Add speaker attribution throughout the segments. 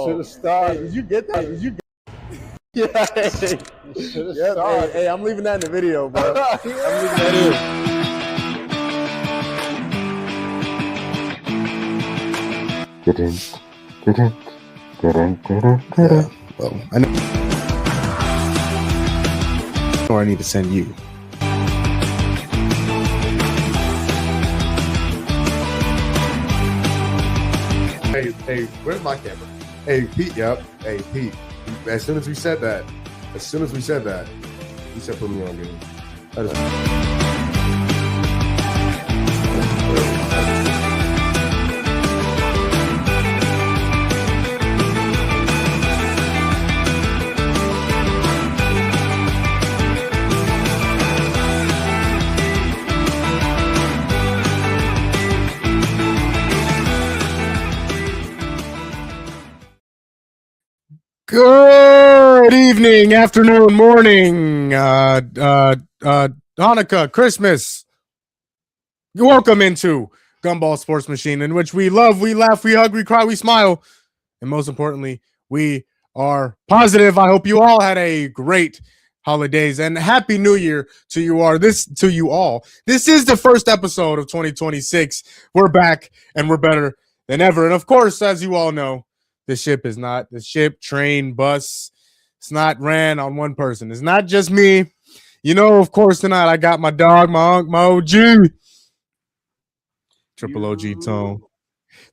Speaker 1: Should have started.
Speaker 2: Hey, did you get that? Did you get
Speaker 1: Yeah.
Speaker 2: Hey, I'm leaving that in the video, bro. I'm leaving that
Speaker 1: Well, I know I need to send you. Hey, where's my camera? Hey, Pete, yep. Hey, Pete. As soon as we said that, he said, put me on, dude. Good evening, afternoon, morning, Hanukkah, Christmas. Welcome into Gumball Sports Machine, in which we love, we laugh, we hug, we cry, we smile, and most importantly, we are positive. I hope you all had a great holidays and Happy New Year to you all. This is the first episode of 2026. We're back and we're better than ever. And of course, as you all know, the ship, train, bus. It's not ran on one person. It's not just me. You know, of course, tonight I got my dog, my OG. Triple OG Tone.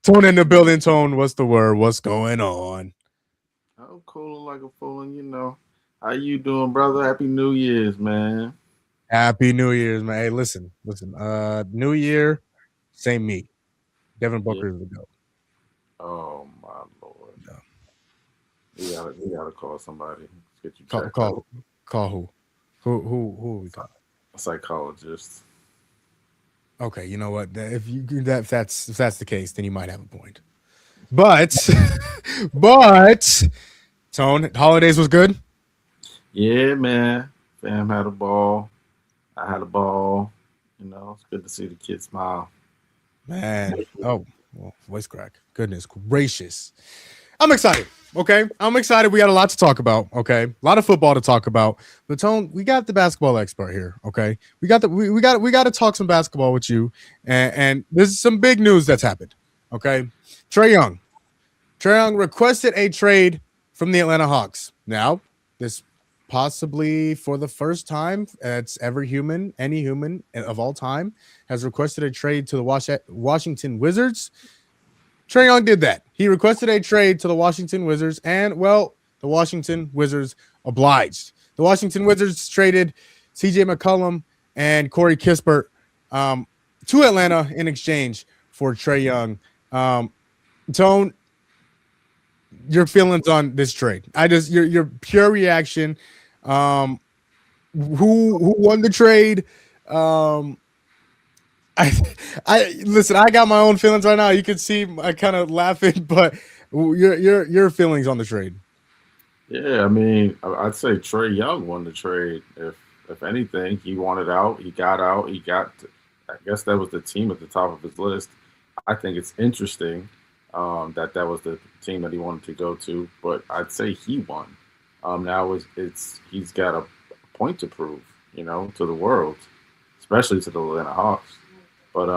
Speaker 1: Tone in the building, Tone. What's the word? What's going on?
Speaker 3: I'm cool like a fool, and you know. How you doing, brother? Happy New Year's, man.
Speaker 1: Happy New Year's, man. Hey, listen. New Year, same me. Devin Booker is the GOAT.
Speaker 3: Oh my Lord.
Speaker 1: No.
Speaker 3: We gotta call somebody. Let's get you
Speaker 1: Call who? Who we call?
Speaker 3: A psychologist.
Speaker 1: Okay, you know what? If that's the case, then you might have a point. But Tone, holidays was good.
Speaker 3: Yeah, man. Fam had a ball. I had a ball. You know, it's good to see the kids smile.
Speaker 1: Man, well, voice crack. Goodness gracious. I'm excited. Okay. I'm excited. We got a lot to talk about. Okay. A lot of football to talk about. But Tone, we got the basketball expert here. Okay. We got to talk some basketball with you. And there's some big news that's happened. Okay. Trae Young requested a trade from the Atlanta Hawks. Now, this possibly for the first time it's any human of all time has requested a trade to the Washington Wizards. Trae Young did that. He requested a trade to the Washington Wizards, and, well, the Washington Wizards obliged. The Washington Wizards traded C.J. McCollum and Corey Kispert to Atlanta in exchange for Trae Young. Tone, your feelings on this trade? Your pure reaction. Who won the trade? I listen. I got my own feelings right now. You can see I kind of laughing, but your feelings on the trade.
Speaker 3: Yeah, I mean, I'd say Trae Young won the trade. If anything, he wanted out. He got out. I guess that was the team at the top of his list. I think it's interesting that was the team that he wanted to go to, but I'd say he won. Now he's got a point to prove, you know, to the world, especially to the Atlanta Hawks. But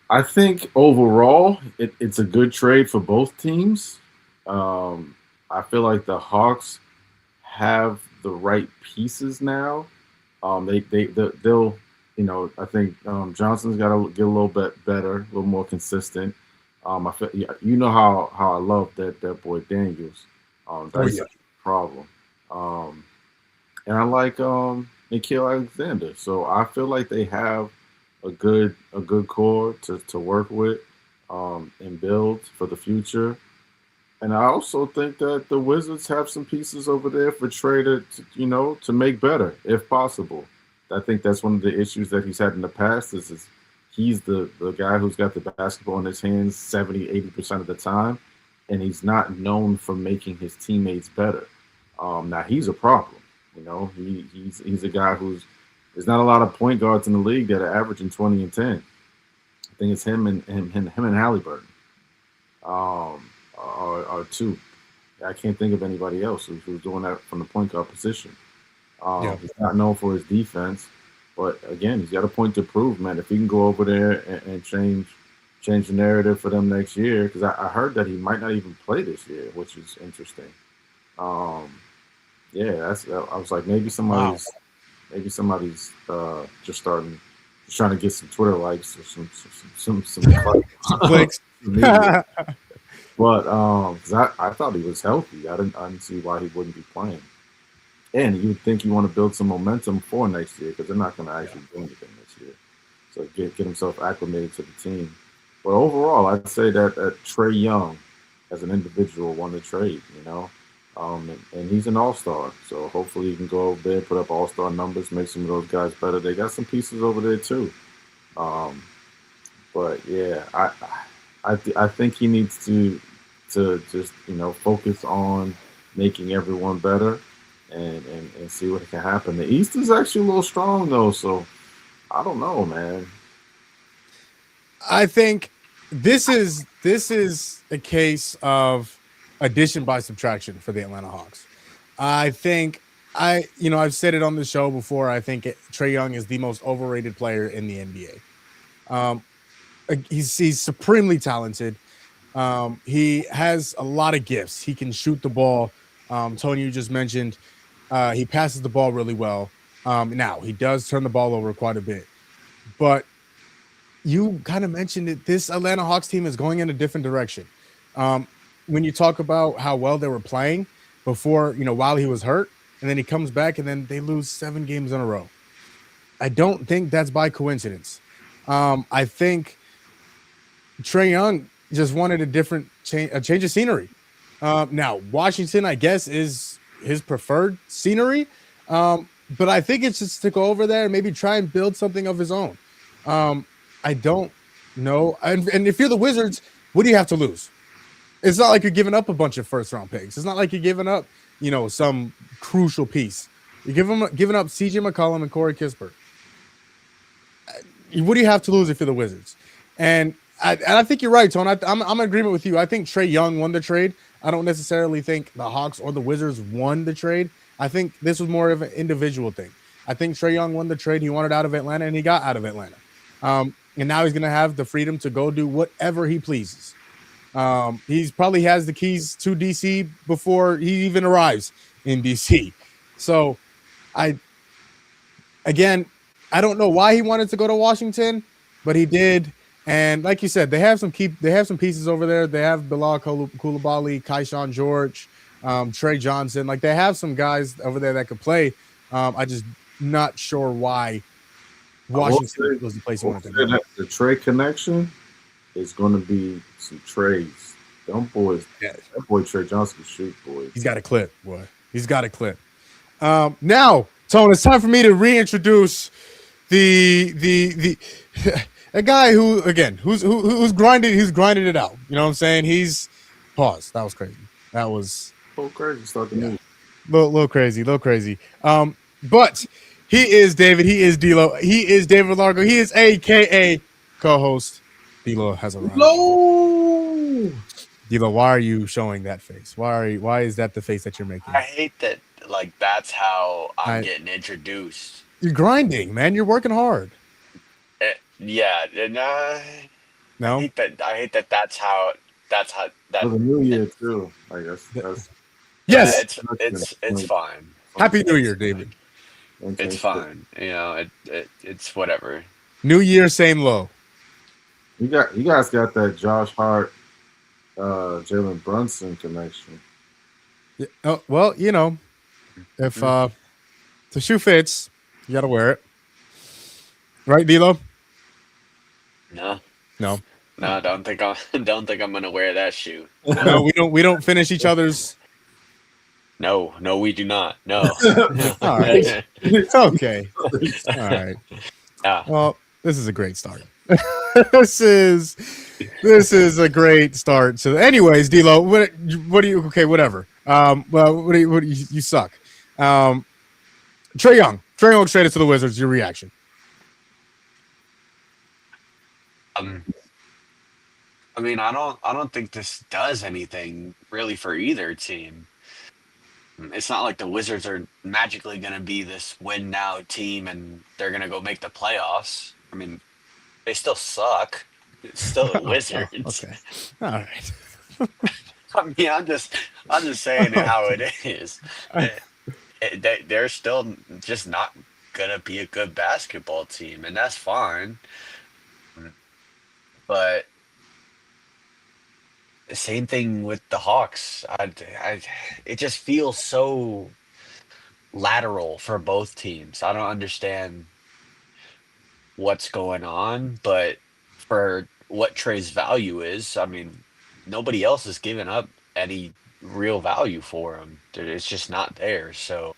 Speaker 3: I think overall it's a good trade for both teams. I feel like the Hawks have the right pieces now. They'll I think Johnson's got to get a little bit better, a little more consistent. I feel, yeah, you know how I love that boy Daniels.
Speaker 1: Oh
Speaker 3: That's
Speaker 1: yeah.
Speaker 3: a problem. Um, and I like Nikhil Alexander. So I feel like they have a good core to work with and build for the future. And I also think that the Wizards have some pieces over there for Trey to make better if possible. I think that's one of the issues that he's had in the past is he's the guy who's got the basketball in his hands 70, 80% of the time, and he's not known for making his teammates better. Now he's a problem. He's a guy there's not a lot of point guards in the league that are averaging 20 and 10. I think it's him and Halliburton are two. I can't think of anybody else who's doing that from the point guard position.
Speaker 1: Yeah.
Speaker 3: He's not known for his defense, but again, he's got a point to prove, man. If he can go over there and change the narrative for them next year, because I heard that he might not even play this year, which is interesting. Yeah, I was like, maybe somebody's just trying to get some Twitter likes or some
Speaker 1: Clicks.
Speaker 3: But because I thought he was healthy, I didn't see why he wouldn't be playing. And you would think you want to build some momentum for next year because they're not going to actually do anything this year. So get himself acclimated to the team. But overall, I'd say that Trae Young, as an individual, won the trade. And he's an all-star. So hopefully he can go over there, put up all-star numbers, make some of those guys better. They got some pieces over there too. But yeah, I think he needs to just focus on making everyone better and see what can happen. The East is actually a little strong though, so I don't know, man.
Speaker 1: I think this is a case of addition by subtraction for the Atlanta Hawks. I think I've said it on the show before. I think Trae Young is the most overrated player in the NBA. He's supremely talented. He has a lot of gifts. He can shoot the ball. Tony, you just mentioned he passes the ball really well. Now he does turn the ball over quite a bit, but you kind of mentioned it. This Atlanta Hawks team is going in a different direction. When you talk about how well they were playing before, while he was hurt, and then he comes back and then they lose 7 games in a row. I don't think that's by coincidence. I think Trae Young just wanted a change of scenery. Now, Washington, I guess, is his preferred scenery. But I think it's just to go over there and maybe try and build something of his own. I don't know. And if you're the Wizards, what do you have to lose? It's not like you're giving up a bunch of first-round picks. It's not like you're giving up, some crucial piece. You're giving up C.J. McCollum and Corey Kispert. What do you have to lose if you're the Wizards? And I think you're right, Tone. I'm in agreement with you. I think Trae Young won the trade. I don't necessarily think the Hawks or the Wizards won the trade. I think this was more of an individual thing. I think Trae Young won the trade. He wanted out of Atlanta, and he got out of Atlanta. And now he's going to have the freedom to go do whatever he pleases. He's probably has the keys to DC before he even arrives in DC. So I don't know why he wanted to go to Washington, but he did. And like you said, they have some pieces over there. They have Bilal Coulibaly, Kaishan George, Trey Johnson. Like they have some guys over there that could play. I just not sure why Washington was the place he wanted to go.
Speaker 3: The Trey connection is going to be some trades. Them boys, that boy Trey Johnson can shoot, boy.
Speaker 1: He's got a clip, boy. He's got a clip. Now, Tone, it's time for me to reintroduce the a guy who's grinded. He's grinded it out. You know what I'm saying? He's paused. That was crazy. That was
Speaker 3: crazy. Start the news.
Speaker 1: Little crazy. But he is David. He is D-Lo. He is David Largo. He is AKA co-host. D-Lo has arrived.
Speaker 2: No.
Speaker 1: D-Lo, why are you showing that face? Why is that the face that you're making?
Speaker 4: I hate that. Like that's how I'm getting introduced.
Speaker 1: You're grinding, man. You're working hard.
Speaker 4: Yeah, and
Speaker 1: no.
Speaker 4: I hate that. That's how that's how that.
Speaker 3: For the new year too. I guess that's
Speaker 1: Yes.
Speaker 4: It's fine.
Speaker 1: Happy New Year, David.
Speaker 4: It's fine. You know, it's whatever.
Speaker 1: New Year, same low.
Speaker 3: You guys got that Josh Hart, Jalen Brunson connection.
Speaker 1: Yeah, oh, well, you know, if the shoe fits, you gotta wear it, right, D'Lo?
Speaker 4: No,
Speaker 1: No,
Speaker 4: don't think I'm gonna wear that shoe.
Speaker 1: no, we don't finish each other's.
Speaker 4: No, we do not. No.
Speaker 1: All right, okay, all right.
Speaker 4: Ah,
Speaker 1: Well, this is a great start. this is a great start. So, anyways, D'Lo, what do you? Okay, whatever. Well, what do you suck? Trae Young traded to the Wizards. Your reaction?
Speaker 4: I mean, I don't think this does anything really for either team. It's not like the Wizards are magically going to be this win now team and they're going to go make the playoffs. I mean, they still suck. It's still the Wizards.
Speaker 1: Okay, all right.
Speaker 4: I mean, I'm just saying it how it is. They're still just not gonna be a good basketball team, and that's fine. But the same thing with the Hawks. It just feels so lateral for both teams. I don't understand what's going on, but for what Trey's value is, I mean, nobody else has given up any real value for him. It's just not there. So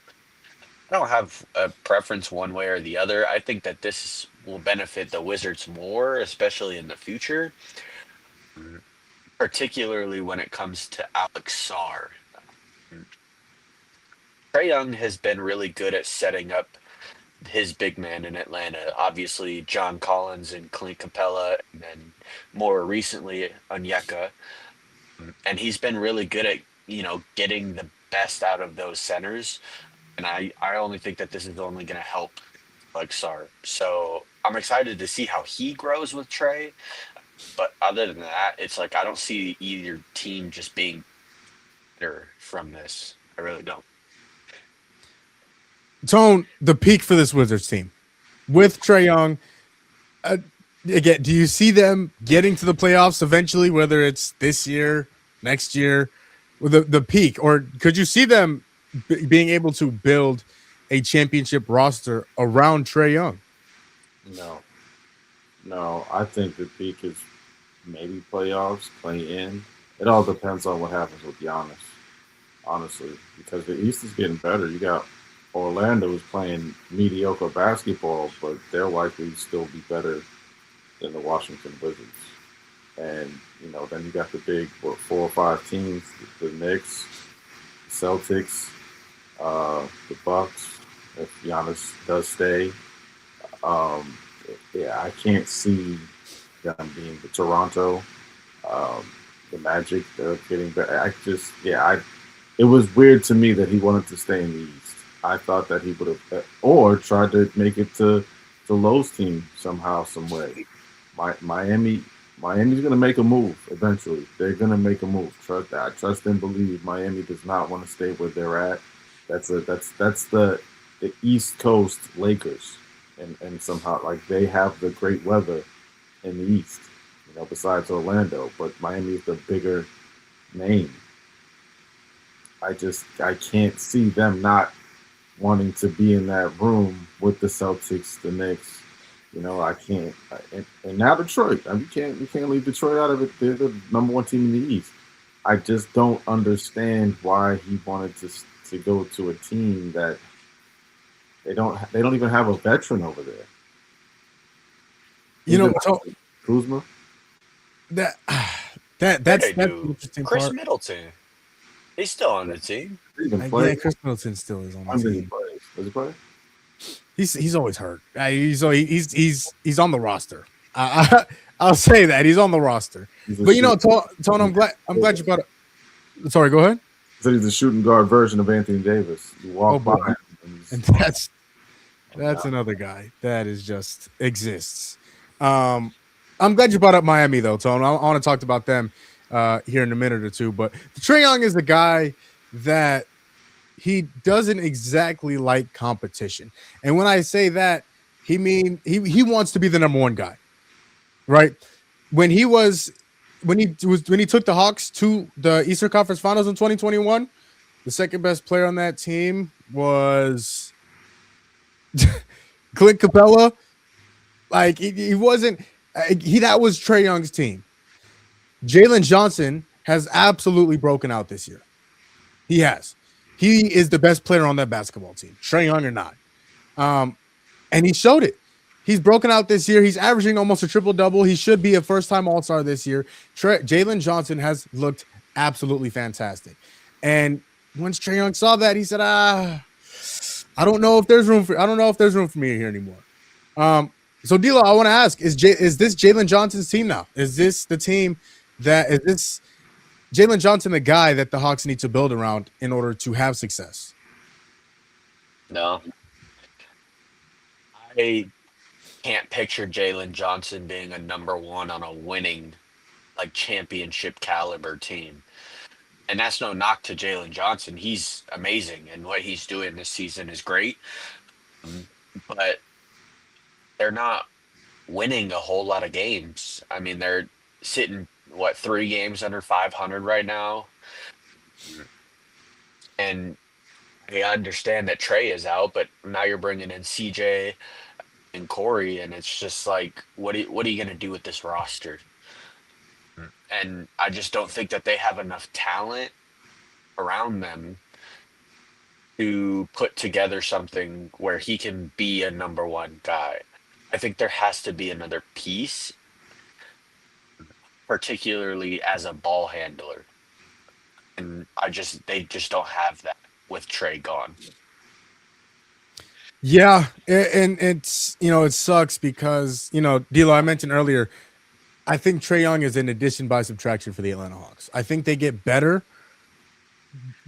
Speaker 4: I don't have a preference one way or the other. I think that this will benefit the Wizards more, especially in the future, particularly when it comes to Alex Sarr. Trae Young has been really good at setting up his big man in Atlanta. Obviously, John Collins and Clint Capella, and then more recently, Onyeka. And he's been really good at, getting the best out of those centers. And I only think that this is only going to help like Sarr. So I'm excited to see how he grows with Trae. But other than that, it's like I don't see either team just being better from this. I really don't.
Speaker 1: Tone, the peak for this Wizards team with Trae Young. Again, do you see them getting to the playoffs eventually, whether it's this year, next year, with the peak? Or could you see them being able to build a championship roster around Trae Young?
Speaker 3: No. I think the peak is maybe playoffs, play in. It all depends on what happens with Giannis, honestly, because the East is getting better. You got Orlando is playing mediocre basketball, but they're likely to still be better than the Washington Wizards. And, then you got the big, 4 or 5 teams, the Knicks, Celtics, the Bucks, if Giannis does stay. I can't see them being the Toronto, the Magic. They're getting better. It was weird to me that he wanted to stay in the East. I thought that he would have, or tried to make it to Lowe's team somehow, some way. Miami's going to make a move eventually. They're going to make a move. Trust that. I trust and believe Miami does not want to stay where they're at. That's the East Coast Lakers, and somehow like they have the great weather in the East, besides Orlando. But Miami is the bigger name. I can't see them not wanting to be in that room with the Celtics, the Knicks. I can't. And now Detroit. We can't leave Detroit out of it. They're the number 1 team in the East. I just don't understand why he wanted to go to a team that they don't even have a veteran over there. Kuzma.
Speaker 1: That's interesting.
Speaker 4: Chris Middleton. He's still on the team.
Speaker 1: Yeah, Chris Middleton still is on the team.
Speaker 3: Does he play?
Speaker 1: He's always hurt. He's on the roster. I'll say that he's on the roster. But Tone, I'm glad you brought it. Sorry, go ahead.
Speaker 3: So he's the shooting guard version of Anthony Davis. You walk by him,
Speaker 1: and that's another guy that is just exists. I'm glad you brought up Miami though, Tone. I want to talk about them here in a minute or two. But Trae Young is the guy that he doesn't exactly like competition. And when I say that, he wants to be the number one guy, right? When he took the Hawks to the Eastern Conference Finals in 2021, the second best player on that team was Clint Capella. Like he wasn't. That was Trae Young's team. Jalen Johnson has absolutely broken out this year. He has. He is the best player on that basketball team, Trae Young or not. And he showed it. He's broken out this year. He's averaging almost a triple-double. He should be a first-time All-Star this year. Jalen Johnson has looked absolutely fantastic. And once Trae Young saw that, he said, I don't know if there's room for me here anymore. So D'Lo, I want to ask, is this Jalen Johnson's team now? Is this the team is this Jalen Johnson the guy that the Hawks need to build around in order to have success?
Speaker 4: No. I can't picture Jalen Johnson being a number one on a winning, like, championship caliber team. And that's no knock to Jalen Johnson. He's amazing, and what he's doing this season is great. But they're not winning a whole lot of games. I mean, they're sitting, 3 games under 500 right now. And I understand that Trae is out, but now you're bringing in CJ and Corey, and it's just like, what are you going to do with this roster? And I just don't think that they have enough talent around them to put together something where he can be a number one guy. I think there has to be another piece, particularly as a ball handler. And they just don't have that with Trae gone.
Speaker 1: Yeah, and it's, it sucks because, D'Lo, I mentioned earlier, I think Trae Young is an addition by subtraction for the Atlanta Hawks. I think they get better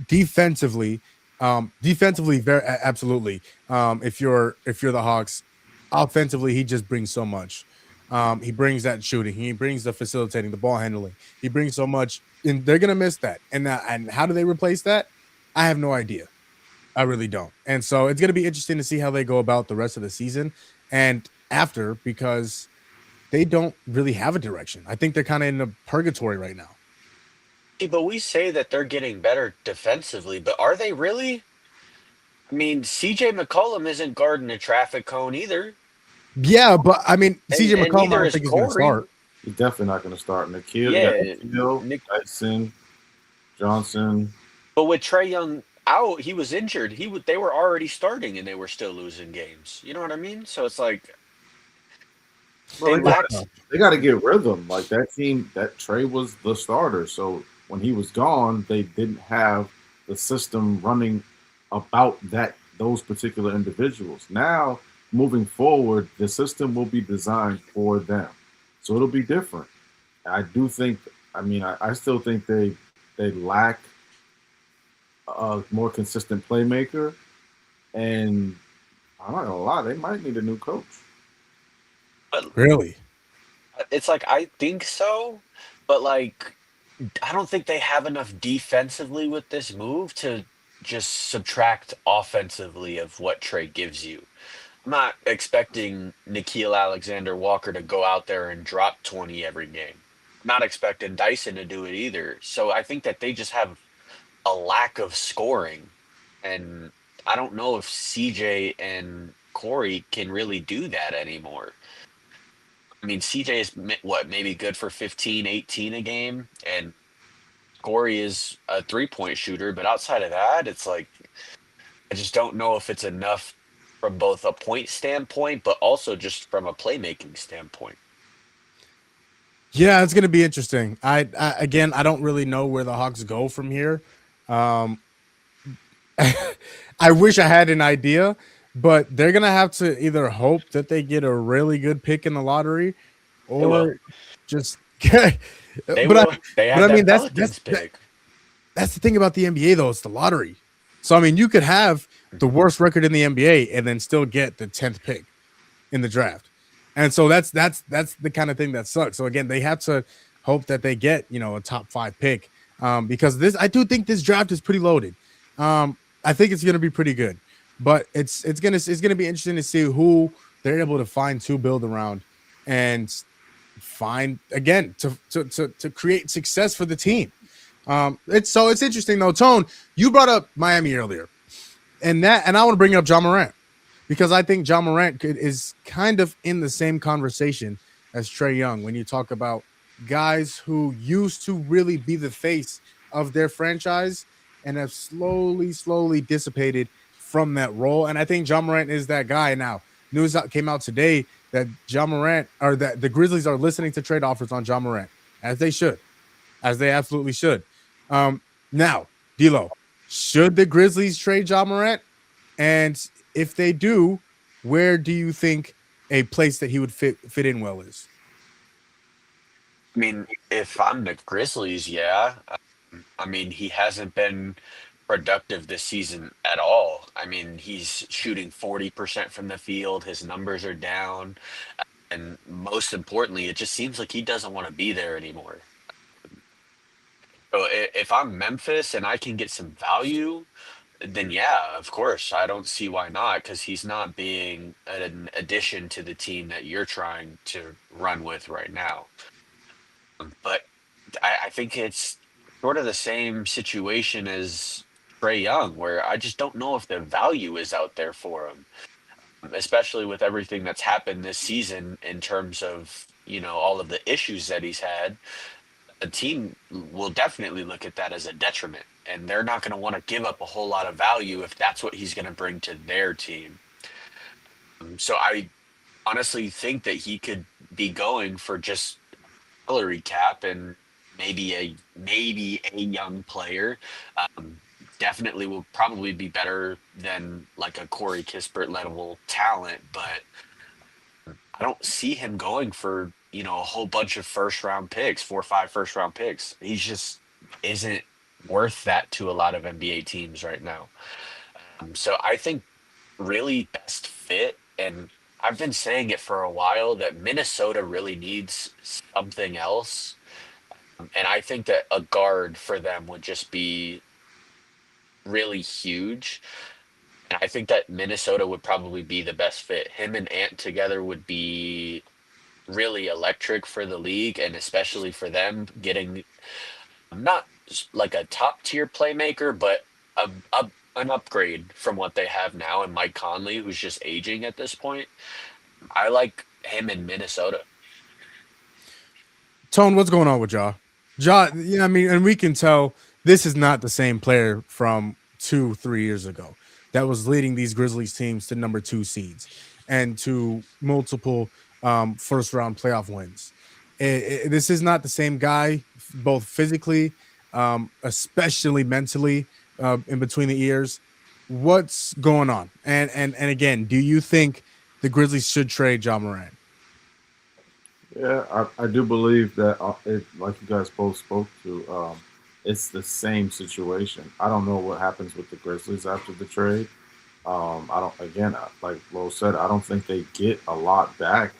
Speaker 1: defensively. Very absolutely. If you're the Hawks, offensively, he just brings so much. He brings that shooting. He brings the facilitating, the ball handling. He brings so much, and they're gonna miss that. And how do they replace that? I have no idea. I really don't. And so it's gonna be interesting to see how they go about the rest of the season and after, because they don't really have a direction. I think they're kind of in a purgatory right now.
Speaker 4: Hey, but we say that they're getting better defensively, but are they really? I mean, CJ McCollum isn't guarding a traffic cone either.
Speaker 1: Yeah, but I mean, CJ
Speaker 4: And
Speaker 1: McCollum, I
Speaker 4: neither
Speaker 1: don't
Speaker 4: is
Speaker 1: think he's going to
Speaker 4: Corey.
Speaker 1: start.
Speaker 3: He's definitely not going to start. Nikhil,
Speaker 4: Yeah,
Speaker 3: Dyson, Johnson.
Speaker 4: But with Trae Young out, he was injured. They were already starting, and they were still losing games. You know what I mean? So it's like
Speaker 3: Well, they got to get rhythm. Like that team, that Trae was the starter. So when he was gone, they didn't have the system running about those particular individuals. Now, moving forward, the system will be designed for them. So it'll be different. I do think, I still think they lack a more consistent playmaker. And I'm not going to lie, they might need a new coach.
Speaker 1: Really?
Speaker 4: It's like, I think so, but like, I don't think they have enough defensively with this move to just subtract offensively of what Trae gives you. I'm not expecting Nickeil Alexander-Walker to go out there and drop 20 every game. I'm not expecting Dyson to do it either. So I think that they just have a lack of scoring. And I don't know if CJ and Corey can really do that anymore. I mean, CJ is maybe good for 15, 18 a game, and Corey is a 3-point shooter. But outside of that, it's like, I just don't know if it's enough from both a point standpoint, but also just from a playmaking standpoint.
Speaker 1: Yeah, it's going to be interesting. I don't really know where the Hawks go from here. I wish I had an idea, but they're going to have to either hope that they get a really good pick in the lottery or just get.
Speaker 4: They have that Pelicans pick.
Speaker 1: That's the thing about the NBA, though. It's the lottery. So, I mean, you could have the worst record in the NBA and then still get the 10th pick in the draft. And so that's the kind of thing that sucks. So, again, they have to hope that they get, a top 5 pick, because I do think this draft is pretty loaded. I think it's going to be pretty good, but it's going to be interesting to see who they're able to find to build around and find again to create success for the team. It's interesting though. Tone, you brought up Miami earlier, and I want to bring up Ja Morant, because I think Ja Morant is kind of in the same conversation as Trae Young when you talk about guys who used to really be the face of their franchise and have slowly dissipated from that role. And I think Ja Morant is that guy now. News came out today that Ja Morant, or that the Grizzlies are listening to trade offers on Ja Morant, as they should, as they absolutely should. Now, D'Lo, should the Grizzlies trade Ja Morant? And if they do, where do you think a place that he would fit in well is?
Speaker 4: I mean, if I'm the Grizzlies, yeah. I mean, he hasn't been productive this season at all. I mean, he's shooting 40% from the field. His numbers are down. And most importantly, it just seems like he doesn't want to be there anymore. So if I'm Memphis and I can get some value, then yeah, of course. I don't see why not, because he's not being an addition to the team that you're trying to run with right now. But I think it's sort of the same situation as Trae Young, where I just don't know if the value is out there for him, especially with everything that's happened this season in terms of, all of the issues that he's had. A team will definitely look at that as a detriment, and they're not going to want to give up a whole lot of value if that's what he's going to bring to their team. So I honestly think that he could be going for just salary cap and maybe a young player. Definitely will probably be better than like a Corey Kispert level talent, but I don't see him going for, a whole bunch of first round picks, 4 or 5 first round picks. He just isn't worth that to a lot of NBA teams right now. So I think really best fit, and I've been saying it for a while, that Minnesota really needs something else. And I think that a guard for them would just be really huge. And I think that Minnesota would probably be the best fit. Him and Ant together would be really electric for the league, and especially for them getting not like a top tier playmaker, but an upgrade from what they have now. And Mike Conley, who's just aging at this point. I like him in Minnesota.
Speaker 1: Tone, what's going on with Ja? Ja, I mean, and we can tell this is not the same player from 2-3 years ago that was leading these Grizzlies teams to number 2 seeds and to multiple first round playoff wins. This is not the same guy, both physically, especially mentally, in between the ears. What's going on? And again, do you think the Grizzlies should trade Ja Morant?
Speaker 3: Yeah, I do believe that, like you guys both spoke to, it's the same situation. I don't know what happens with the Grizzlies after the trade. Like Lo said, I don't think they get a lot back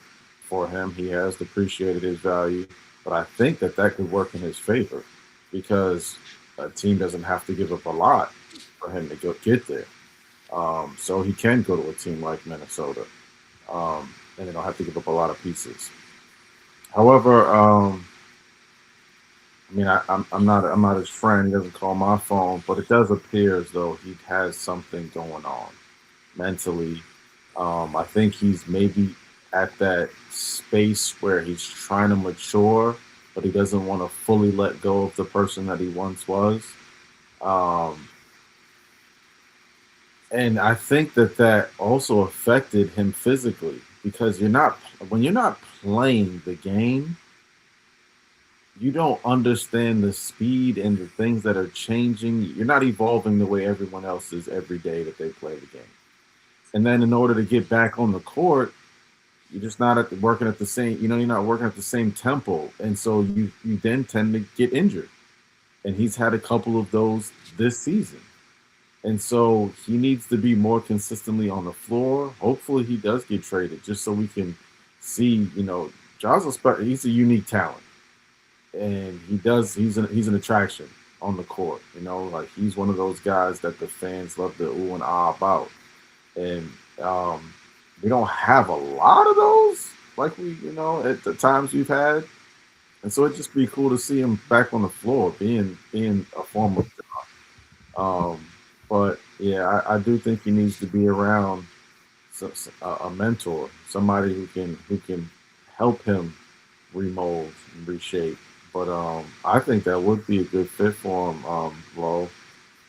Speaker 3: for him. He has depreciated his value, but I think that could work in his favor, because a team doesn't have to give up a lot for him to get there. So he can go to a team like Minnesota, and they don't have to give up a lot of pieces. However, I'm not his friend. He doesn't call my phone, but it does appear as though he has something going on mentally. I think he's maybe at that space where he's trying to mature, but he doesn't want to fully let go of the person that he once was. And I think that also affected him physically, because when you're not playing the game, you don't understand the speed and the things that are changing. You're not evolving the way everyone else is every day that they play the game. And then in order to get back on the court, you're just not working at the same, you're not working at the same tempo. And so you then tend to get injured. And he's had a couple of those this season. And so he needs to be more consistently on the floor. Hopefully he does get traded, just so we can see, he's a unique talent. and he's an attraction on the court. You know, like he's one of those guys that the fans love to ooh and ah about, and we don't have a lot of those like we at the times we've had, and so it'd just be cool to see him back on the floor, being a former. But yeah, I do think he needs to be around a mentor, somebody who can help him remold and reshape. But I think that would be a good fit for him, Lo.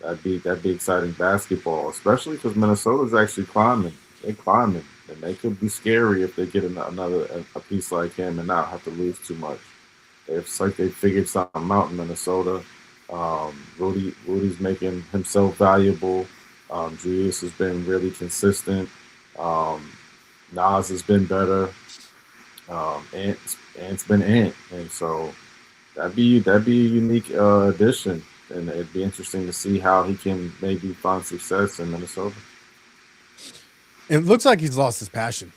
Speaker 3: That'd be exciting basketball, especially because Minnesota's actually climbing. They're climbing, and they could be scary if they get another a piece like him and not have to lose too much. It's like they figured something out in Minnesota. Rudy's making himself valuable. Julius has been really consistent. Nas has been better. Ant's been Ant, and so that'd be a unique addition, and it'd be interesting to see how he can maybe find success in Minnesota.
Speaker 1: It looks like he's lost his passion.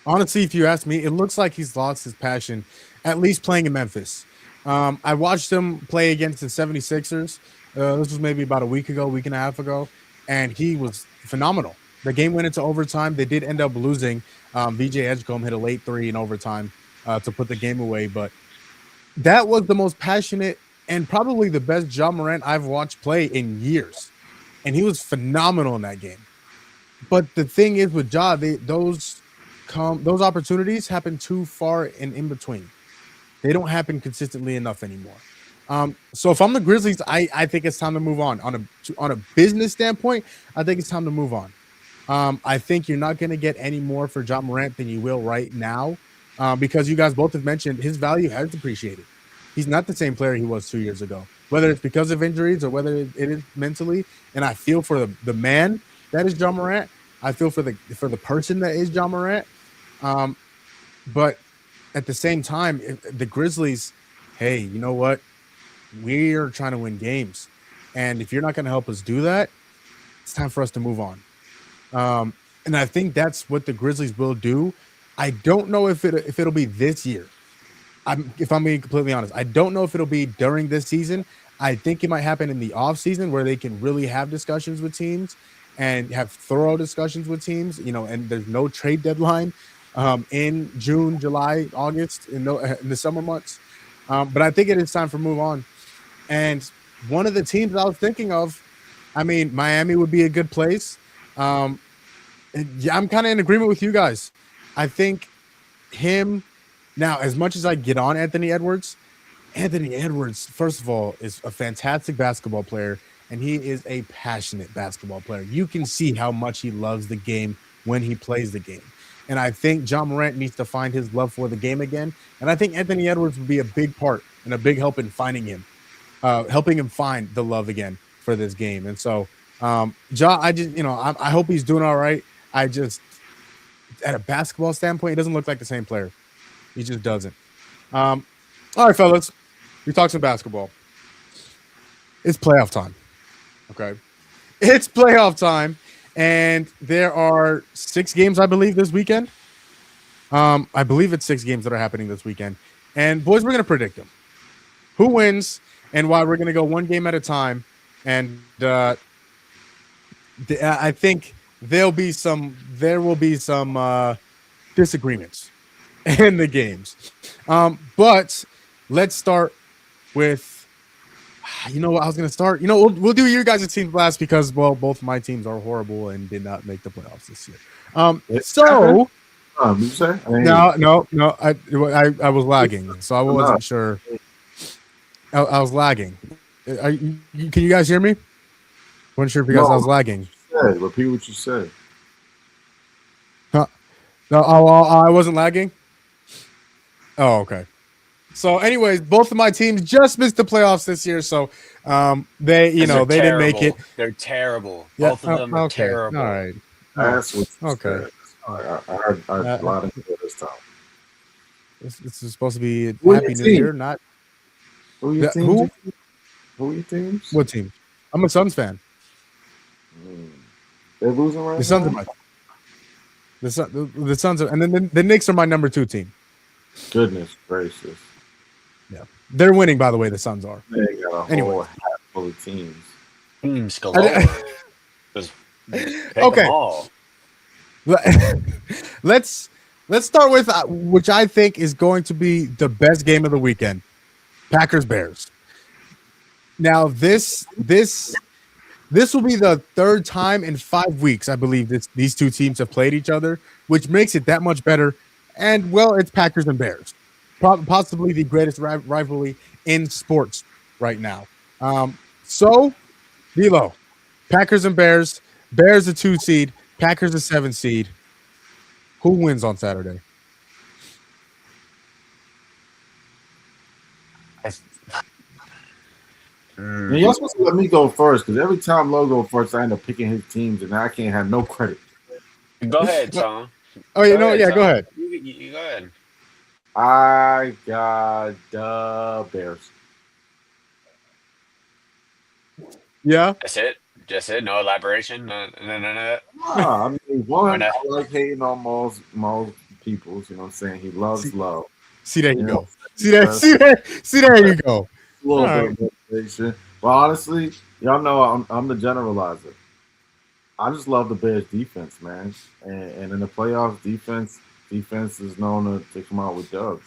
Speaker 1: Honestly, if you ask me, it looks like he's lost his passion, at least playing in Memphis. I watched him play against the 76ers. This was maybe about a week and a half ago, and he was phenomenal. The game went into overtime. They did end up losing. VJ Edgecombe hit a late 3 in overtime to put the game away, but that was the most passionate and probably the best Ja Morant I've watched play in years, and he was phenomenal in that game. But the thing is with Ja, those opportunities happen too far and in between. They don't happen consistently enough anymore. So if I'm the Grizzlies, I think it's time to move on. On a business standpoint, I think it's time to move on. I think you're not going to get any more for Ja Morant than you will right now, because you guys both have mentioned his value has depreciated. He's not the same player he was 2 years ago, whether it's because of injuries or whether it is mentally. And I feel for the man that is Ja Morant. I feel for the person that is Ja Morant. But at the same time, the Grizzlies, hey, you know what? We're trying to win games. And if you're not going to help us do that, it's time for us to move on. And I think that's what the Grizzlies will do. I don't know if it'll be this year. If I'm being completely honest, I don't know if it'll be during this season. I think it might happen in the off season where they can really have discussions with teams and have thorough discussions with teams, and there's no trade deadline in June, July, August, in the summer months. But I think it is time for move on. And one of the teams I was thinking of, Miami would be a good place. I'm kind of in agreement with you guys. I think him now, as much as I get on Anthony Edwards, first of all, is a fantastic basketball player, and he is a passionate basketball player. You can see how much he loves the game when he plays the game. And I think Ja Morant needs to find his love for the game again. And I think Anthony Edwards would be a big part and a big help in finding him, helping him find the love again for this game. And so, Ja, I hope he's doing all right. I just, at a basketball standpoint, he doesn't look like the same player. He just doesn't. All right, fellas, we talked some basketball. It's playoff time. Okay. It's playoff time. And there are 6 games, I believe, this weekend. I believe it's 6 games that are happening this weekend. And boys, we're going to predict them. Who wins and why. We're going to go one game at a time. And I think there will be some disagreements in the games. But let's start with. You know what I was going to start? We'll do your guys' teams last because, well, both my teams are horrible and did not make the playoffs this year.
Speaker 3: You say?
Speaker 1: No. I was lagging, so I wasn't sure. I was lagging. Can you guys hear me? Wasn't sure because I was lagging.
Speaker 3: Repeat what you said.
Speaker 1: No, I wasn't lagging. Oh, okay. So, anyways, both of my teams just missed the playoffs this year, so they didn't make it.
Speaker 4: They're terrible. Yeah, both of them are terrible.
Speaker 1: All right.
Speaker 3: That's what you said. I heard loud and clear this time.
Speaker 1: This is supposed to be Happy New Year, not.
Speaker 3: Who are your teams? Who are your teams?
Speaker 1: What team? I'm a Suns fan.
Speaker 3: They're losing right now?
Speaker 1: The Suns are my. The Suns are, and then the Knicks are my number 2 team.
Speaker 3: Goodness gracious.
Speaker 1: Yeah. They're winning, by the way. The Suns are.
Speaker 3: They got a
Speaker 1: Anyway.
Speaker 3: whole hat full of teams.
Speaker 4: Teams galore. Just pick them
Speaker 1: Okay.
Speaker 4: all.
Speaker 1: Let's start with which I think is going to be the best game of the weekend. Packers Bears. Now this will be the third time in 5 weeks, I believe, these two teams have played each other, which makes it that much better. And well, it's Packers and Bears, possibly the greatest rivalry in sports right now. So, D'Lo, Packers and Bears. Bears a 2 seed, Packers a 7 seed. Who wins on Saturday?
Speaker 3: And you're supposed to let me go first because every time Lo go first, I end up picking his teams and I can't have no credit.
Speaker 4: Go ahead, Tom.
Speaker 1: Oh, you know, yeah, go ahead.
Speaker 4: You go ahead.
Speaker 3: I got the Bears.
Speaker 1: Yeah.
Speaker 4: That's it. Just it. No elaboration. No.
Speaker 3: I mean, one, I like hating on most peoples. You know what I'm saying? He loves love.
Speaker 1: See, there you
Speaker 3: know?
Speaker 1: go. See, there you go.
Speaker 3: A little bit of motivation. But honestly, y'all know I'm the generalizer. I just love the Bears defense, man. And in the playoffs, defense is known to come out with dubs.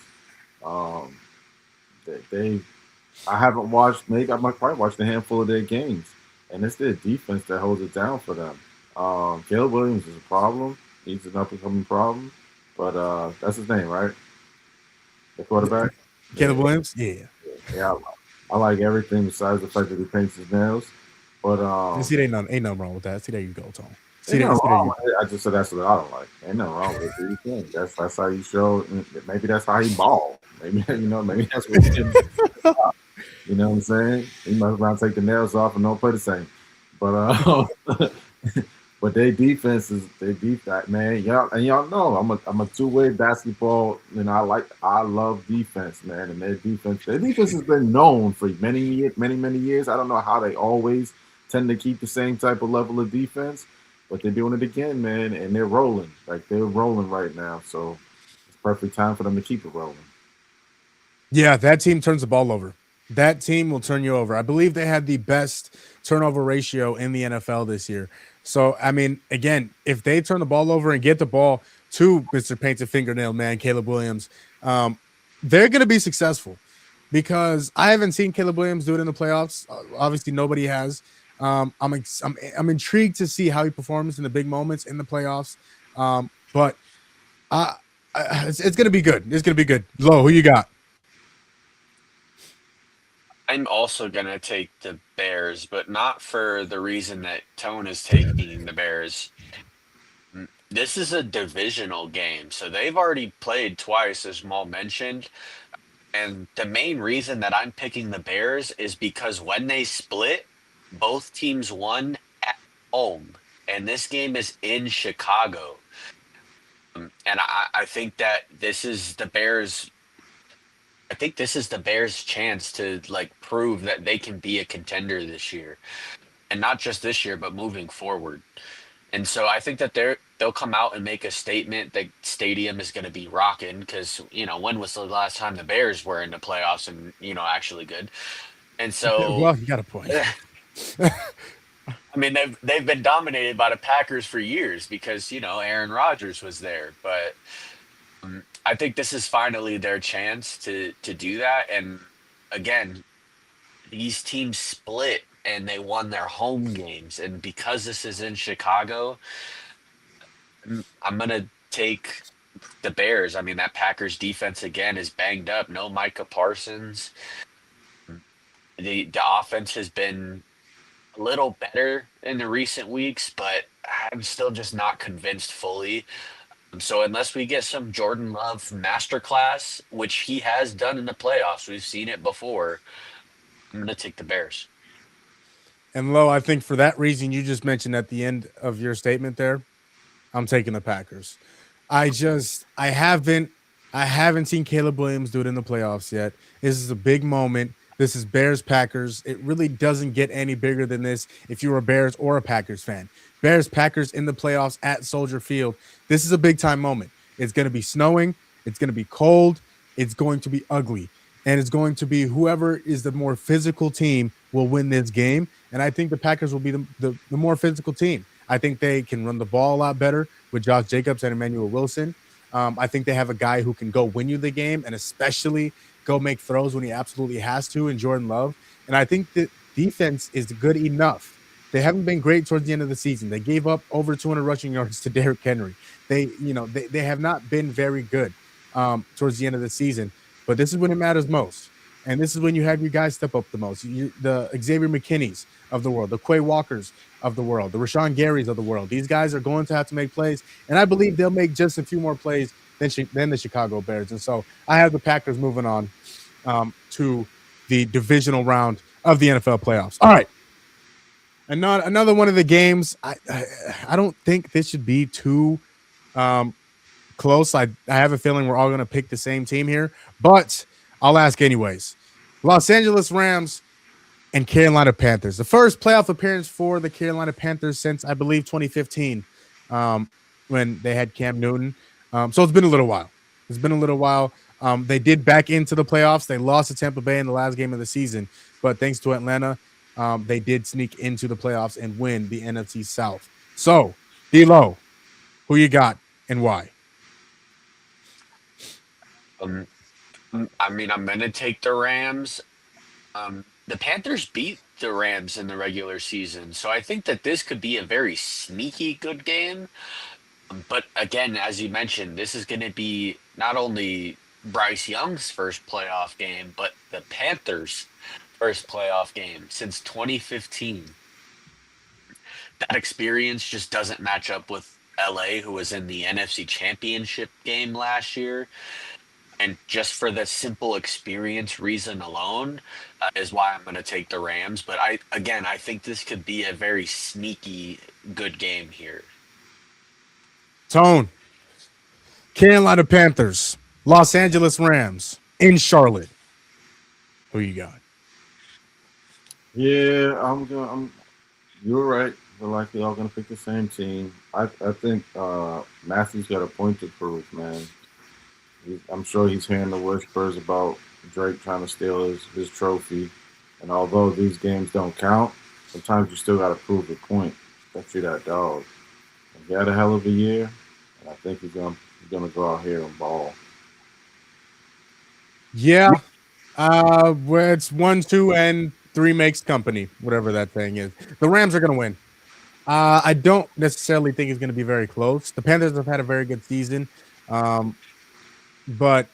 Speaker 3: I haven't watched, maybe I might probably watch a handful of their games. And it's their defense that holds it down for them. Caleb Williams is a problem. He's an up-and-coming problem. But that's his name, right? The quarterback?
Speaker 1: Caleb Williams? Yeah.
Speaker 3: Yeah, I like everything besides the fact that he paints his nails. But
Speaker 1: see, ain't nothing wrong with that. See, there you go, Tom.
Speaker 3: I just said that's what I don't like. Ain't nothing wrong with it. You think that's how you show. Maybe that's how he ball. Maybe maybe that's what he did. You know what I'm saying? He must not take the nails off and don't play the same. But but their defense is man. Y'all know I'm a two-way basketball. I love defense, man. And their defense has been known for many years. I don't know how they always tend to keep the same type of level of defense, but they're doing it again, man. And they're rolling. They're rolling right now. So it's perfect time for them to keep it rolling.
Speaker 1: Yeah, that team turns the ball over. That team will turn you over. I believe they had the best turnover ratio in the NFL this year. So, I mean, again, if they turn the ball over and get the ball to Mr. Painted Fingernail Man, Caleb Williams, they're going to be successful because I haven't seen Caleb Williams do it in the playoffs. Obviously, nobody has. I'm intrigued to see how he performs in the big moments in the playoffs. But it's going to be good. It's going to be good. Lo, who you got?
Speaker 4: I'm also going to take the Bears, but not for the reason that Tone is taking the Bears. This is a divisional game, so they've already played twice, as Maul mentioned. And the main reason that I'm picking the Bears is because when they split, both teams won at home. And this game is in Chicago. And I think that this is the Bears' chance to prove that they can be a contender this year, and not just this year, but moving forward. And so I think that they'll come out and make a statement. The stadium is going to be rocking because when was the last time the Bears were in the playoffs and actually good? And so,
Speaker 1: well, you got a point.
Speaker 4: I mean, they've been dominated by the Packers for years because Aaron Rodgers was there, but. I think this is finally their chance to do that. And again, these teams split and they won their home games. And because this is in Chicago, I'm going to take the Bears. I mean, that Packers defense again is banged up. No Micah Parsons. The offense has been a little better in the recent weeks, but I'm still just not convinced fully. So unless we get some Jordan Love masterclass, which he has done in the playoffs, we've seen it before, I'm going to take the Bears.
Speaker 1: And Lo, I think for that reason you just mentioned at the end of your statement there, I'm taking the Packers. I haven't seen Caleb Williams do it in the playoffs yet. This is a big moment. This is Bears Packers. It really doesn't get any bigger than this if you're a Bears or a Packers fan. Bears Packers in the playoffs at Soldier Field. This is a big time moment. It's going to be snowing. It's going to be cold. It's going to be ugly. and it's going to be whoever is the more physical team will win this game. And I think the Packers will be the more physical team. I think they can run the ball a lot better with Josh Jacobs and Emmanuel Wilson. I think they have a guy who can go win you the game and especially go make throws when he absolutely has to, in Jordan Love. And I think that defense is good enough. They haven't been great towards the end of the season. They gave up over 200 rushing yards to Derrick Henry. They have not been very good towards the end of the season. But this is when it matters most. And this is when you have your guys step up the most. The Xavier McKinneys of the world, the Quay Walkers of the world, the Rashawn Garys of the world. These guys are going to have to make plays. And I believe they'll make just a few more plays than the Chicago Bears. And so I have the Packers moving on to the divisional round of the NFL playoffs. All right. And another one of the games. I don't think this should be too close. I have a feeling we're all going to pick the same team here, but I'll ask anyways. Los Angeles Rams and Carolina Panthers. The first playoff appearance for the Carolina Panthers since, I believe, 2015 when they had Cam Newton. So it's been a little while. They did back into the playoffs. They lost to Tampa Bay in the last game of the season, but thanks to Atlanta, they did sneak into the playoffs and win the NFC South. So, D-Lo, who you got and why?
Speaker 4: I mean, I'm going to take the Rams. The Panthers beat the Rams in the regular season, so I think that this could be a very sneaky good game. But again, as you mentioned, this is going to be not only Bryce Young's first playoff game, but the Panthers' first playoff game since 2015. That experience just doesn't match up with LA, who was in the NFC Championship game last year. And just for the simple experience reason alone is why I'm going to take the Rams. But I think this could be a very sneaky good game here.
Speaker 1: Tone, Carolina Panthers, Los Angeles Rams in Charlotte. Who you got?
Speaker 3: Yeah, you're right. We're likely all going to pick the same team. I think Matthew's got a point to prove, man. I'm sure he's hearing the whispers about Drake trying to steal his trophy. And although these games don't count, sometimes you still got to prove the point. Especially that dog. He had a hell of a year, and I think he's gonna go out here and ball.
Speaker 1: Yeah. Where it's 1, 2, and 3 makes company, whatever that thing is. The Rams are going to win. I don't necessarily think it's going to be very close. The Panthers have had a very good season. But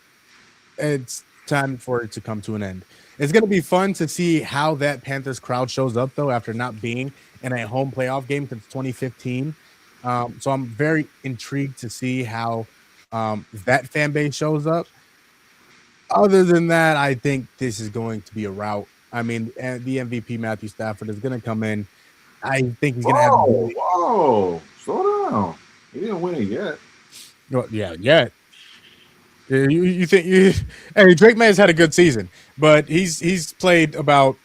Speaker 1: it's time for it to come to an end. It's going to be fun to see how that Panthers crowd shows up, though, after not being in a home playoff game since 2015. So I'm very intrigued to see how that fan base shows up. Other than that, I think this is going to be a rout. I mean, the MVP, Matthew Stafford, is going to come in. I think he's going to have a
Speaker 3: Whoa, slow down. He didn't win it yet.
Speaker 1: Yeah. You think hey, Drake May has had a good season, but he's played about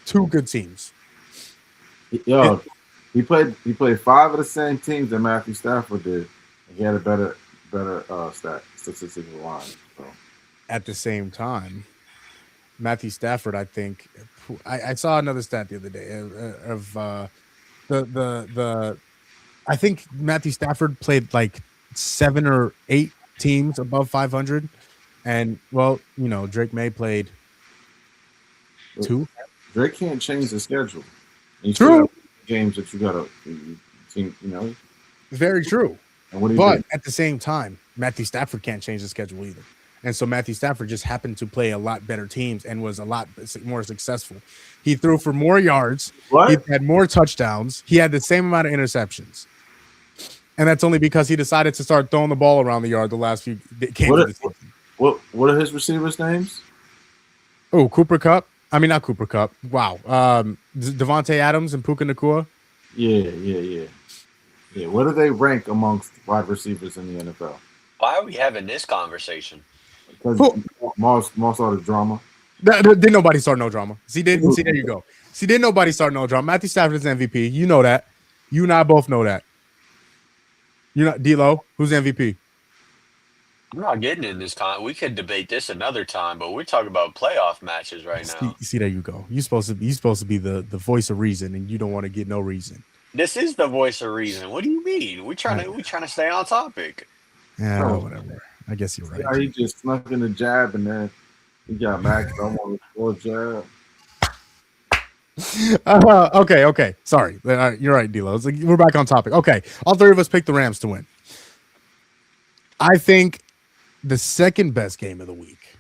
Speaker 1: 2 good teams.
Speaker 3: Yo, he played 5 of the same teams that Matthew Stafford did. And he had a better statistical line. So.
Speaker 1: At the same time, Matthew Stafford, I think I saw another stat the other day of the I think Matthew Stafford played like 7 or 8 teams above 500, and Drake May played 2.
Speaker 3: Drake can't change the schedule.
Speaker 1: True.
Speaker 3: Games that you gotta,
Speaker 1: Very true.
Speaker 3: And
Speaker 1: but at the same time, Matthew Stafford can't change the schedule either, and so Matthew Stafford just happened to play a lot better teams and was a lot more successful. He threw for more yards.
Speaker 3: What?
Speaker 1: He had more touchdowns. He had the same amount of interceptions. And that's only because he decided to start throwing the ball around the yard the last few games of the season.
Speaker 3: What are his receivers' names?
Speaker 1: Oh, Cooper Kupp. I mean, not Cooper Kupp. Wow. Devontae Adams and Puka Nacua.
Speaker 3: Yeah. Where do they rank amongst wide receivers in the NFL?
Speaker 4: Why are we having this conversation?
Speaker 3: Because most all the drama.
Speaker 1: Did nobody start no drama? See, there you go. See, did nobody start no drama? Matthew Stafford is MVP. You know that. You and I both know that. You're not D-Lo. Who's MVP?
Speaker 4: I'm not getting in this we could debate this another time, but we're talking about playoff matches right now.
Speaker 1: See, there you go. You're supposed to be the voice of reason, and you don't want to get no reason.
Speaker 4: This is the voice of reason. What do you mean? We trying to stay on topic.
Speaker 1: Yeah,
Speaker 3: Oh.
Speaker 1: whatever. I guess you're right.
Speaker 3: Yeah, he just snuck in a jab and then he got Max on the fourth jab.
Speaker 1: Okay. Sorry. You're right, D-Lo. Like, we're back on topic. Okay. All three of us picked the Rams to win. I think the second best game of the week.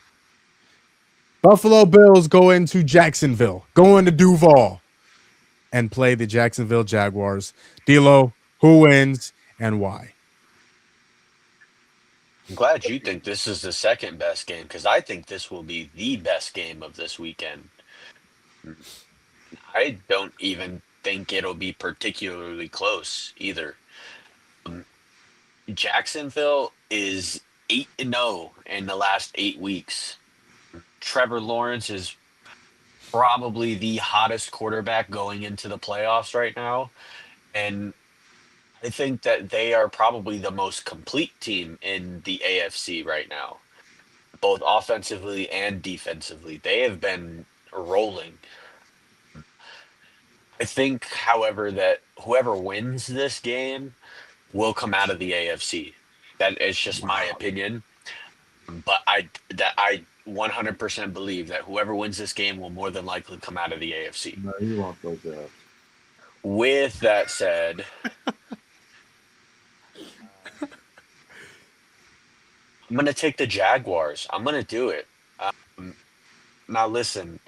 Speaker 1: Buffalo Bills go into Jacksonville, go into Duval, and play the Jacksonville Jaguars. D-Lo, who wins and why?
Speaker 4: I'm glad you think this is the second best game because I think this will be the best game of this weekend. I don't even think it'll be particularly close either. Jacksonville is 8-0 in the last 8 weeks. Trevor Lawrence is probably the hottest quarterback going into the playoffs right now. And I think that they are probably the most complete team in the AFC right now, both offensively and defensively. They have been rolling. I think, however, that whoever wins this game will come out of the AFC. That is just my opinion. But I 100% believe that whoever wins this game will more than likely come out of the AFC.
Speaker 3: No, he won't go there.
Speaker 4: With that said, I'm going to take the Jaguars. I'm going to do it. Now, listen,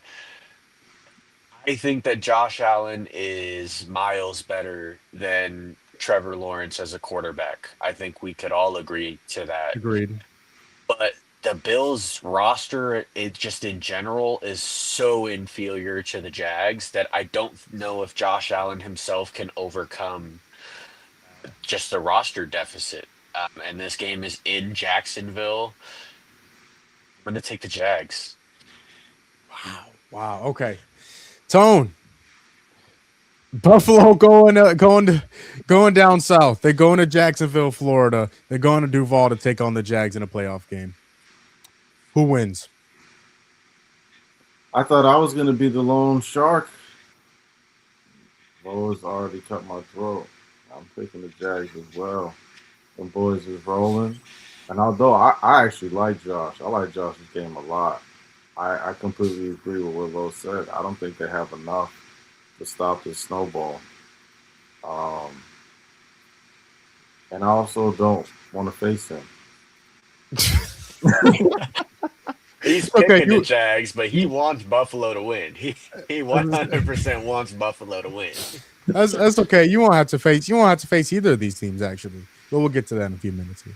Speaker 4: I think that Josh Allen is miles better than Trevor Lawrence as a quarterback. I think we could all agree to that.
Speaker 1: Agreed.
Speaker 4: But the Bills roster, it just in general, is so inferior to the Jags that I don't know if Josh Allen himself can overcome just the roster deficit. And this game is in Jacksonville. I'm going to take the Jags.
Speaker 1: Wow. Okay. Tone. Buffalo going down south. They're going to Jacksonville, Florida. They're going to Duval to take on the Jags in a playoff game. Who wins?
Speaker 3: I thought I was going to be the lone shark. Lowe's already cut my throat. I'm picking the Jags as well. Them boys is rolling. And although I actually like Josh, I like Josh's game a lot. I completely agree with what Lowe said. I don't think they have enough to stop this snowball. And I also don't want to face him.
Speaker 4: He's picking the Jags, but he wants Buffalo to win. He 100% wants Buffalo to win.
Speaker 1: That's okay. You won't have to face either of these teams, actually. But we'll get to that in a few minutes here.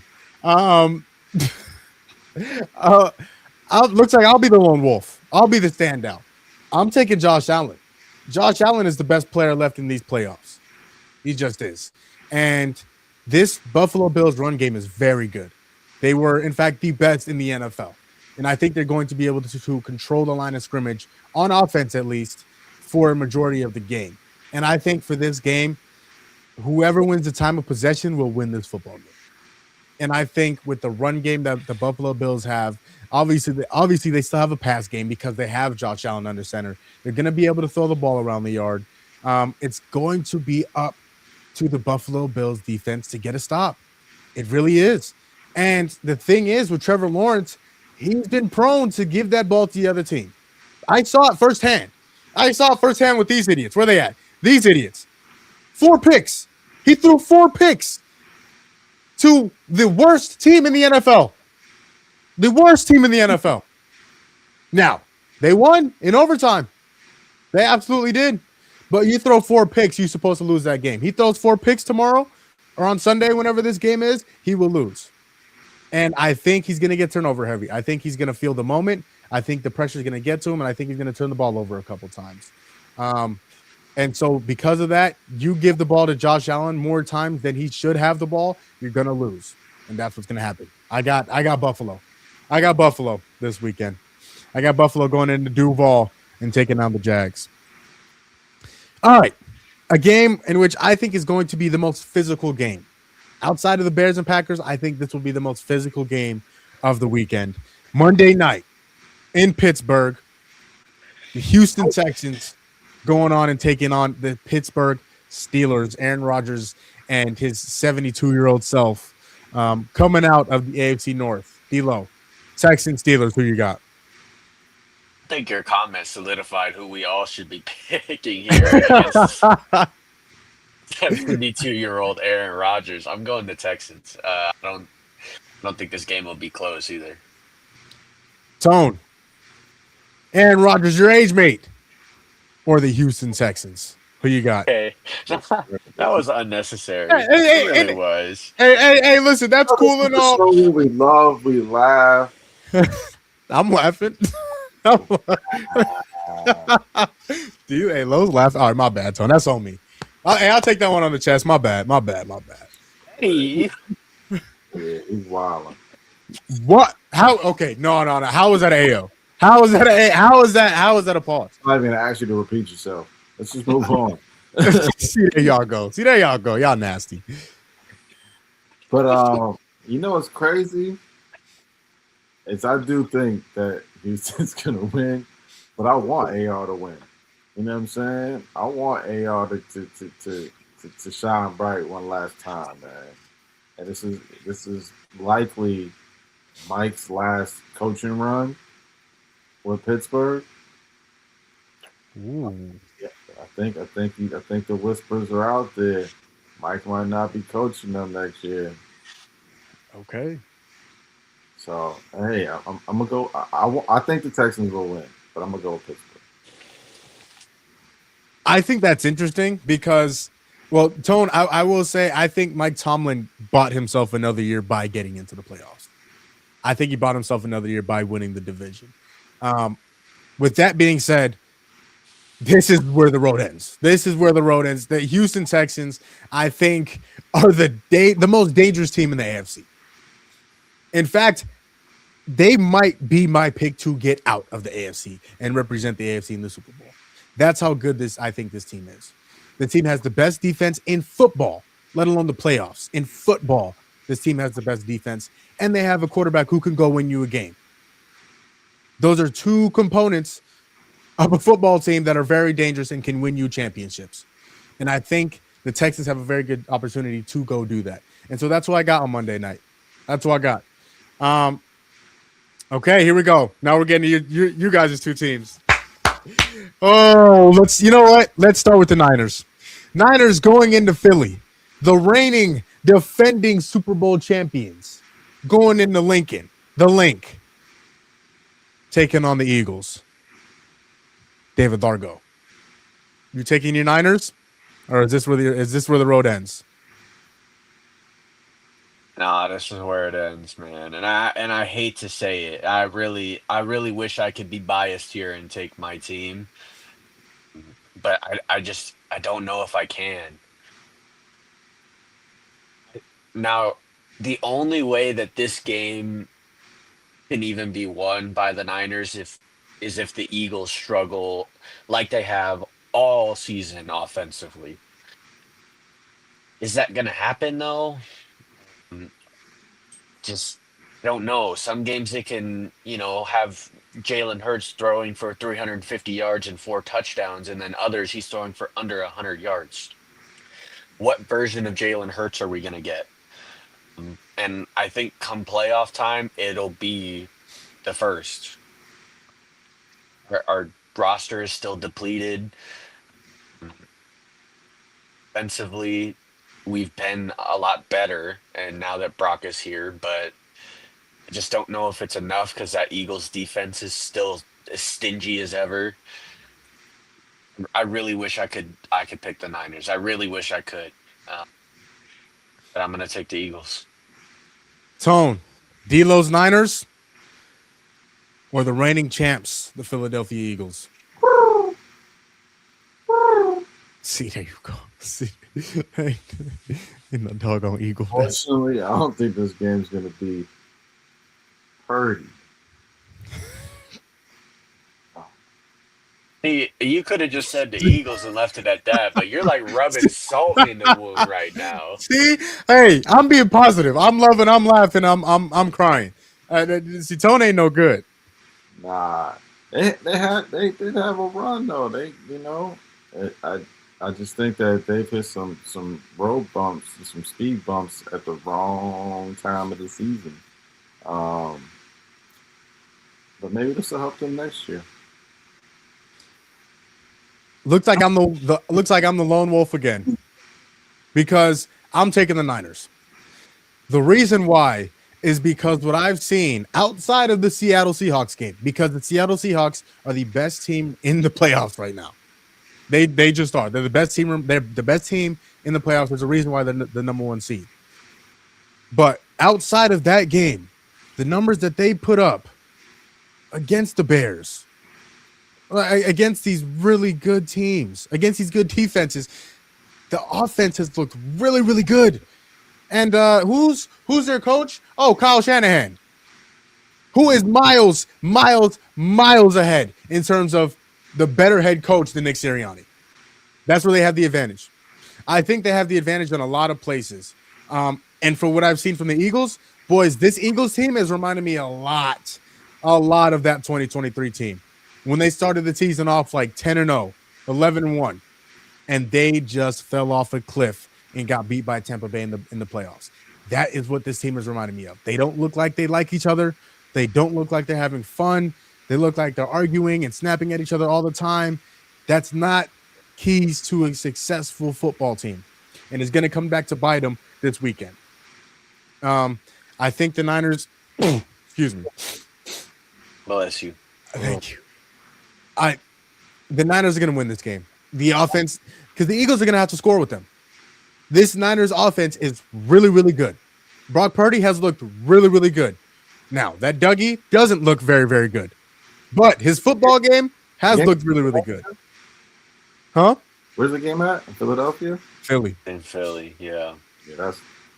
Speaker 1: Looks like I'll be the lone wolf. I'll be the standout. I'm taking Josh Allen. Josh Allen is the best player left in these playoffs. He just is. And this Buffalo Bills run game is very good. They were, in fact, the best in the NFL. And I think they're going to be able to control the line of scrimmage, on offense at least, for a majority of the game. And I think for this game, whoever wins the time of possession will win this football game. And I think with the run game that the Buffalo Bills have, obviously they still have a pass game because they have Josh Allen under center. They're going to be able to throw the ball around the yard. It's going to be up to the Buffalo Bills defense to get a stop. It really is. And the thing is with Trevor Lawrence, he's been prone to give that ball to the other team. I saw it firsthand. With these idiots. Where they at? These idiots. 4 picks. He threw 4 picks to the worst team in the NFL. The worst team in the NFL. Now, they won in overtime. They absolutely did. But you throw 4 picks, you're supposed to lose that game. He throws 4 picks tomorrow or on Sunday, whenever this game is, he will lose. And I think he's going to get turnover heavy. I think he's going to feel the moment. I think the pressure is going to get to him, and I think he's going to turn the ball over a couple times. And so because of that, you give the ball to Josh Allen more times than he should have the ball, you're going to lose. And that's what's going to happen. I got Buffalo. I got Buffalo this weekend. I got Buffalo going into Duval and taking down the Jags. All right. A game in which I think is going to be the most physical game. Outside of the Bears and Packers, I think this will be the most physical game of the weekend. Monday night in Pittsburgh, the Houston Texans going on and taking on the Pittsburgh Steelers. Aaron Rodgers and his 72-year-old self coming out of the AFC North. D-Lo, Texans, Steelers, who you got?
Speaker 4: I think your comment solidified who we all should be picking here. 72-year-old Aaron Rodgers. I'm going to Texans. I don't think this game will be close either.
Speaker 1: Tone, Aaron Rodgers, your age mate, or the Houston Texans? Who you got?
Speaker 4: Okay, that was unnecessary.
Speaker 1: Hey,
Speaker 4: it really was.
Speaker 1: Hey, listen, that's cool and all.
Speaker 3: We love, we laugh.
Speaker 1: I'm laughing. Do you? Hey, Lowe's laughing. All right, my bad, Tone. That's on me. I'll take that one on the chest. My bad.
Speaker 4: Hey.
Speaker 3: Yeah, he's wilding.
Speaker 1: What? How? Okay, no. How was that AO? How is that a pause?
Speaker 3: I'm not even gonna ask you to repeat yourself. Let's just move on.
Speaker 1: See, there y'all go. Y'all nasty.
Speaker 3: But you know what's crazy? Is I do think that Houston's gonna win, but I want AR to win. You know what I'm saying? I want AR to shine bright one last time, man. And this is likely Mike's last coaching run with Pittsburgh.
Speaker 1: Ooh.
Speaker 3: Yeah, I think the whispers are out there. Mike might not be coaching them next year.
Speaker 1: Okay.
Speaker 3: So hey, I'm gonna go. I think the Texans will win, but I'm gonna go with Pittsburgh.
Speaker 1: I think that's interesting because, well, Tone, I will say I think Mike Tomlin bought himself another year by getting into the playoffs. I think he bought himself another year by winning the division. With that being said, this is where the road ends. The Houston Texans, I think, are the most dangerous team in the AFC. In fact, they might be my pick to get out of the AFC and represent the AFC in the Super Bowl. That's how good I think this team is. The team has the best defense in football, let alone the playoffs. In football, this team has the best defense, and they have a quarterback who can go win you a game. Those are two components of a football team that are very dangerous and can win you championships. And I think the Texans have a very good opportunity to go do that. And so that's what I got on Monday night. That's what I got. Okay, here we go. Now we're getting to you guys' two teams. Oh, you know what? Let's start with the Niners. Niners going into Philly, the reigning, defending Super Bowl champions, going into Lincoln, the Link, taking on the Eagles. David Largo, you taking your Niners, or is this where the road ends?
Speaker 4: Nah, this is where it ends, man. And I hate to say it. I really wish I could be biased here and take my team. But I don't know if I can. Now, the only way that this game can even be won by the Niners is if the Eagles struggle like they have all season offensively. Is that going to happen, though? Just don't know. Some games they can, have Jalen Hurts throwing for 350 yards and 4 touchdowns, and then others he's throwing for under 100 yards. What version of Jalen Hurts are we going to get? And I think come playoff time, it'll be the first. Our roster is still depleted. Offensively, we've been a lot better, and now that Brock is here, but I just don't know if it's enough because that Eagles defense is still as stingy as ever. I really wish I could pick the Niners. I really wish I could, but I'm gonna take the Eagles.
Speaker 1: Tone, D-Lo's Niners or the reigning champs, the Philadelphia Eagles? See, there you go. See, in the doggone Eagle.
Speaker 3: Fortunately, I don't think this game's going to be pretty.
Speaker 4: You could have just said the Eagles and left it at that, but you're like rubbing salt in the wound right now.
Speaker 1: See, hey, I'm being positive. I'm loving. I'm laughing. I'm crying. See, Tone ain't no good.
Speaker 3: Nah, they did have a run though. I just think that they've hit some road bumps, some speed bumps at the wrong time of the season. Um, but maybe this will help them next year.
Speaker 1: Looks like I'm the lone wolf again, because I'm taking the Niners. The reason why is because what I've seen outside of the Seattle Seahawks game, because the Seattle Seahawks are the best team in the playoffs right now. They just are. They're the best team. They're the best team in the playoffs. There's a reason why they're the number one seed. But outside of that game, the numbers that they put up against the Bears, against these really good teams, against these good defenses, the offense has looked really, really good. And who's their coach? Oh, Kyle Shanahan, who is miles ahead in terms of the better head coach than Nick Sirianni. That's where they have the advantage. I think they have the advantage in a lot of places. And for what I've seen from the Eagles, boys, this Eagles team has reminded me a lot of that 2023 team. When they started the season off like 10-0, 11-1, and they just fell off a cliff and got beat by Tampa Bay in the playoffs. That is what this team is reminding me of. They don't look like they like each other. They don't look like they're having fun. They look like they're arguing and snapping at each other all the time. That's not keys to a successful football team, and it's going to come back to bite them this weekend. I think the Niners. Excuse me.
Speaker 4: Bless you.
Speaker 1: Thank you. The Niners are going to win this game. The offense, because the Eagles are going to have to score with them. This Niners offense is really, really good. Brock Purdy has looked really, really good. Now, that Dougie doesn't look very, very good. But his football game has looked really, really good. Huh?
Speaker 3: Where's the game at? In Philadelphia?
Speaker 1: Philly.
Speaker 4: In Philly, yeah.
Speaker 3: Yeah,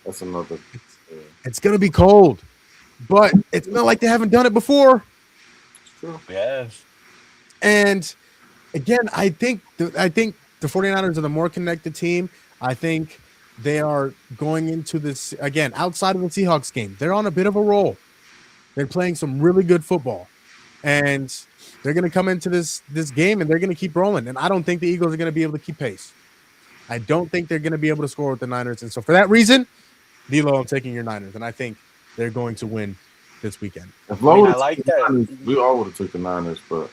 Speaker 3: that's another.
Speaker 1: It's going to be cold. But it's not like they haven't done it before.
Speaker 3: It's true.
Speaker 4: Yes.
Speaker 1: And again, I think the 49ers are the more connected team. I think they are going into this, again, outside of the Seahawks game. They're on a bit of a roll. They're playing some really good football. And they're going to come into this game and they're going to keep rolling. And I don't think the Eagles are going to be able to keep pace. I don't think they're going to be able to score with the Niners. And so for that reason, D-Lo, I'm taking your Niners. And I think they're going to win this weekend.
Speaker 4: I like that.
Speaker 3: Niners, we all would have took the Niners, but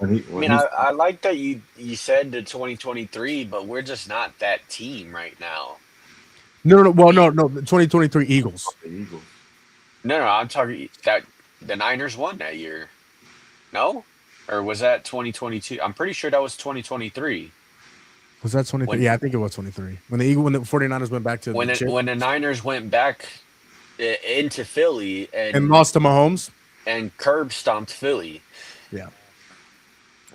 Speaker 4: I like that you said the 2023, but we're just not that team right now.
Speaker 1: No. Well, no. The 2023 Eagles.
Speaker 3: The Eagles.
Speaker 4: No. I'm talking that the Niners won that year. No, or was that 2022? I'm pretty sure that was 2023.
Speaker 1: Was that 23? Yeah, I think it was 23. When the 49ers went back to
Speaker 4: when the Niners went back into Philly
Speaker 1: and lost to Mahomes
Speaker 4: and curb stomped Philly.
Speaker 1: Yeah.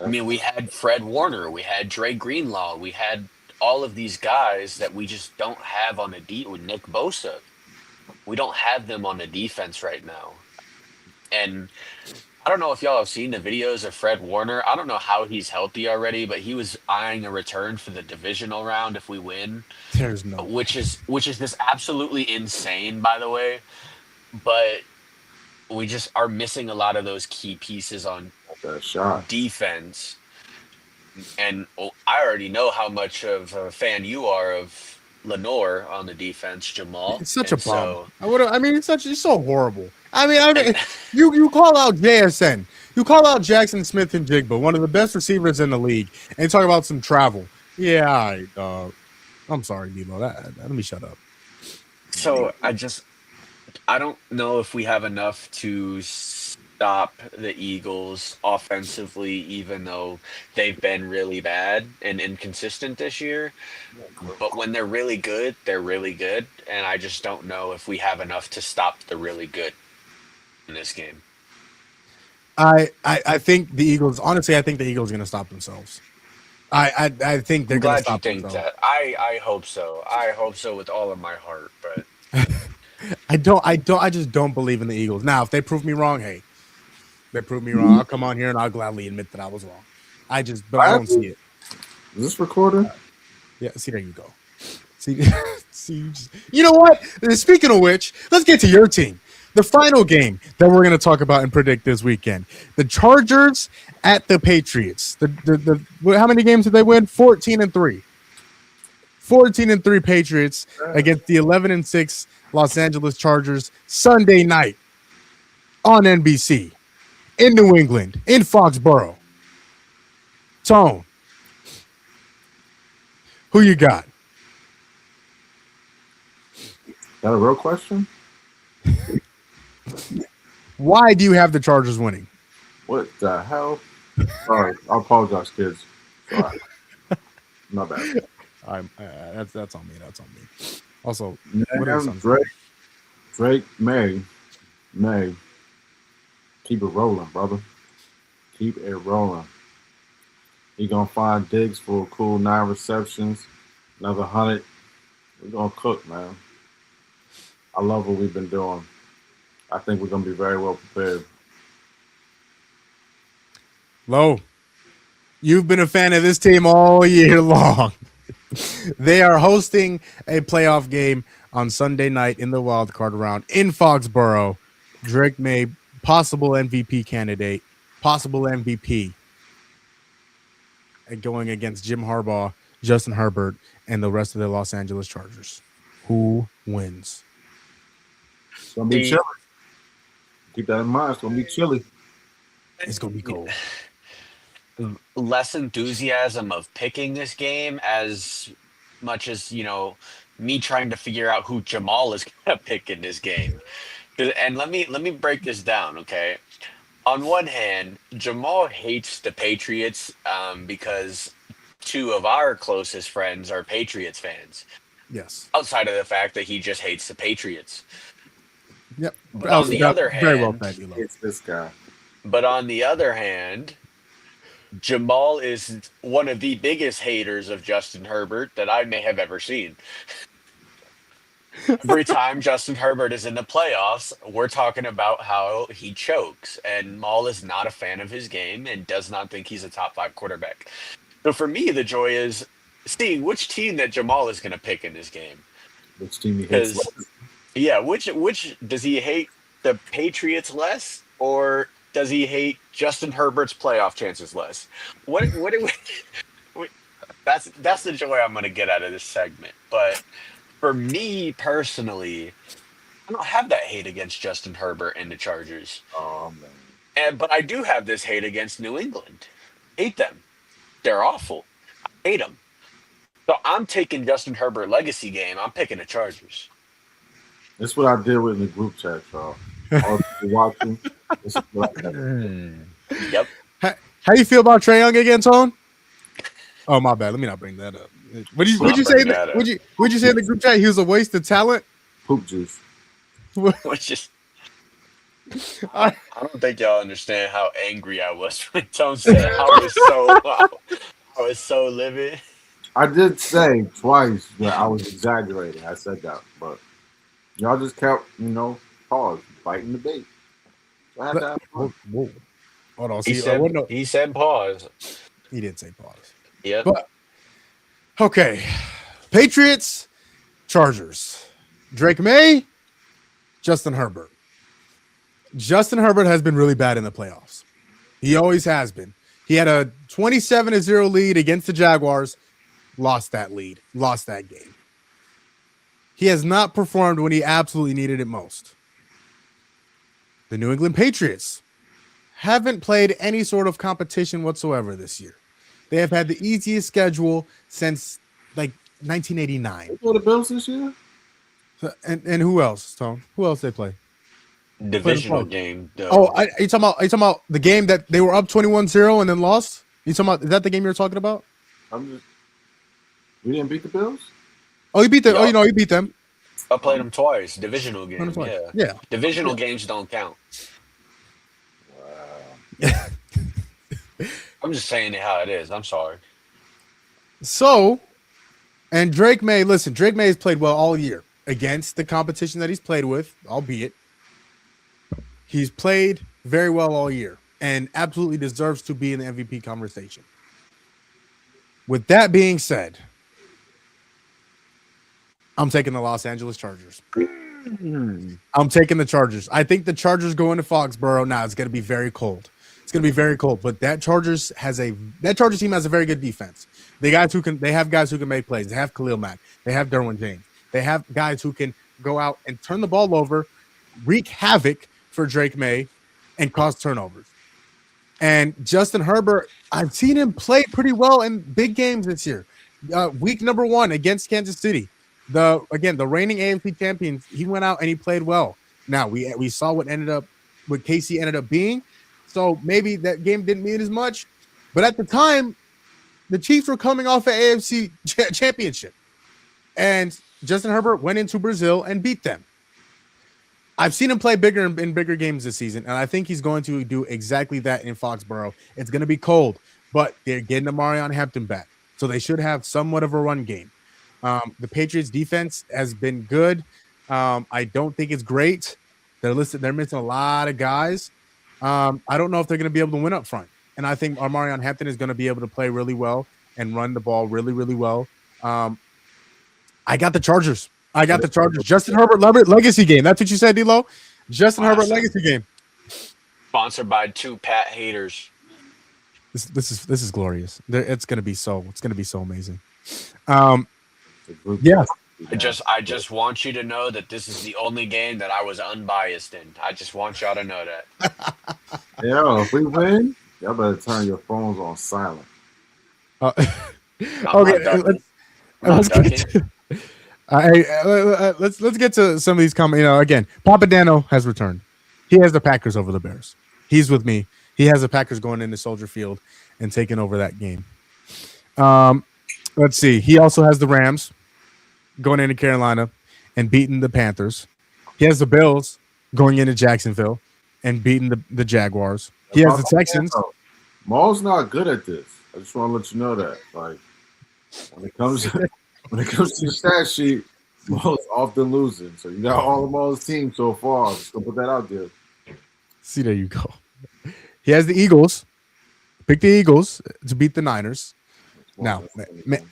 Speaker 4: I mean, we had Fred Warner, we had Dre Greenlaw, we had all of these guys that we just don't have on the D with Nick Bosa. We don't have them on the defense right now. And I don't know if y'all have seen the videos of Fred Warner. I don't know how he's healthy already, but he was eyeing a return for the divisional round if we win.
Speaker 1: There's no,
Speaker 4: which is just absolutely insane, by the way. But we just are missing a lot of those key pieces on defense. And I already know how much of a fan you are of Lenore on the defense, Jamal.
Speaker 1: It's such a bum. It's so horrible. I mean, you call out JSN, you call out Jackson Smith and Jigba, one of the best receivers in the league, and talk about some travel. Yeah, all right, dog. I'm sorry, Debo. Let me shut up.
Speaker 4: So I don't know if we have enough to stop the Eagles offensively, even though they've been really bad and inconsistent this year. But when they're really good, and I just don't know if we have enough to stop the really good in this game.
Speaker 1: I think the Eagles. Honestly, I think the Eagles are going to stop themselves. I think they're going to stop themselves.
Speaker 4: That. I hope so. I hope so with all of my heart. But
Speaker 1: I just don't believe in the Eagles. Now, if they prove me wrong, hey, they prove me wrong. I'll come on here and I'll gladly admit that I was wrong. I don't see it.
Speaker 3: Is this recorded?
Speaker 1: Yeah. See, there you go. See, you know what? Speaking of which, let's get to your team. The final game that we're going to talk about and predict this weekend: the Chargers at the Patriots. How many games did they win? 14-3. 14-3 Patriots against the 11-6 Los Angeles Chargers Sunday night on NBC in New England in Foxborough. Tone, who you got?
Speaker 3: That a real question?
Speaker 1: Why do you have the Chargers winning?
Speaker 3: What the hell? Sorry, I apologize, kids. Sorry. My bad.
Speaker 1: That's on me. That's on me. Also,
Speaker 3: Drake May, keep it rolling, brother. Keep it rolling. He gonna find Diggs for a cool 9 receptions, another 100. We're gonna cook, man. I love what we've been doing. I think we're gonna be very well prepared.
Speaker 1: Lo, you've been a fan of this team all year long. They are hosting a playoff game on Sunday night in the wildcard round in Foxborough. Drake May, possible MVP candidate, possible MVP, and going against Jim Harbaugh, Justin Herbert, and the rest of the Los Angeles Chargers. Who wins?
Speaker 3: It's gonna be chilly. Keep that in mind. It's gonna be chilly.
Speaker 1: It's gonna be cold.
Speaker 4: Less enthusiasm of picking this game as much as, me trying to figure out who Jamal is going to pick in this game. And let me break this down, okay? On one hand, Jamal hates the Patriots because 2 of our closest friends are Patriots fans.
Speaker 1: Yes.
Speaker 4: Outside of the fact that he just hates the Patriots.
Speaker 1: Yep.
Speaker 4: But on the other
Speaker 1: very well
Speaker 4: hand,
Speaker 1: said,
Speaker 3: It's this guy.
Speaker 4: But on the other hand, Jamal is one of the biggest haters of Justin Herbert that I may have ever seen. Every time Justin Herbert is in the playoffs, we're talking about how he chokes, and Maul is not a fan of his game and does not think he's a top 5 quarterback. So for me, the joy is seeing which team that Jamal is going to pick in this game.
Speaker 3: Which team he hates less?
Speaker 4: Yeah, which does he hate the Patriots less, or does he hate Justin Herbert's playoff chances less? That's the joy I'm going to get out of this segment. But for me personally, I don't have that hate against Justin Herbert and the Chargers.
Speaker 3: Oh man!
Speaker 4: But I do have this hate against New England. Hate them. They're awful. I hate them. So I'm taking Justin Herbert legacy game. I'm picking the Chargers.
Speaker 3: That's what I did with in the group chat, y'all. All watching. This is what I did.
Speaker 4: Yep.
Speaker 1: How you feel about Trae Young again, Tone? Oh, my bad. Let me not bring that up. Would you say that? Would you say in the group chat he was a waste of talent?
Speaker 3: Poop juice.
Speaker 4: Which is, I don't think y'all understand how angry I was when Tone said I was so livid.
Speaker 3: I did say twice that I was exaggerating. I said that, but y'all just kept, pause, biting the bait. So I had to have fun.
Speaker 1: Whoa. Hold on.
Speaker 4: He said pause.
Speaker 1: He did say pause.
Speaker 4: Yeah.
Speaker 1: But okay. Patriots, Chargers. Drake May, Justin Herbert. Justin Herbert has been really bad in the playoffs. He always has been. He had a 27-0 lead against the Jaguars, lost that lead, lost that game. He has not performed when he absolutely needed it most. The New England Patriots haven't played any sort of competition whatsoever this year. They have had the easiest schedule since 1989.
Speaker 3: They play the Bills this year?
Speaker 1: And who else, Tom? Who else they play?
Speaker 4: Divisional game. Though.
Speaker 1: Oh, are you talking about the game that they were up 21-0 and then lost? Is that the game you're talking about?
Speaker 3: We didn't beat the Bills?
Speaker 1: Oh, you beat them. Oh, you beat them.
Speaker 4: I played them twice. Divisional game. Yeah. Divisional games don't count.
Speaker 3: Wow.
Speaker 4: I'm just saying it how it is. I'm sorry.
Speaker 1: So, and Drake May has played well all year against the competition that he's played with, albeit. He's played very well all year and absolutely deserves to be in the MVP conversation. With that being said, I'm taking the Los Angeles Chargers. I'm taking the Chargers. I think the Chargers go into Foxborough. Now it's going to be very cold. It's going to be very cold. But that Chargers team has a very good defense. They have guys who can make plays. They have Khalil Mack. They have Derwin James. They have guys who can go out and turn the ball over, wreak havoc for Drake May, and cause turnovers. And Justin Herbert, I've seen him play pretty well in big games this year. Week number 1 against Kansas City. The reigning AFC champions, he went out and he played well. Now we saw what KC ended up being. So maybe that game didn't mean as much. But at the time, the Chiefs were coming off an AFC championship. And Justin Herbert went into Brazil and beat them. I've seen him play bigger in bigger games this season, and I think he's going to do exactly that in Foxborough. It's going to be cold, but they're getting Omarion Hampton back, so they should have somewhat of a run game. The Patriots' defense has been good. I don't think it's great. They're missing a lot of guys. I don't know if they're going to be able to win up front, and I think Omarion Hampton is going to be able to play really well and run the ball really, really well. I got the Chargers. Justin Herbert legacy game. That's what you said, D-Lo? Justin Herbert legacy game.
Speaker 4: Sponsored by 2 Pat haters.
Speaker 1: This is glorious. It's gonna be so amazing.
Speaker 3: Yeah.
Speaker 4: I just want you to know that this is the only game that I was unbiased in. I just want y'all to know that.
Speaker 3: Yo, if we win, y'all better turn your phones on silent.
Speaker 1: Okay, let's get to some of these comments. Again, Papa Dano has returned. He has the Packers over the Bears. He's with me. He has the Packers going into Soldier Field and taking over that game. Let's see. He also has the Rams going into Carolina and beating the Panthers. He has the Bills going into Jacksonville and beating the Jaguars. He has the Texans.
Speaker 3: Maul's not good at this. I just want to let you know that. Like when it comes to the stat sheet, Maul's often losing. So you got all of Maul's teams so far. Just gonna put that out there.
Speaker 1: See, there you go. He has the Eagles. Pick the Eagles to beat the Niners. Now,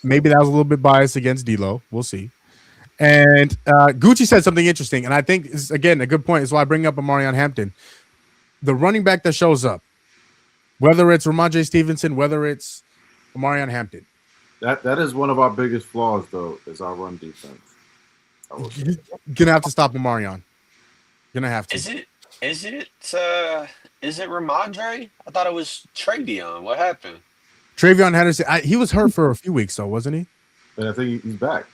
Speaker 1: maybe that was a little bit biased against D-Lo. We'll see. And Gucci said something interesting, and I think is again a good point. Is why I bring up Omarion Hampton, the running back that shows up, whether it's Ramondre Stevenson, whether it's Omarion Hampton.
Speaker 3: That is one of our biggest flaws, though, is our run defense.
Speaker 1: You're gonna have to stop Omarion. Gonna have to.
Speaker 4: Is it Ramondre? I thought it was Trae Young. What happened?
Speaker 1: Travion Henderson. He was hurt for a few weeks, though, wasn't he?
Speaker 3: But I think he's back.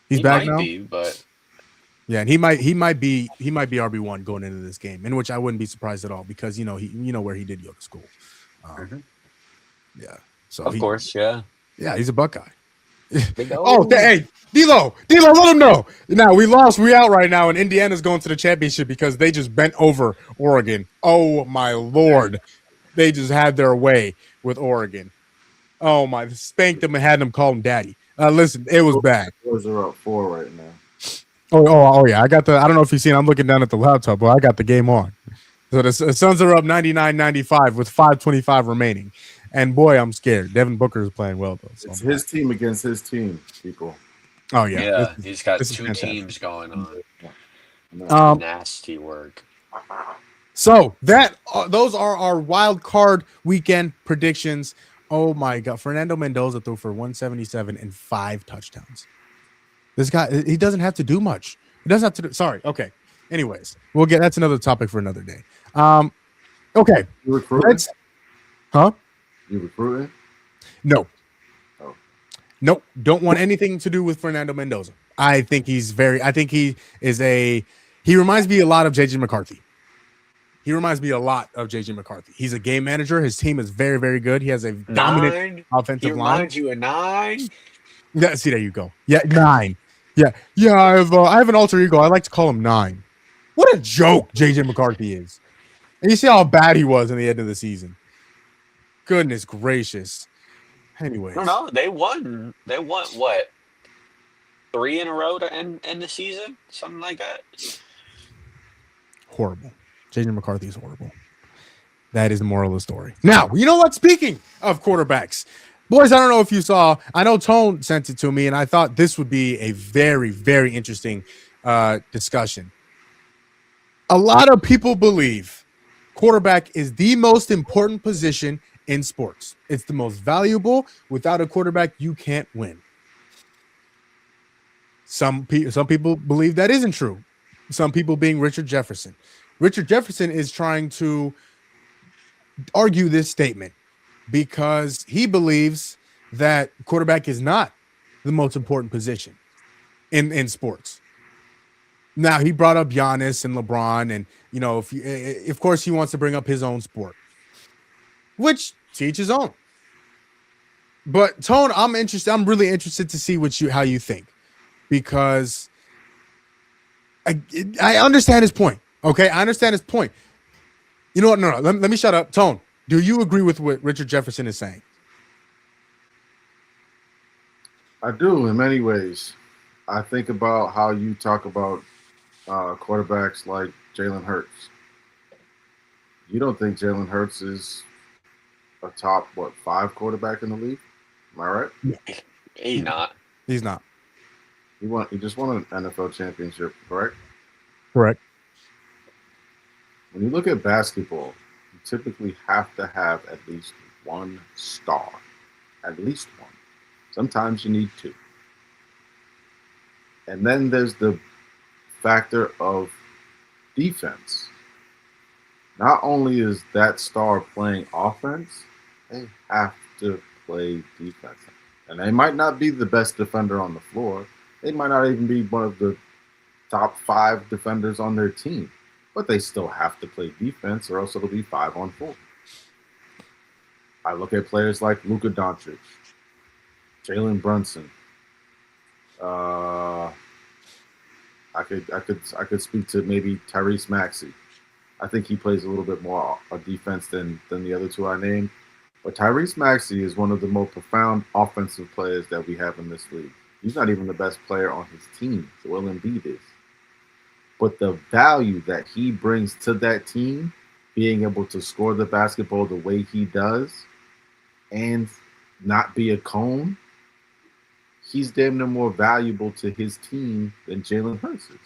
Speaker 1: He's back now.
Speaker 4: But
Speaker 1: yeah, and he might be RB1 going into this game, in which I wouldn't be surprised at all because where he did go to school. Yeah. So
Speaker 4: of course, yeah.
Speaker 1: Yeah, he's a Buckeye.
Speaker 4: Oh,
Speaker 1: hey, D-Lo, let him know. Now we lost. We out right now, and Indiana's going to the championship because they just bent over Oregon. Oh my Lord, they just had their way with Oregon. Oh my, spanked them and had them call him daddy. Listen, it was bad.
Speaker 3: Boys are up 4 right now.
Speaker 1: Oh yeah, I got the. I don't know if you've seen. I'm looking down at the laptop, but I got the game on. So the Suns are up 99-95 with 5:25 remaining. And boy, I'm scared. Devin Booker is playing well though. So
Speaker 3: it's his team against his team, people.
Speaker 1: Oh yeah.
Speaker 4: Yeah, he's got 2 teams going on. Nasty work.
Speaker 1: So those are our wild card weekend predictions. Oh my God, Fernando Mendoza threw for 177 and 5 touchdowns. This guy, he doesn't have to do much. He doesn't have to do. Sorry. Okay. Anyways, that's another topic for another day. Okay.
Speaker 3: You recruiting? You recruiting?
Speaker 1: No.
Speaker 3: Oh.
Speaker 1: Nope. Don't want anything to do with Fernando Mendoza. I think he reminds me a lot of JJ McCarthy. He's a game manager. His team is very, very good. He has a dominant offensive line. He
Speaker 4: reminds you of 9?
Speaker 1: Yeah, see, there you go. Yeah, 9. Yeah. I have an alter ego. I like to call him 9. What a joke JJ McCarthy is. And you see how bad he was in the end of the season. Goodness gracious. Anyways.
Speaker 4: No, they won. They won what? 3 in a row to end the season? Something like that.
Speaker 1: Horrible. JJ McCarthy is horrible. That is the moral of the story. Now, you know what? Speaking of quarterbacks, boys, I don't know if you saw, I know Tone sent it to me, and I thought this would be a very, very interesting discussion. A lot of people believe quarterback is the most important position in sports. It's the most valuable. Without a quarterback, you can't win. Some people believe that isn't true. Some people being Richard Jefferson. Richard Jefferson is trying to argue this statement because he believes that quarterback is not the most important position in sports. Now he brought up Giannis and LeBron, and of course he wants to bring up his own sport, which to each his own. But Tone, I'm interested. I'm really interested to see how you think, because I understand his point. Okay, I understand his point. You know what? No. Let me shut up. Tone, do you agree with what Richard Jefferson is saying?
Speaker 3: I do in many ways. I think about how you talk about quarterbacks like Jalen Hurts. You don't think Jalen Hurts is a top 5 quarterback in the league? Am I right?
Speaker 1: Yeah.
Speaker 4: He's not.
Speaker 1: He's not.
Speaker 3: He just won an NFL championship, correct?
Speaker 1: Correct.
Speaker 3: When you look at basketball, you typically have to have at least one star. At least one. Sometimes you need 2. And then there's the factor of defense. Not only is that star playing offense, they have to play defense. And they might not be the best defender on the floor. They might not even be one of the top 5 defenders on their team. But they still have to play defense, or else it'll be 5-on-4. I look at players like Luka Doncic, Jalen Brunson. I could speak to maybe Tyrese Maxey. I think he plays a little bit more defense than the other 2 I named. But Tyrese Maxey is one of the most profound offensive players that we have in this league. He's not even the best player on his team. Joel Embiid is. But the value that he brings to that team, being able to score the basketball the way he does and not be a cone, he's damn near more valuable to his team than Jalen Hurts is.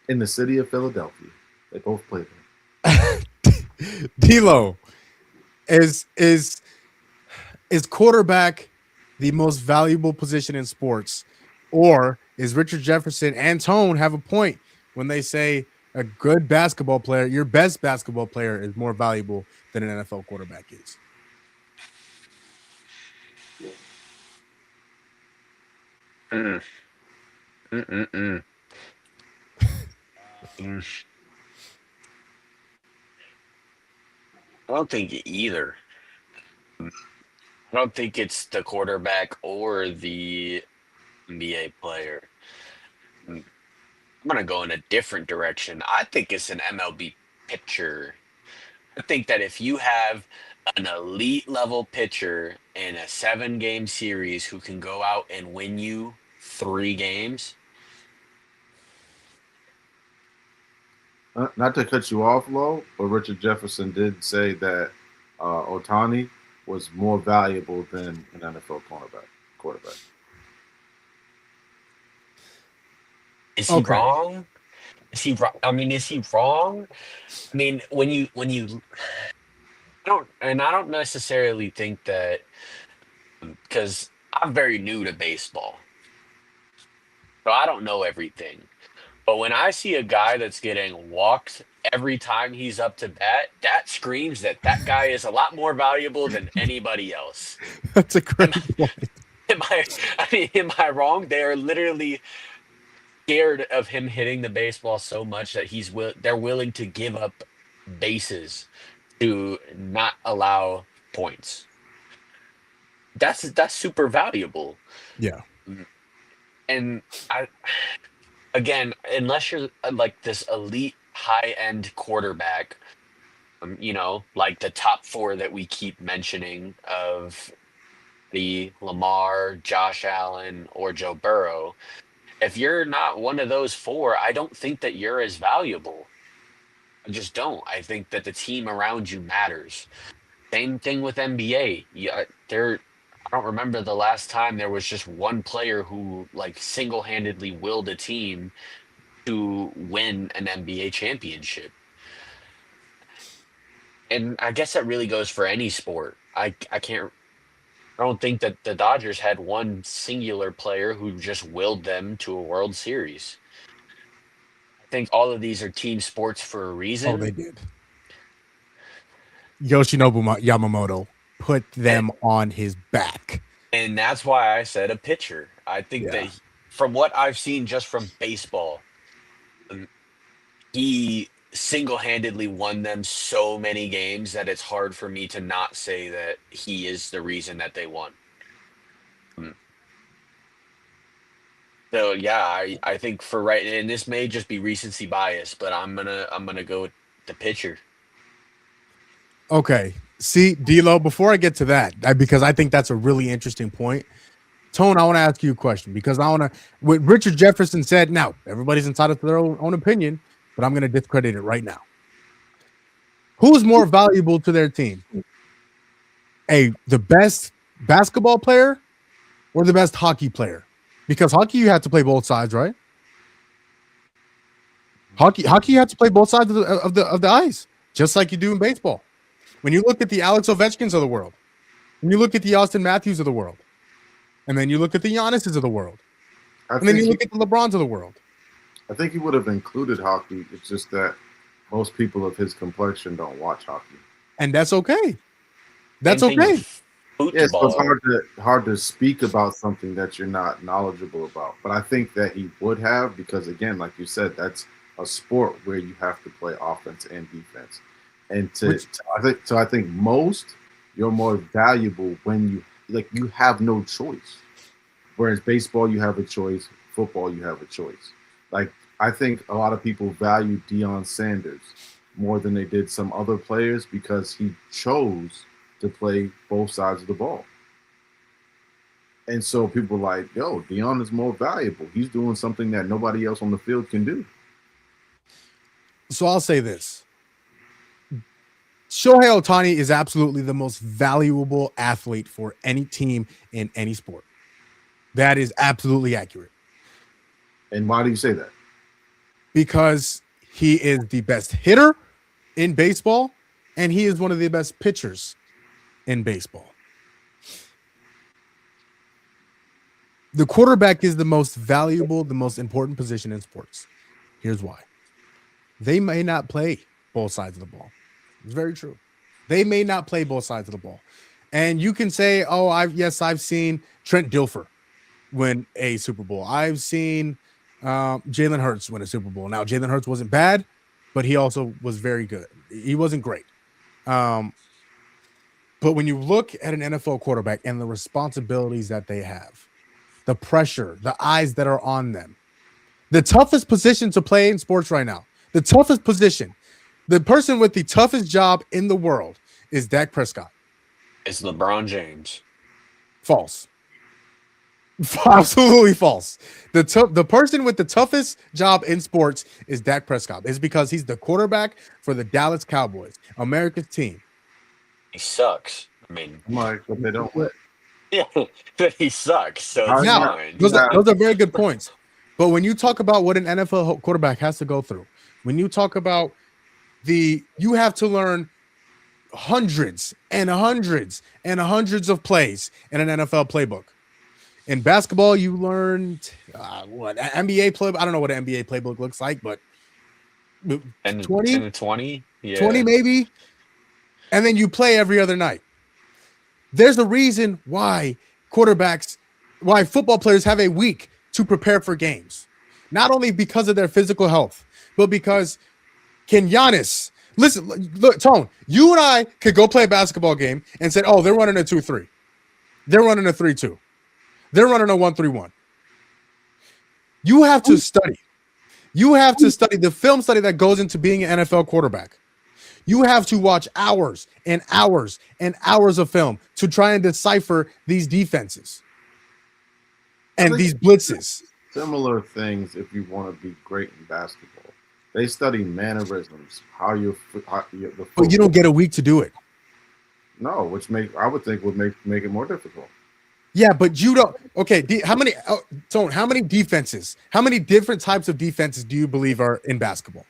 Speaker 3: In the city of Philadelphia, they both play there.
Speaker 1: D'Lo, is quarterback the most valuable position in sports, or is Richard Jefferson and Tone have a point when they say a good basketball player, your best basketball player, is more valuable than an NFL quarterback is?
Speaker 4: I don't think either. I don't think it's the quarterback or the NBA player. I'm going to go in a different direction. I think it's an MLB pitcher. I think that if you have an elite level pitcher in a 7-game series who can go out and win you 3 games.
Speaker 3: Not to cut you off, Lo, but Richard Jefferson did say that Ohtani was more valuable than an NFL quarterback.
Speaker 4: Is he wrong? Is he wrong? I mean, is he wrong? I mean, when you I don't necessarily think that, because I'm very new to baseball, so I don't know everything. But when I see a guy that's getting walked every time he's up to bat, that screams that guy is a lot more valuable than anybody else.
Speaker 1: That's a great point.
Speaker 4: Am I wrong? They are literally scared of him hitting the baseball so much that they're willing to give up bases to not allow points. That's super valuable.
Speaker 1: Yeah.
Speaker 4: And again, unless you're like this elite high-end quarterback, like the top 4 that we keep mentioning of the Lamar, Josh Allen, or Joe Burrow, if you're not one of those 4, I don't think that you're as valuable. I just don't. I think that the team around you matters. Same thing with NBA. Yeah, I don't remember the last time there was just one player who like single-handedly willed a team to win an NBA championship. And I guess that really goes for any sport. I don't think that the Dodgers had one singular player who just willed them to a World Series. I think all of these are team sports for a reason.
Speaker 1: Oh, they did. Yoshinobu Yamamoto put them on his back.
Speaker 4: And that's why I said a pitcher. I think that from what I've seen just from baseball, he single-handedly won them so many games that it's hard for me to not say that he is the reason that they won. So yeah, I think for right, and this may just be recency bias, but I'm gonna go with the pitcher.
Speaker 1: Okay. See, D'Lo, before I get to that, because I think that's a really interesting point. Tone, I want to ask you a question because what Richard Jefferson said, now everybody's entitled to their own opinion, but I'm going to discredit it right now. Who's more valuable to their team? The best basketball player or the best hockey player? Because hockey, you have to play both sides, right? Hockey, you have to play both sides of the ice, just like you do in baseball. When you look at the Alex Ovechkins of the world, when you look at the Austin Matthews of the world, and then you look at the Giannis's of the world, and then you look at the LeBrons of the world.
Speaker 3: I think he would have included hockey. It's just that most people of his complexion don't watch hockey,
Speaker 1: and that's okay. That's okay.
Speaker 3: Yeah, so it's hard to speak about something that you're not knowledgeable about. But I think that he would have because, again, like you said, that's a sport where you have to play offense and defense. And I think most you're more valuable when you have no choice. Whereas baseball, you have a choice. Football, you have a choice. Like I think a lot of people value Deion Sanders more than they did some other players because he chose to play both sides of the ball. And so people are like, yo, Deion is more valuable. He's doing something that nobody else on the field can do.
Speaker 1: So I'll say this. Shohei Ohtani is absolutely the most valuable athlete for any team in any sport. That is absolutely accurate.
Speaker 3: And why do you say that?
Speaker 1: Because he is the best hitter in baseball, and he is one of the best pitchers in baseball. The quarterback is the most valuable, the most important position in sports. Here's why. They may not play both sides of the ball. It's very true. They may not play both sides of the ball. And you can say, oh, I've seen Trent Dilfer win a Super Bowl. I've seen Jalen Hurts win a Super Bowl. Now, Jalen Hurts wasn't bad, but he also was very good. He wasn't great. But when you look at an NFL quarterback and the responsibilities that they have, the pressure, the eyes that are on them, the toughest position to play in sports right now, the toughest position, the person with the toughest job in the world is Dak Prescott.
Speaker 4: It's LeBron James.
Speaker 1: False. Absolutely false. The person with the toughest job in sports is Dak Prescott. It's because he's the quarterback for the Dallas Cowboys, America's team.
Speaker 4: He sucks. I mean,
Speaker 3: but they don't win.
Speaker 4: Yeah, but he sucks. So it's
Speaker 1: now,
Speaker 4: fine.
Speaker 1: those are very good points. But when you talk about what an NFL quarterback has to go through, when you talk about you have to learn hundreds and hundreds and hundreds of plays in an NFL playbook. In basketball, you learned what NBA play. I don't know what an NBA playbook looks like, but
Speaker 4: 20, yeah.
Speaker 1: 20 maybe. And then you play every other night. There's a reason why football players have a week to prepare for games. Not only because of their physical health, but because Giannis, listen, look, Tone, you and I could go play a basketball game and say, oh, they're running a 2-3. They're running a 3-2. They're running a 1-3-1. You have to study. You have to study the film study that goes into being an NFL quarterback. You have to watch hours and hours and hours of film to try and decipher these defenses and these blitzes.
Speaker 3: Similar things if you want to be great in basketball. They study mannerisms, but
Speaker 1: you don't get a week to do it.
Speaker 3: No, which I would think would make it more difficult.
Speaker 1: Yeah, but you don't. Okay, how many? Tone, how many defenses? How many different types of defenses do you believe are in basketball?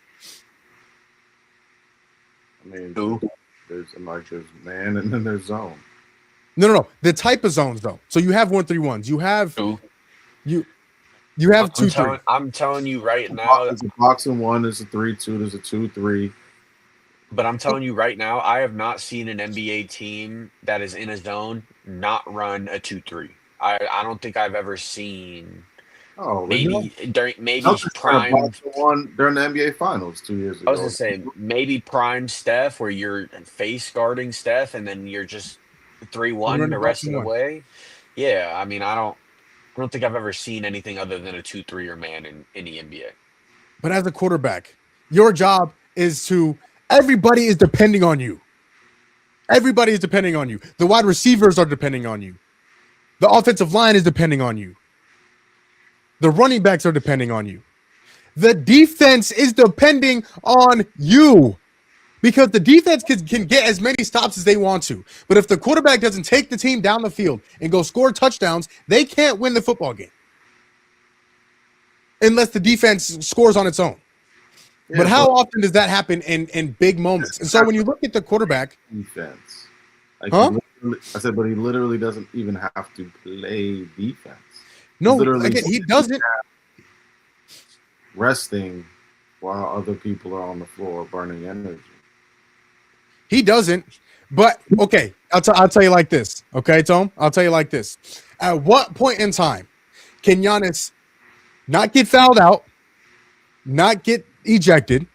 Speaker 3: I mean, there's man and then there's zone.
Speaker 1: No. The type of zones though. So you have 1-3-1s. You have you have 2-3.
Speaker 4: I'm telling you right now.
Speaker 3: There's a box and 1. There's a 3-2. There's a 2-3.
Speaker 4: But I'm telling you right now, I have not seen an NBA team that is in a zone not run a 2-3. I don't think I've ever seen.
Speaker 3: Oh,
Speaker 4: maybe prime
Speaker 3: one during the NBA Finals 2 years ago.
Speaker 4: I was gonna say maybe prime Steph, where you're face guarding Steph, and then you're just 3-1 the rest of the way. Yeah, I mean, I don't think I've ever seen anything other than a 2-3 or man in the NBA.
Speaker 1: But as a quarterback, your job is to. Everybody is depending on you. Everybody is depending on you. The wide receivers are depending on you. The offensive line is depending on you. The running backs are depending on you. The defense is depending on you because the defense can get as many stops as they want to. But if the quarterback doesn't take the team down the field and go score touchdowns, they can't win the football game unless the defense scores on its own. Yeah, but how often does that happen in big moments? And so when you look at the quarterback
Speaker 3: defense, I said, but he literally doesn't even have to play defense.
Speaker 1: No, again, he doesn't.
Speaker 3: Resting while other people are on the floor burning energy.
Speaker 1: He doesn't. But okay, I'll tell you like this. Okay, Tom, I'll tell you like this. At what point in time can Giannis not get fouled out, not get ejected,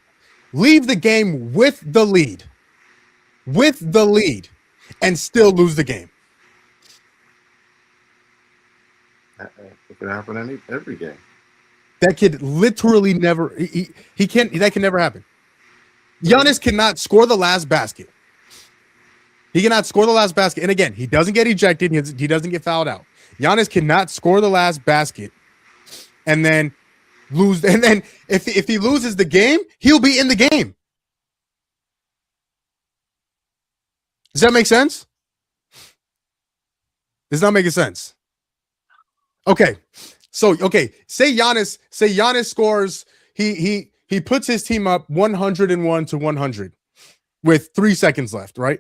Speaker 1: leave the game with the lead, and still lose the game?
Speaker 3: It could happen every game.
Speaker 1: That could literally never. He can't. That can never happen. Giannis cannot score the last basket. He cannot score the last basket. And again, he doesn't get ejected. He doesn't get fouled out. Giannis cannot score the last basket and then lose. And then if he loses the game, he'll be in the game. Does that make sense? Does not make sense. Okay. So, say Giannis scores, he puts his team up 101-100 with 3 seconds left, right?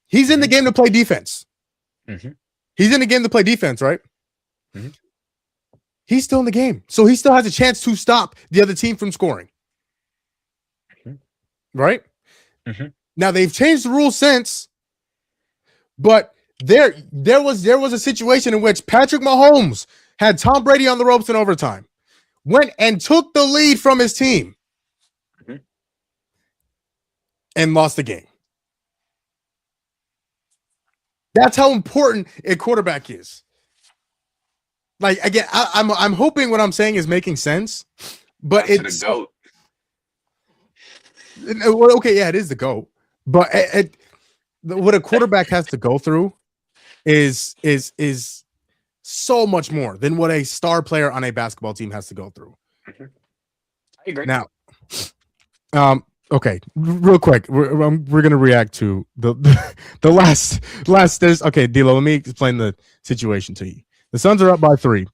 Speaker 1: He's in the game to play defense.
Speaker 4: Mm-hmm.
Speaker 1: He's in the game to play defense, right?
Speaker 4: Mm-hmm.
Speaker 1: He's still in the game. So he still has a chance to stop the other team from scoring. Mm-hmm. Right?
Speaker 4: Mm-hmm.
Speaker 1: Now they've changed the rules since, but there was a situation in which Patrick Mahomes had Tom Brady on the ropes in overtime, went and took the lead from his team, mm-hmm. and lost the game. That's how important a quarterback is. Like, again, I'm hoping what I'm saying is making sense, but
Speaker 4: that's
Speaker 1: it's
Speaker 4: the GOAT.
Speaker 1: Well, okay, yeah, it is the GOAT, but what a quarterback has to go through is so much more than what a star player on a basketball team has to go through.
Speaker 4: Mm-hmm. I agree.
Speaker 1: Now, okay, real quick, we're gonna react to the last. There's okay, D'Lo. Let me explain the situation to you. The Suns are up by 3,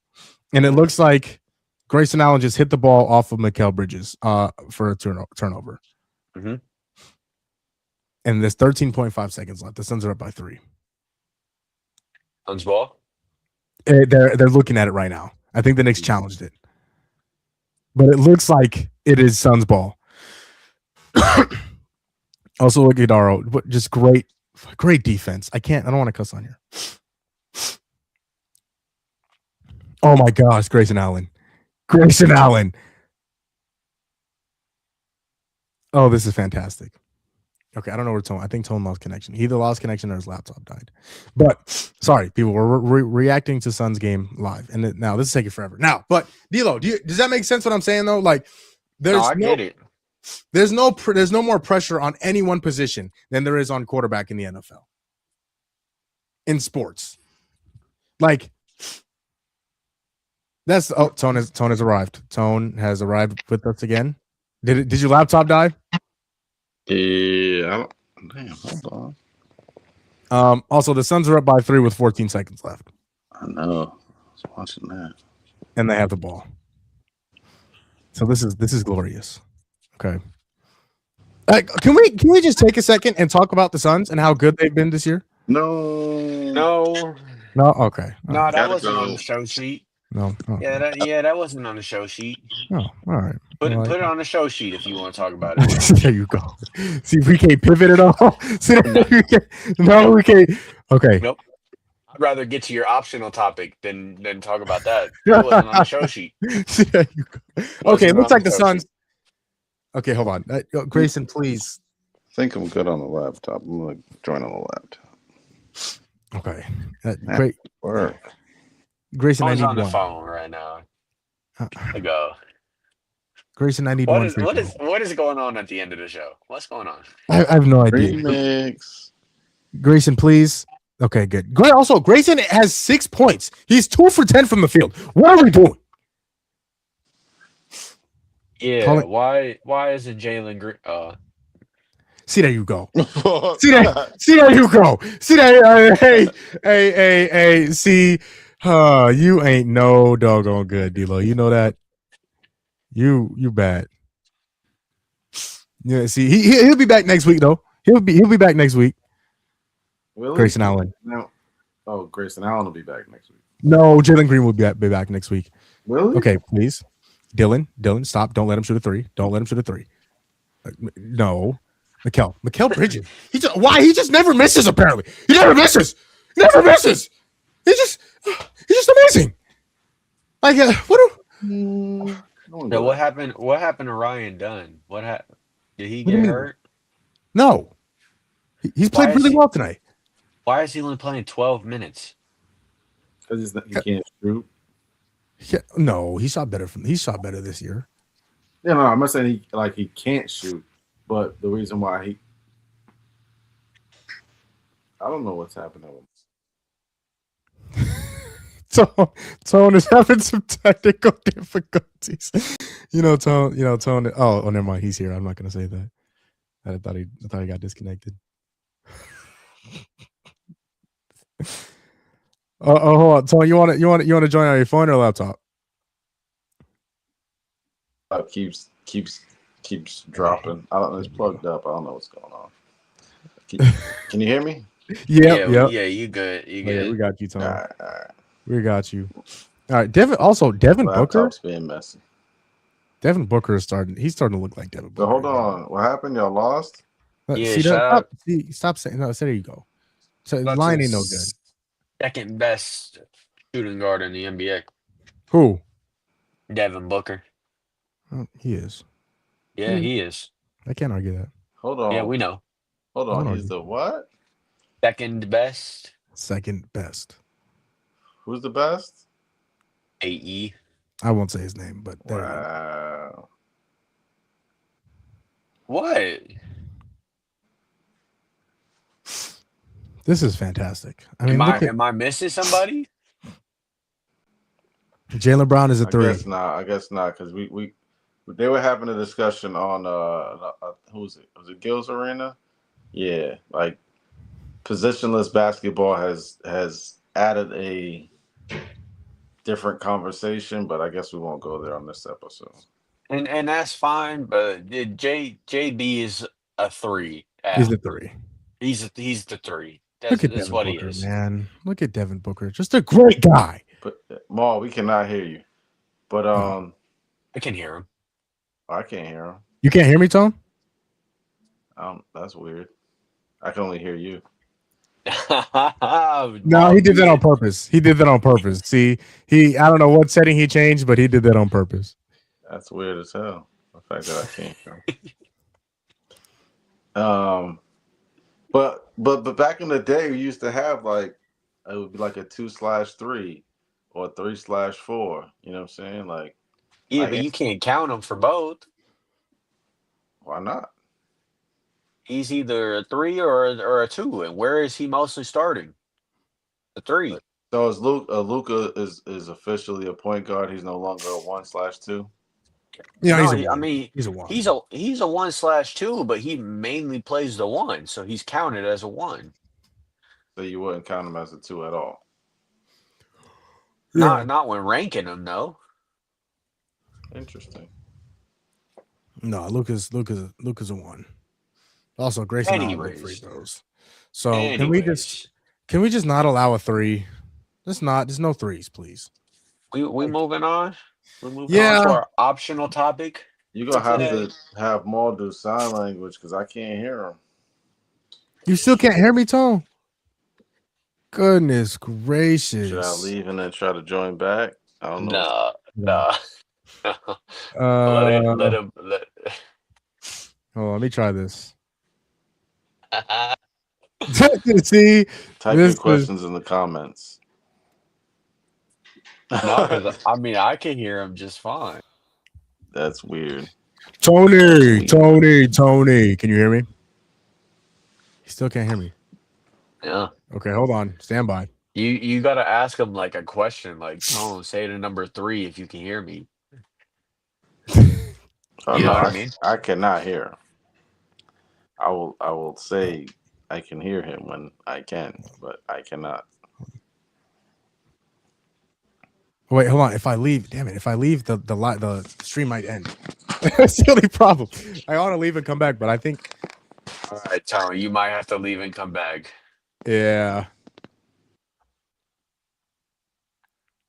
Speaker 1: and it looks like Grayson Allen just hit the ball off of Mikal Bridges for a turnover.
Speaker 4: Mm-hmm.
Speaker 1: And there's 13.5 seconds left. The Suns are up by 3.
Speaker 4: Suns ball.
Speaker 1: They're looking at it right now. I think the Knicks challenged it, but it looks like it is Suns ball. Also, look at Daro. Just great defense. I don't want to cuss on here. Oh my gosh, Grayson Allen. Oh, this is fantastic. Okay, I don't know where Tone. I think Tone lost connection. He either lost connection or his laptop died. But sorry, people, we're reacting to Suns game live, and now this is taking forever. Now, but D'Lo, does that make sense? What I'm saying though, like, I get it. There's no more pressure on any one position than there is on quarterback in the NFL. In sports, like that's Tone has arrived. Tone has arrived with us again. Did your laptop die?
Speaker 3: Yeah. Damn, hold on.
Speaker 1: Also, the Suns are up by 3 with 14 seconds left.
Speaker 5: I know. I was watching that.
Speaker 1: And they have the ball. So this is glorious. Okay. Can we just take a second and talk about the Suns and how good they've been this year?
Speaker 5: No.
Speaker 1: No. Okay.
Speaker 4: No, that
Speaker 5: Gotta
Speaker 4: wasn't
Speaker 5: go.
Speaker 4: on the show sheet.
Speaker 1: No. Oh.
Speaker 4: Yeah, that wasn't on the show sheet.
Speaker 1: Oh, all right.
Speaker 4: Put
Speaker 1: Well,
Speaker 4: it on the show sheet if you want to talk about it.
Speaker 1: there you go. See, we can't pivot at all. See, we can't. Okay.
Speaker 4: Nope. I'd rather get to your optional topic than talk about that. That wasn't on the show sheet.
Speaker 1: See, there you go. Okay, it looks like the Suns. Okay, hold on. Grayson, please.
Speaker 5: I think I'm good on the laptop. I'm going to join on the laptop.
Speaker 1: Okay. Great.
Speaker 5: Work.
Speaker 1: Grayson, I
Speaker 4: I'm
Speaker 1: need
Speaker 4: on the
Speaker 1: one.
Speaker 4: phone right now. I go.
Speaker 1: Grayson, I need one.
Speaker 4: What is going on at the end of the show? What's going on?
Speaker 1: I have no idea.
Speaker 5: Remix.
Speaker 1: Grayson, please. Okay, good. Also, Grayson has 6 points. He's 2 for 10 from the field. What are we doing?
Speaker 4: Yeah, why isn't Jalen Green?
Speaker 1: See, there you go. See there you go. See that? Hey. See, you ain't no doggone good, D-Lo. You know that. You bad. Yeah. See, he'll be back next week though. He'll be back next week.
Speaker 3: Really?
Speaker 1: Grayson Allen.
Speaker 3: No. Oh, Grayson Allen will be back next week.
Speaker 1: No, Jalen Green will be back next week.
Speaker 3: Really?
Speaker 1: Okay, please. Dylan, stop. Don't let him shoot a 3. Don't let him shoot a 3. No. Mikal Bridges. He just never misses, apparently. He never misses. He's just amazing. Like,
Speaker 4: What happened to Ryan Dunn? What happened? Did he get hurt?
Speaker 1: No. He's played really well tonight.
Speaker 4: Why is he only playing 12 minutes?
Speaker 3: Because he can't shoot.
Speaker 1: Yeah, no, he shot better this year.
Speaker 3: Yeah, no, I'm not saying he can't shoot, but the reason why I don't know what's happening with him.
Speaker 1: Tone is having some technical difficulties. Tone. Oh, never mind. He's here. I'm not gonna say that. I thought he got disconnected. Hold on. Tone, you want to join on your phone or laptop?
Speaker 5: Keeps dropping. I don't know. It's plugged up. I don't know what's going on. Can you hear me?
Speaker 1: Yeah.
Speaker 4: You good?
Speaker 1: Yeah, we got you, Tone.
Speaker 5: All right.
Speaker 1: We got you. All right, Devin Booker.
Speaker 5: Laptop's being messy.
Speaker 1: Devin Booker is starting. He's starting to look like Devin Booker.
Speaker 5: So hold on. What happened? Y'all lost?
Speaker 1: Stop saying. No, so there you go. So the line ain't no good.
Speaker 4: Second best shooting guard in the NBA.
Speaker 1: Who?
Speaker 4: Devin Booker.
Speaker 1: He is.
Speaker 4: Yeah, he is.
Speaker 1: I can't argue that.
Speaker 5: Hold on.
Speaker 4: Yeah, we know.
Speaker 5: Hold on. He's the what?
Speaker 4: Second best.
Speaker 1: Second best.
Speaker 5: Who's the best?
Speaker 4: AE.
Speaker 1: I won't say his name, but
Speaker 5: wow.
Speaker 4: What?
Speaker 1: This is fantastic. I mean,
Speaker 4: am I missing somebody?
Speaker 1: Jaylen Brown is a 3.
Speaker 5: I guess not, because they were having a discussion on who's it? Was it Gil's Arena? Yeah, like positionless basketball has added a different conversation, but I guess we won't go there on this episode.
Speaker 4: And that's fine, but JB is a 3.
Speaker 1: He's a 3.
Speaker 4: He's the 3.
Speaker 1: That's
Speaker 4: what
Speaker 1: Booker,
Speaker 4: he is.
Speaker 1: Man, look at Devin Booker, just a great guy.
Speaker 5: But Maul, we cannot hear you. But
Speaker 4: I can hear him.
Speaker 5: I can't hear him.
Speaker 1: You can't hear me, Tone?
Speaker 5: That's weird. I can only hear you.
Speaker 1: No, he did that on purpose. See, I don't know what setting he changed, but he did that on purpose.
Speaker 5: That's weird as hell. The fact that I can't hear him. But back in the day, we used to have it would be like a 2/3 or 3/4. You know what I'm saying?
Speaker 4: But you can't count him for both.
Speaker 5: Why not?
Speaker 4: He's either a 3 or a 2, and where is he mostly starting? A 3.
Speaker 5: So is Luka is officially a point guard. He's no longer a 1/2.
Speaker 1: Yeah,
Speaker 4: he's
Speaker 1: a 1.
Speaker 4: He's a 1. He's a 1/2, but he mainly plays the 1, so he's counted as a 1.
Speaker 5: So you wouldn't count him as a 2 at all.
Speaker 4: Not when ranking them, though.
Speaker 5: Interesting.
Speaker 1: No, Luka's a 1. Also, Grayson Allen made free
Speaker 4: Anyways.
Speaker 1: throws. So
Speaker 4: Anyways.
Speaker 1: can we just not allow a 3? There's no 3s, please.
Speaker 4: We moving on? We're moving
Speaker 1: Yeah.
Speaker 4: on to our optional topic.
Speaker 5: You're going to have to have Maul do sign language because I can't hear him.
Speaker 1: You still can't hear me, Tone? Goodness gracious.
Speaker 5: Should I leave and then try to join back? I don't
Speaker 4: know.
Speaker 5: No.
Speaker 4: Let him.
Speaker 1: Hold on, let me try this. See,
Speaker 5: type your questions in the comments.
Speaker 4: No, because I can hear him just fine.
Speaker 5: That's weird.
Speaker 1: Tony, can you hear me? He still can't hear me.
Speaker 4: Yeah.
Speaker 1: Okay, hold on. Stand by.
Speaker 4: You got to ask him like a question, like, "Tone, say the number 3 if you can hear me."
Speaker 5: Oh, no, what I mean? I cannot hear him. I will say I can hear him when I can, but I cannot.
Speaker 1: Wait, hold on. If I leave, the stream might end. That's the only problem. I ought to leave and come back, but I think.
Speaker 4: All right, Tony, you might have to leave and come back.
Speaker 1: Yeah.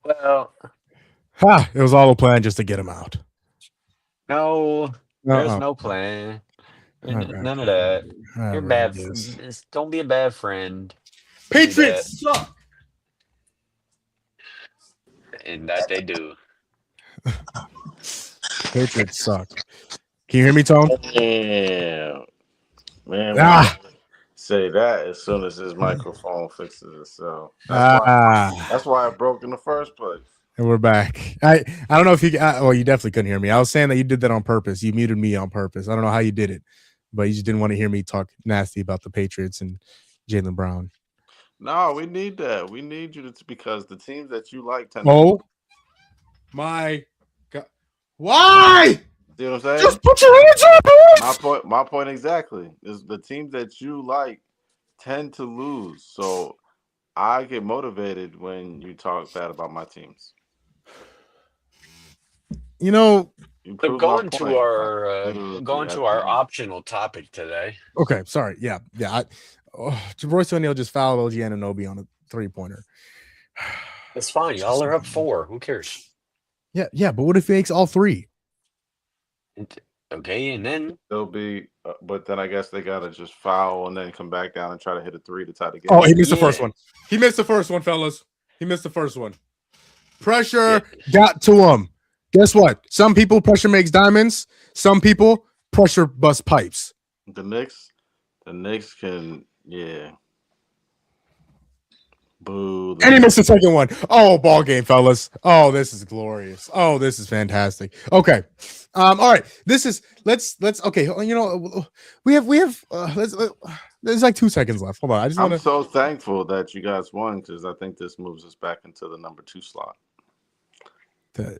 Speaker 4: Well,
Speaker 1: it was all a plan just to get him out.
Speaker 4: No, there's no plan. None of that. You're bad. Don't be a bad friend.
Speaker 1: Patriots suck.
Speaker 4: And that they do.
Speaker 1: Patriots suck. Can you hear me, Tone?
Speaker 5: Yeah. Man, say that as soon as his microphone fixes itself. That's why it broke in the first place.
Speaker 1: And we're back. I don't know if you you definitely couldn't hear me. I was saying that you did that on purpose. You muted me on purpose. I don't know how you did it, but you just didn't want to hear me talk nasty about the Patriots and Jaylen Brown.
Speaker 5: No, we need that. We need you to, because the teams that you like tend
Speaker 1: to my God. Why?
Speaker 5: See what I'm saying?
Speaker 1: Just put your hands up.
Speaker 5: My point exactly is the teams that you like tend to lose. So I get motivated when you talk bad about my teams.
Speaker 1: You know,
Speaker 4: going to our optional topic today.
Speaker 1: Okay, sorry. Yeah. Royce O'Neal just fouled OG Anunoby on a 3-pointer.
Speaker 4: It's fine. Y'all are up 4. Who cares?
Speaker 1: Yeah. But what if he makes all 3?
Speaker 4: Okay, and then
Speaker 5: they'll be. But then I guess they gotta just foul and then come back down and try to hit a 3 to tie the game.
Speaker 1: Oh, he missed the first one. He missed the first one, fellas. He missed the first one. Pressure got to him. Guess what? Some people pressure makes diamonds. Some people pressure bust pipes.
Speaker 5: The Knicks can, boo.
Speaker 1: And he missed the second one. Oh, ball game, fellas. Oh, this is glorious. Oh, this is fantastic. Okay. All right. Let's okay. You know, we have there's like 2 seconds left. Hold on.
Speaker 5: I'm so thankful that you guys won because I think this moves us back into the number 2 slot.
Speaker 1: I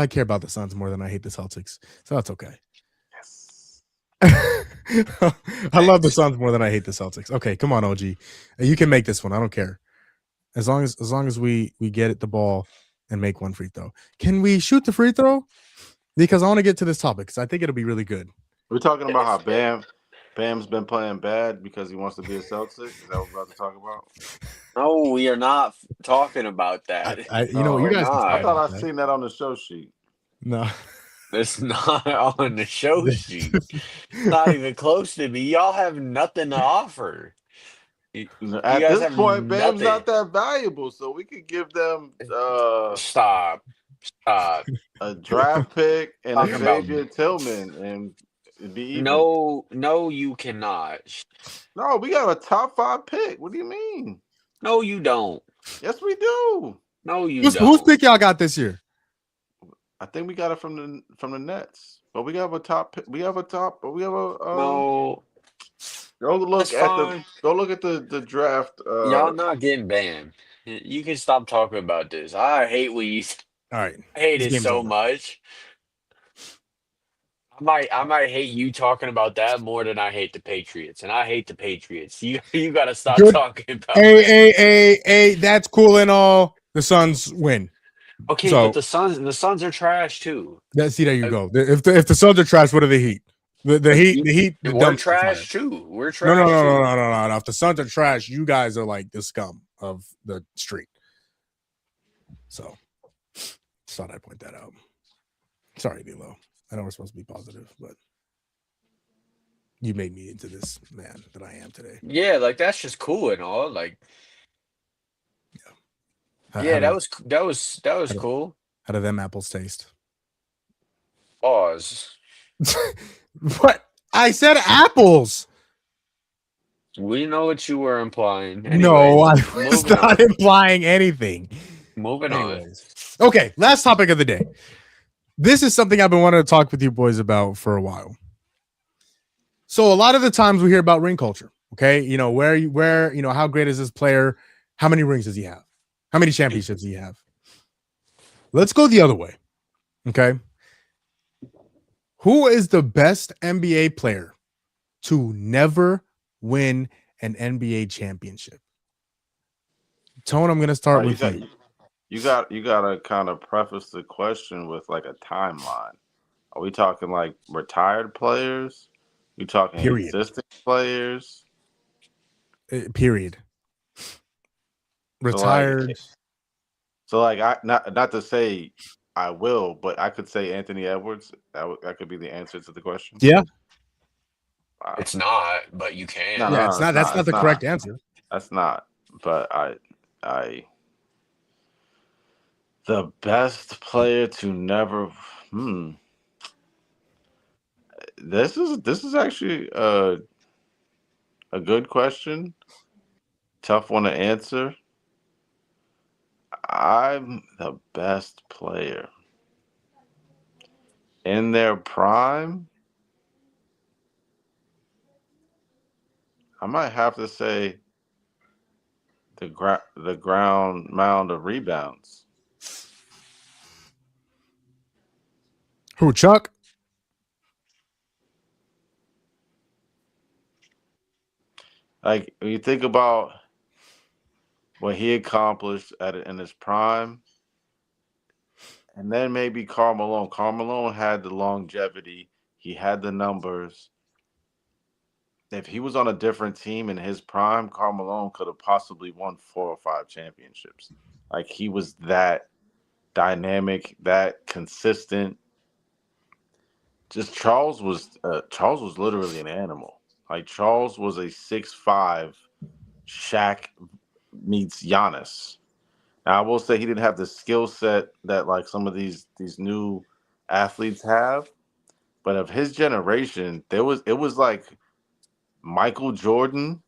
Speaker 1: care about the Suns more than I hate the Celtics, so that's okay.
Speaker 5: Yes.
Speaker 1: I love the Suns more than I hate the Celtics. Okay, come on, OG. You can make this one. I don't care. As long as we get the ball and make one free throw. Can we shoot the free throw? Because I want to get to this topic because I think it'll be really good.
Speaker 5: We're talking about how Bam's been playing bad because he wants to be a Celtic. Is that what we're about to talk about?
Speaker 4: No, we are not talking about that.
Speaker 1: You guys.
Speaker 5: I thought I seen that on the show sheet.
Speaker 1: No,
Speaker 4: it's not on the show sheet. Not even close to me. Y'all have nothing to offer.
Speaker 5: At this point, Bam's not that valuable, so we could give them
Speaker 4: stop
Speaker 5: a draft pick and a Xavier Tillman and.
Speaker 4: No, you cannot.
Speaker 5: No, we got a top 5 pick. What do you mean?
Speaker 4: No, you don't.
Speaker 5: Yes, we do.
Speaker 4: No, you
Speaker 1: don't. Whose pick y'all got this year?
Speaker 5: I think we got it from the Nets. But we have a top. We have a top. But we have a.
Speaker 4: No.
Speaker 5: Go look at the draft.
Speaker 4: Y'all not getting banned. You can stop talking about this. I hate when you.
Speaker 1: All right.
Speaker 4: I hate it so much. I might hate you talking about that more than I hate the Patriots, and I hate the Patriots. You got to stop
Speaker 1: Good.
Speaker 4: talking about them.
Speaker 1: Hey, that's cool and all. The Suns win.
Speaker 4: Okay, but
Speaker 1: So
Speaker 4: the Suns are trash too.
Speaker 1: see, there you go. If the Suns are trash, what are the Heat? The Heat, the
Speaker 4: We're
Speaker 1: dumpster fire.
Speaker 4: trash too. We're
Speaker 1: No, no,
Speaker 4: trash
Speaker 1: no, no,
Speaker 4: too.
Speaker 1: no, no, no, no. If the Suns are trash, you guys are like the scum of the street. So, just thought I'd point that out. Sorry, D'Lo. I know we're supposed to be positive, but you made me into this man that I am today.
Speaker 4: Yeah, like that's just cool and all. Like,
Speaker 1: How,
Speaker 4: yeah,
Speaker 1: how
Speaker 4: that
Speaker 1: did
Speaker 4: was
Speaker 1: how did,
Speaker 4: cool.
Speaker 1: how did them apples taste?
Speaker 4: Pause.
Speaker 1: What? I said apples.
Speaker 4: We know what you were implying.
Speaker 1: No,
Speaker 4: Anyways,
Speaker 1: I was
Speaker 4: moving
Speaker 1: not
Speaker 4: on.
Speaker 1: implying anything.
Speaker 4: Moving on.
Speaker 1: Anyways, okay. Last topic of the day. This is something I've been wanting to talk with you boys about for a while. So a lot of the times we hear about ring culture. Okay, where how great is this player? How many rings does he have? How many championships does he have? Let's go the other way. Okay. Who is the best NBA player to never win an NBA championship? Tone, I'm going to start with you.
Speaker 5: You got to kind of preface the question with like a timeline. Are we talking like retired players? You talking
Speaker 1: Period.
Speaker 5: existing players?
Speaker 1: Period. Retired.
Speaker 5: So I not to say I will, but I could say Anthony Edwards. That could be the answer to the question.
Speaker 1: Yeah.
Speaker 5: Wow.
Speaker 4: It's not, but you can.
Speaker 5: No,
Speaker 1: Yeah, it's not. That's not the correct answer.
Speaker 5: That's not. But I the best player to never. This is actually a good question. Tough one to answer. I'm the best player in their prime. I might have to say the ground mound of rebounds.
Speaker 1: Who, Chuck?
Speaker 5: Like when you think about what he accomplished in his prime, and then maybe Karl Malone. Karl Malone had the longevity. He had the numbers. If he was on a different team in his prime, Karl Malone could have possibly won 4 or 5 championships. Like he was that dynamic, that consistent. Just Charles was literally an animal. Like Charles was a 6'5" Shaq meets Giannis. Now I will say he didn't have the skill set that like some of these new athletes have, but of his generation, it was like Michael Jordan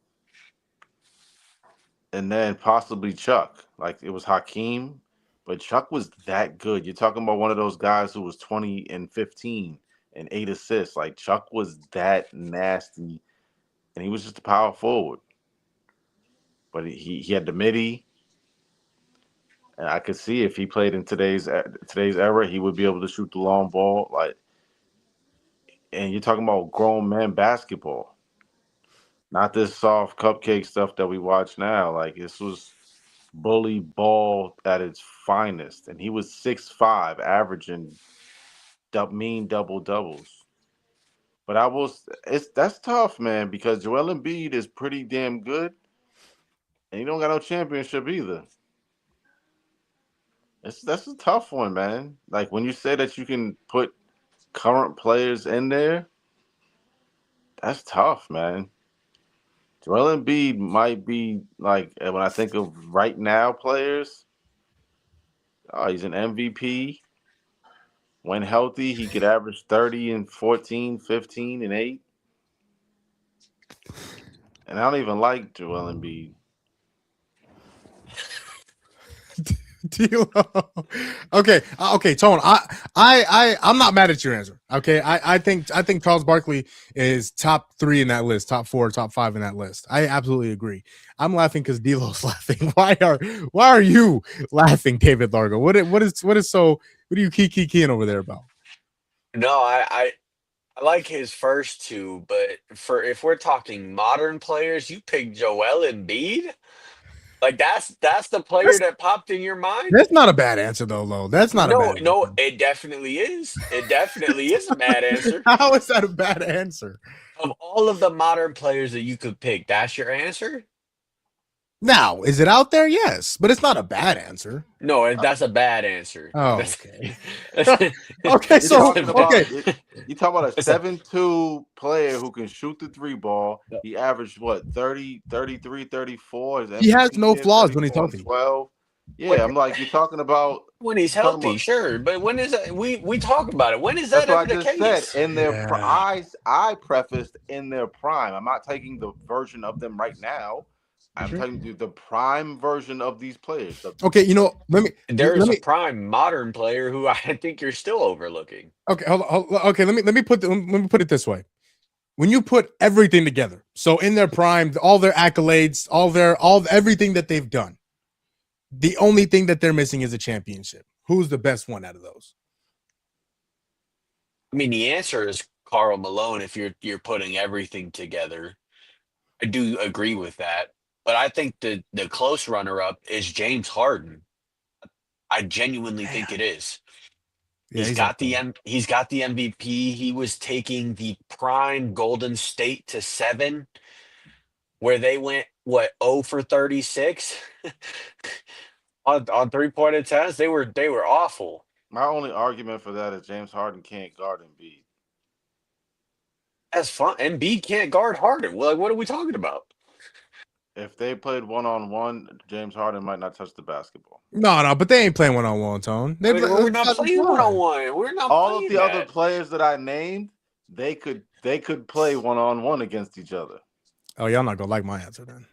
Speaker 5: and then possibly Chuck. Like it was Hakeem, but Chuck was that good. You're talking about one of those guys who was 20 and 15 and 8 assists. Like Chuck was that nasty, and he was just a power forward. But he had the midi, and I could see if he played in today's era, he would be able to shoot the long ball. Like, and you're talking about grown men basketball, not this soft cupcake stuff that we watch now. Like this was bully ball at its finest, and he was 6'5", averaging mean double doubles. But that's tough, man, because Joel Embiid is pretty damn good, and he don't got no championship either. That's a tough one, man. Like when you say that you can put current players in there, that's tough, man. Joel Embiid might be like when I think of right now players. Oh, he's an MVP. When healthy, he could average 30 and 14, 15 and 8. And I don't even like Joel Embiid.
Speaker 1: Okay, Tone. I'm not mad at your answer. Okay, I think Charles Barkley is top 3 in that list, top 4, top 5 in that list. I absolutely agree. I'm laughing because D'Lo's laughing. Why are you laughing, David Largo? What are you keying over there about?
Speaker 4: No, I like his first two, but if we're talking modern players, you pick Joel Embiid. Like that's the player
Speaker 1: That's
Speaker 4: that popped in your mind.
Speaker 1: that's not a bad answer though, Lo. That's not a
Speaker 4: No,
Speaker 1: bad
Speaker 4: no,
Speaker 1: answer.
Speaker 4: it definitely is. It definitely is a bad answer.
Speaker 1: How is that a bad answer?
Speaker 4: Of all of the modern players that you could pick, that's your answer?
Speaker 1: Now, is it out there? Yes, but it's not a bad answer.
Speaker 4: No, that's a bad answer.
Speaker 1: Oh,
Speaker 4: That's,
Speaker 1: okay.
Speaker 4: that's,
Speaker 1: Okay,
Speaker 5: You're
Speaker 1: so
Speaker 5: talking about
Speaker 1: okay,
Speaker 5: you talking about a
Speaker 4: that's a-
Speaker 5: 7'2" player who can shoot the three ball. He averaged what 30, 33, 34. His
Speaker 1: he has
Speaker 5: MVP
Speaker 1: no
Speaker 5: year,
Speaker 1: flaws when he's
Speaker 5: 34 and
Speaker 1: healthy.
Speaker 5: 12. Yeah,
Speaker 4: when,
Speaker 5: I'm like you're talking about
Speaker 4: when he's
Speaker 5: you're talking
Speaker 4: healthy,
Speaker 5: about
Speaker 4: sure, but when is that? We talk about it. When is
Speaker 5: that's
Speaker 4: that
Speaker 5: what
Speaker 4: ever
Speaker 5: I
Speaker 4: the
Speaker 5: just said.
Speaker 4: case?
Speaker 5: In their
Speaker 1: Yeah.
Speaker 5: I prefaced in their prime. I'm not taking the version of them right now. I'm
Speaker 1: Sure.
Speaker 5: telling you the prime version of these players.
Speaker 1: Okay, let me
Speaker 4: There's a prime modern player who I think you're still overlooking.
Speaker 1: okay, okay, let me put it this way. When you put everything together, so in their prime, all their accolades, all everything that they've done, the only thing that they're missing is a championship. Who's the best one out of those?
Speaker 4: I mean, the answer is Carl Malone if you're putting everything together. I do agree with that. But I think the close runner up is James Harden. I genuinely think it is.
Speaker 1: Yeah, he's up there.
Speaker 4: He's got the MVP. He was taking the prime Golden State to 7 where they went what 0 for 36 on three-point attempts. They were awful.
Speaker 5: My only argument for that is James Harden can't guard Embiid.
Speaker 4: That's fun. Embiid can't guard Harden. Well, like, what are we talking about?
Speaker 5: If they played 1-on-1, James Harden might not touch the basketball.
Speaker 1: No, but they ain't playing 1-on-1, Tone.
Speaker 4: I mean, we're not playing one-on-one. We're not
Speaker 5: All of
Speaker 4: playing
Speaker 5: the other
Speaker 4: that.
Speaker 5: players that I named, they could play 1-on-1 against each other.
Speaker 1: Oh, y'all not gonna like my answer then.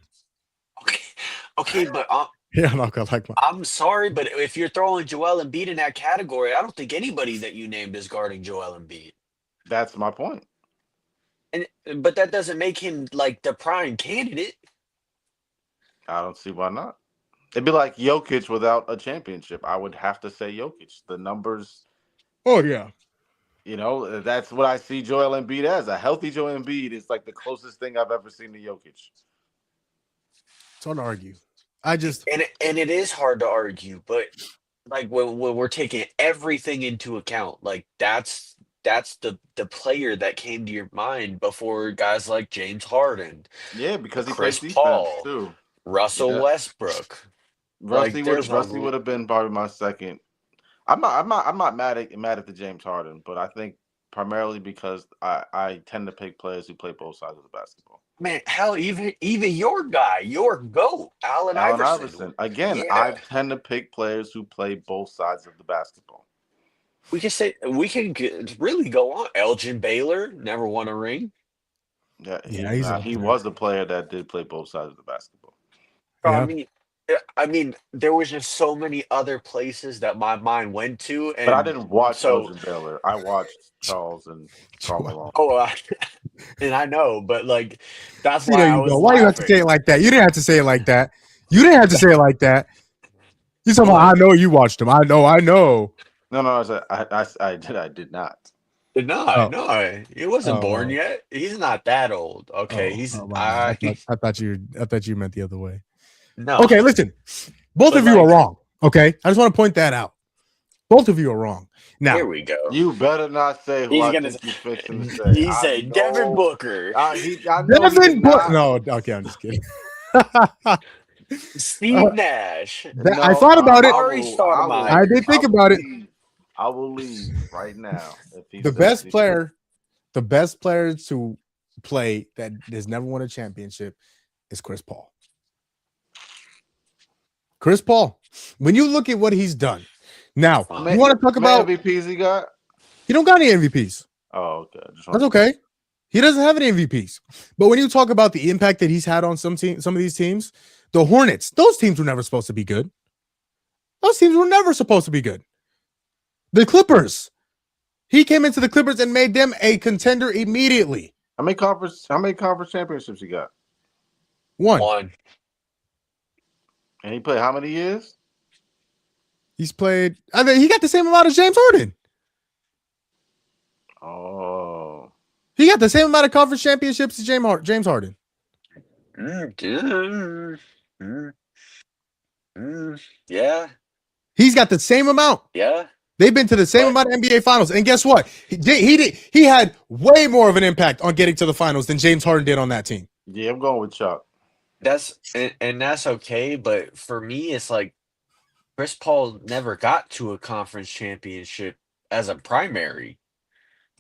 Speaker 4: Okay, but
Speaker 1: Yeah, I'm not gonna like my.
Speaker 4: I'm sorry, but if you're throwing Joel Embiid in that category, I don't think anybody that you named is guarding Joel Embiid.
Speaker 5: That's my point.
Speaker 4: But that doesn't make him like the prime candidate.
Speaker 5: I don't see why not. It'd be like Jokic without a championship. I would have to say Jokic. The numbers,
Speaker 1: Oh yeah.
Speaker 5: that's what I see Joel Embiid as. A healthy Joel Embiid is like the closest thing I've ever seen to Jokic.
Speaker 1: It's hard to argue. And
Speaker 4: it is hard to argue, but like when we're taking everything into account, like that's the player that came to your mind before guys like James Harden,
Speaker 5: Yeah, because he plays
Speaker 4: Chris
Speaker 5: defense
Speaker 4: Paul,
Speaker 5: too.
Speaker 4: Russell
Speaker 5: Yeah.
Speaker 4: Westbrook.
Speaker 5: Rusty
Speaker 4: Like
Speaker 5: would have been probably my second. I'm not mad at the James Harden, but I think primarily because I tend to pick players who play both sides of the basketball.
Speaker 4: man, hell, even your guy, your GOAT, Allen Iverson.
Speaker 5: Again,
Speaker 4: Yeah.
Speaker 5: I tend to pick players who play both sides of the basketball.
Speaker 4: We can really go on. Elgin Baylor never won a ring.
Speaker 5: Yeah, he was a player that did play both sides of the basketball.
Speaker 1: yeah.
Speaker 4: I mean, there was just so many other places that my mind went to, and
Speaker 5: But I didn't watch Elgin Baylor. I watched Charles and Karl Malone.
Speaker 4: Oh, and I know, but like that's
Speaker 1: See,
Speaker 4: why
Speaker 1: there
Speaker 4: I
Speaker 1: you
Speaker 4: was
Speaker 1: go. Why you have to say it like that? You didn't have to say it like that. You didn't have to say it like that. You talking about? I know you watched him. I know.
Speaker 5: No, I did not.
Speaker 4: No, he wasn't born yet. He's not that old. Okay,
Speaker 1: I thought you meant the other way.
Speaker 4: No.
Speaker 1: Okay, listen. Both of you are wrong. Okay, I just want to point that out. Both of you are wrong. Now,
Speaker 4: here we go.
Speaker 5: You better not say who I think you're fixing to say.
Speaker 4: He said Devin Booker.
Speaker 1: Devin Booker. No, okay, I'm just kidding.
Speaker 4: Steve Nash.
Speaker 1: I thought about it.
Speaker 4: I
Speaker 1: did think about it.
Speaker 5: I will leave right now.
Speaker 1: The best player to play that has never won a championship is Chris Paul. Chris Paul. When you look at what he's done, now you want to talk about
Speaker 5: MVPs he got?
Speaker 1: He don't got any MVPs.
Speaker 5: Oh, okay.
Speaker 1: That's okay. He doesn't have any MVPs. But when you talk about the impact that he's had on some of these teams, the Hornets, those teams were never supposed to be good. Those teams were never supposed to be good. The Clippers. He came into the Clippers and made them a contender immediately.
Speaker 5: How many conference championships he got?
Speaker 4: One.
Speaker 5: And he played how many years?
Speaker 1: He's played. I mean, he got the same amount as James Harden.
Speaker 5: Oh.
Speaker 1: He got the same amount of conference championships as James Harden.
Speaker 4: Yeah.
Speaker 1: He's got the same amount.
Speaker 4: Yeah.
Speaker 1: They've been to the same amount of NBA finals. And guess what? He had way more of an impact on getting to the finals than James Harden did on that team.
Speaker 5: Yeah, I'm going with Chuck.
Speaker 4: That's okay, but for me, it's like Chris Paul never got to a conference championship as a primary.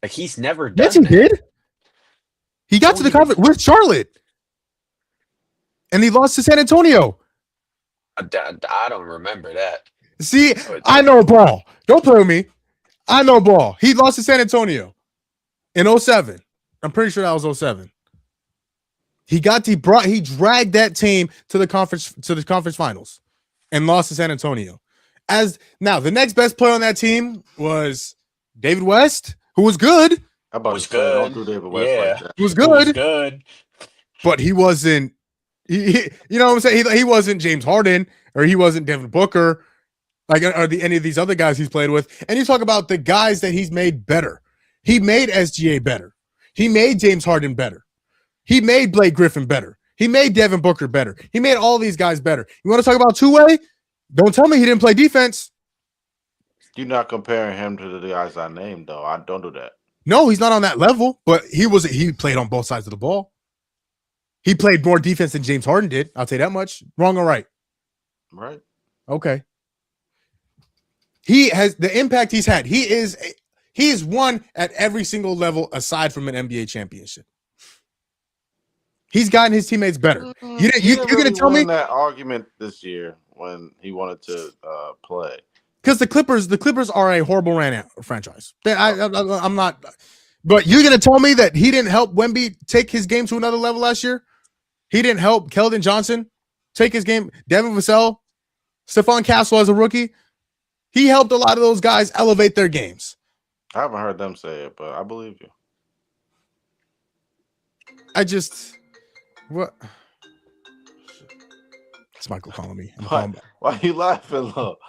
Speaker 4: Like he's never done
Speaker 1: Yes, he
Speaker 4: that.
Speaker 1: did. He got to the conference with Charlotte. And he lost to San Antonio.
Speaker 4: I don't remember that.
Speaker 1: See, I know ball. Don't play with me. I know ball. He lost to San Antonio in 07. I'm pretty sure that was 07. He dragged that team to the conference finals and lost to San Antonio. Now the next best player on that team was David West, who was good.
Speaker 5: Don't do David West like that.
Speaker 1: He was good. But he wasn't. You know what I'm saying? He wasn't James Harden or he wasn't Devin Booker, like any of these other guys he's played with. And you talk about the guys that he's made better. He made SGA better. He made James Harden better. He made Blake Griffin better. He made Devin Booker better. He made all these guys better. You want to talk about two-way? Don't tell me he didn't play defense.
Speaker 5: You're not comparing him to the guys I named, though. I don't do that.
Speaker 1: No, he's not on that level, but he played on both sides of the ball. He played more defense than James Harden did. I'll tell you that much. Wrong or right?
Speaker 5: Right.
Speaker 1: Okay. He has the impact he's had. He is won at every single level aside from an NBA championship. He's gotten his teammates better. You're gonna tell me
Speaker 5: that argument this year when he wanted to play?
Speaker 1: Because the Clippers are a horrible franchise. I'm not. But you're gonna tell me that he didn't help Wemby take his game to another level last year? He didn't help Keldon Johnson take his game. Devin Vassell, Stephon Castle as a rookie. He helped a lot of those guys elevate their games.
Speaker 5: I haven't heard them say it, but I believe you.
Speaker 1: What? It's Michael calling me.
Speaker 5: Why are you laughing, look?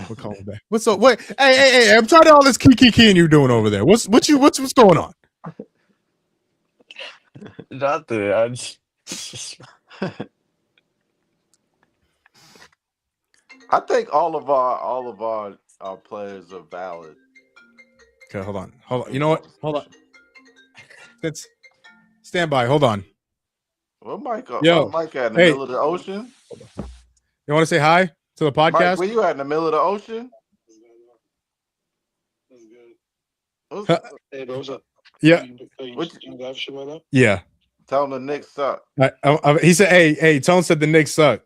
Speaker 1: We're calling back. What's up? Wait, hey! I'm trying to all this key you doing over there. What's going on?
Speaker 4: Nothing.
Speaker 5: I think all of our players are valid.
Speaker 1: Okay, hold on. You know what? Hold on. Stand by. Hold on.
Speaker 5: What Mike at?
Speaker 1: Hey.
Speaker 5: In the middle of the ocean?
Speaker 1: You want to say hi to the podcast?
Speaker 5: Mike, where you at, in the middle of the ocean?
Speaker 6: Hey, bro, what's up?
Speaker 1: Yeah.
Speaker 6: You live shit right now?
Speaker 1: Yeah.
Speaker 5: Tell him the Knicks suck.
Speaker 1: He said, "Hey, Tone said the Knicks suck."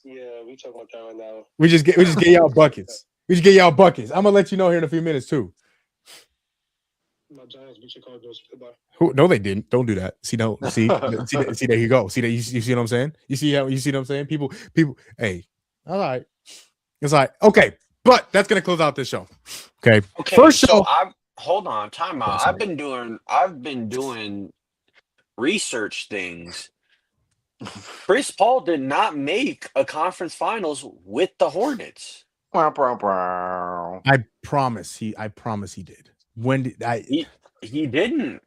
Speaker 6: Yeah, we talking about that right now.
Speaker 1: We just get y'all buckets. I'm gonna let you know here in a few minutes too.
Speaker 6: My Giants beat Chicago. Goodbye.
Speaker 1: No, they didn't. Don't do that. See, there you go. See that? You see what I'm saying? You see what I'm saying? People. Hey, all right. It's like okay, but that's gonna close out this show. Okay. First show.
Speaker 4: So hold on, time out.
Speaker 1: Oh,
Speaker 4: I've been doing research things. Chris Paul did not make a conference finals with the Hornets.
Speaker 1: I promise he did. When did
Speaker 4: He didn't.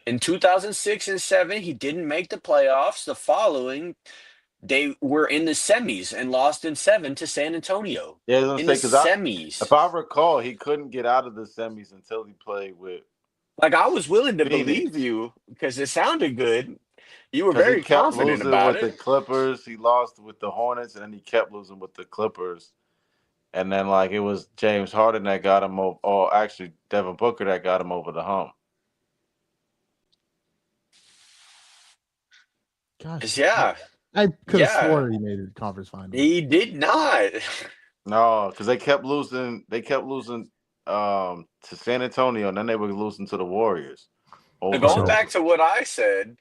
Speaker 4: In 2006 and 7, he didn't make the playoffs. The following, they were in the semis and lost in 7 to San Antonio.
Speaker 5: Yeah,
Speaker 4: in the semis.
Speaker 5: If I recall, he couldn't get out of the semis until he played with.
Speaker 4: Like I was willing to believe you because it sounded good. You were very confident about it.
Speaker 5: With the Clippers, he lost with the Hornets, and then he kept losing with the Clippers. And then, like, it was James Harden that got him over, or actually Devin Booker that got him over the hump.
Speaker 1: Gosh,
Speaker 4: yeah.
Speaker 1: I could have sworn he made a conference final.
Speaker 4: He did not.
Speaker 5: No, because they kept losing. They kept losing to San Antonio, and then they were losing to the Warriors.
Speaker 4: Going back to what I said,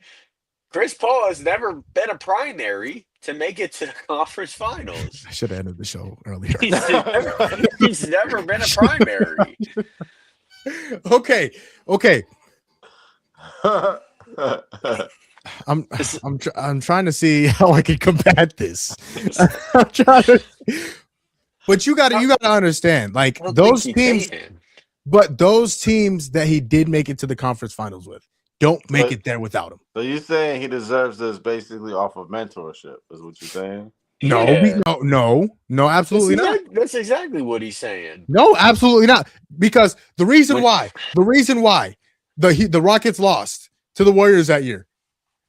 Speaker 4: Chris Paul has never been a primary to make it to the conference finals.
Speaker 1: I should have ended the show earlier.
Speaker 4: He's never been a primary.
Speaker 1: Okay. I'm trying to see how I can combat this. I'm trying to, but you got to understand, like those teams. But those teams that he did make it to the conference finals with don't make it there without him.
Speaker 5: So you're saying he deserves this basically off of mentorship, is what you're saying?
Speaker 1: No, absolutely not.
Speaker 4: That's exactly what he's saying.
Speaker 1: No, absolutely not. Because the reason why the Rockets lost to the Warriors that year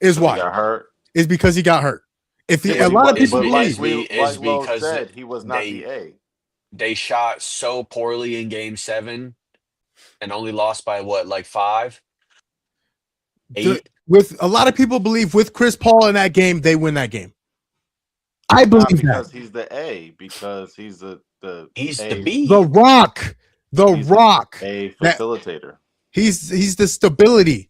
Speaker 1: is
Speaker 5: He got hurt.
Speaker 1: Is because he got hurt. If a lot of people
Speaker 5: like
Speaker 4: because
Speaker 5: Lo said, he was not the A.
Speaker 4: They shot so poorly in Game 7 and only lost by what, like 5, 8?
Speaker 1: With a lot of people believe with Chris Paul in that game, they win that game. I believe
Speaker 5: because he's the A, because he's the
Speaker 4: B.
Speaker 1: The Rock.
Speaker 5: A facilitator.
Speaker 1: He's the stability.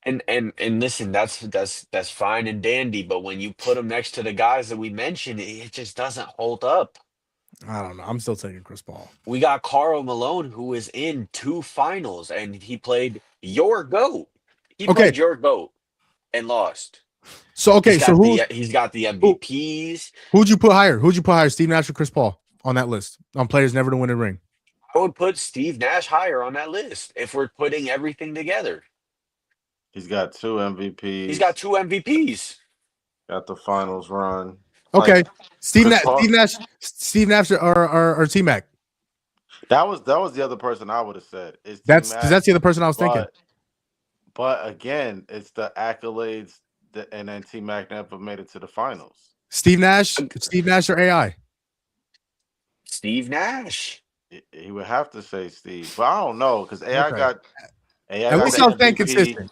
Speaker 4: And listen, that's fine and dandy, but when you put him next to the guys that we mentioned, it just doesn't hold up.
Speaker 1: I don't know. I'm still taking Chris Paul.
Speaker 4: We got Karl Malone, who was in 2 finals, and he played your GOAT. He played your GOAT and lost.
Speaker 1: So
Speaker 4: he's got the MVPs.
Speaker 1: Who'd you put higher? Steve Nash or Chris Paul on that list on players never to win a ring?
Speaker 4: I would put Steve Nash higher on that list if we're putting everything together.
Speaker 5: He's got 2 MVPs.
Speaker 4: He's got 2 MVPs.
Speaker 5: Got the finals run.
Speaker 1: Okay,
Speaker 5: like,
Speaker 1: Steve Nash or T-Mac.
Speaker 5: That was the other person I would have said.
Speaker 1: That's the other person I was thinking.
Speaker 5: But again, it's the accolades and then T-Mac never made it to the finals.
Speaker 1: Steve Nash or AI?
Speaker 4: Steve Nash.
Speaker 5: He would have to say Steve, but I don't know because AI got
Speaker 1: at least I'm staying consistent.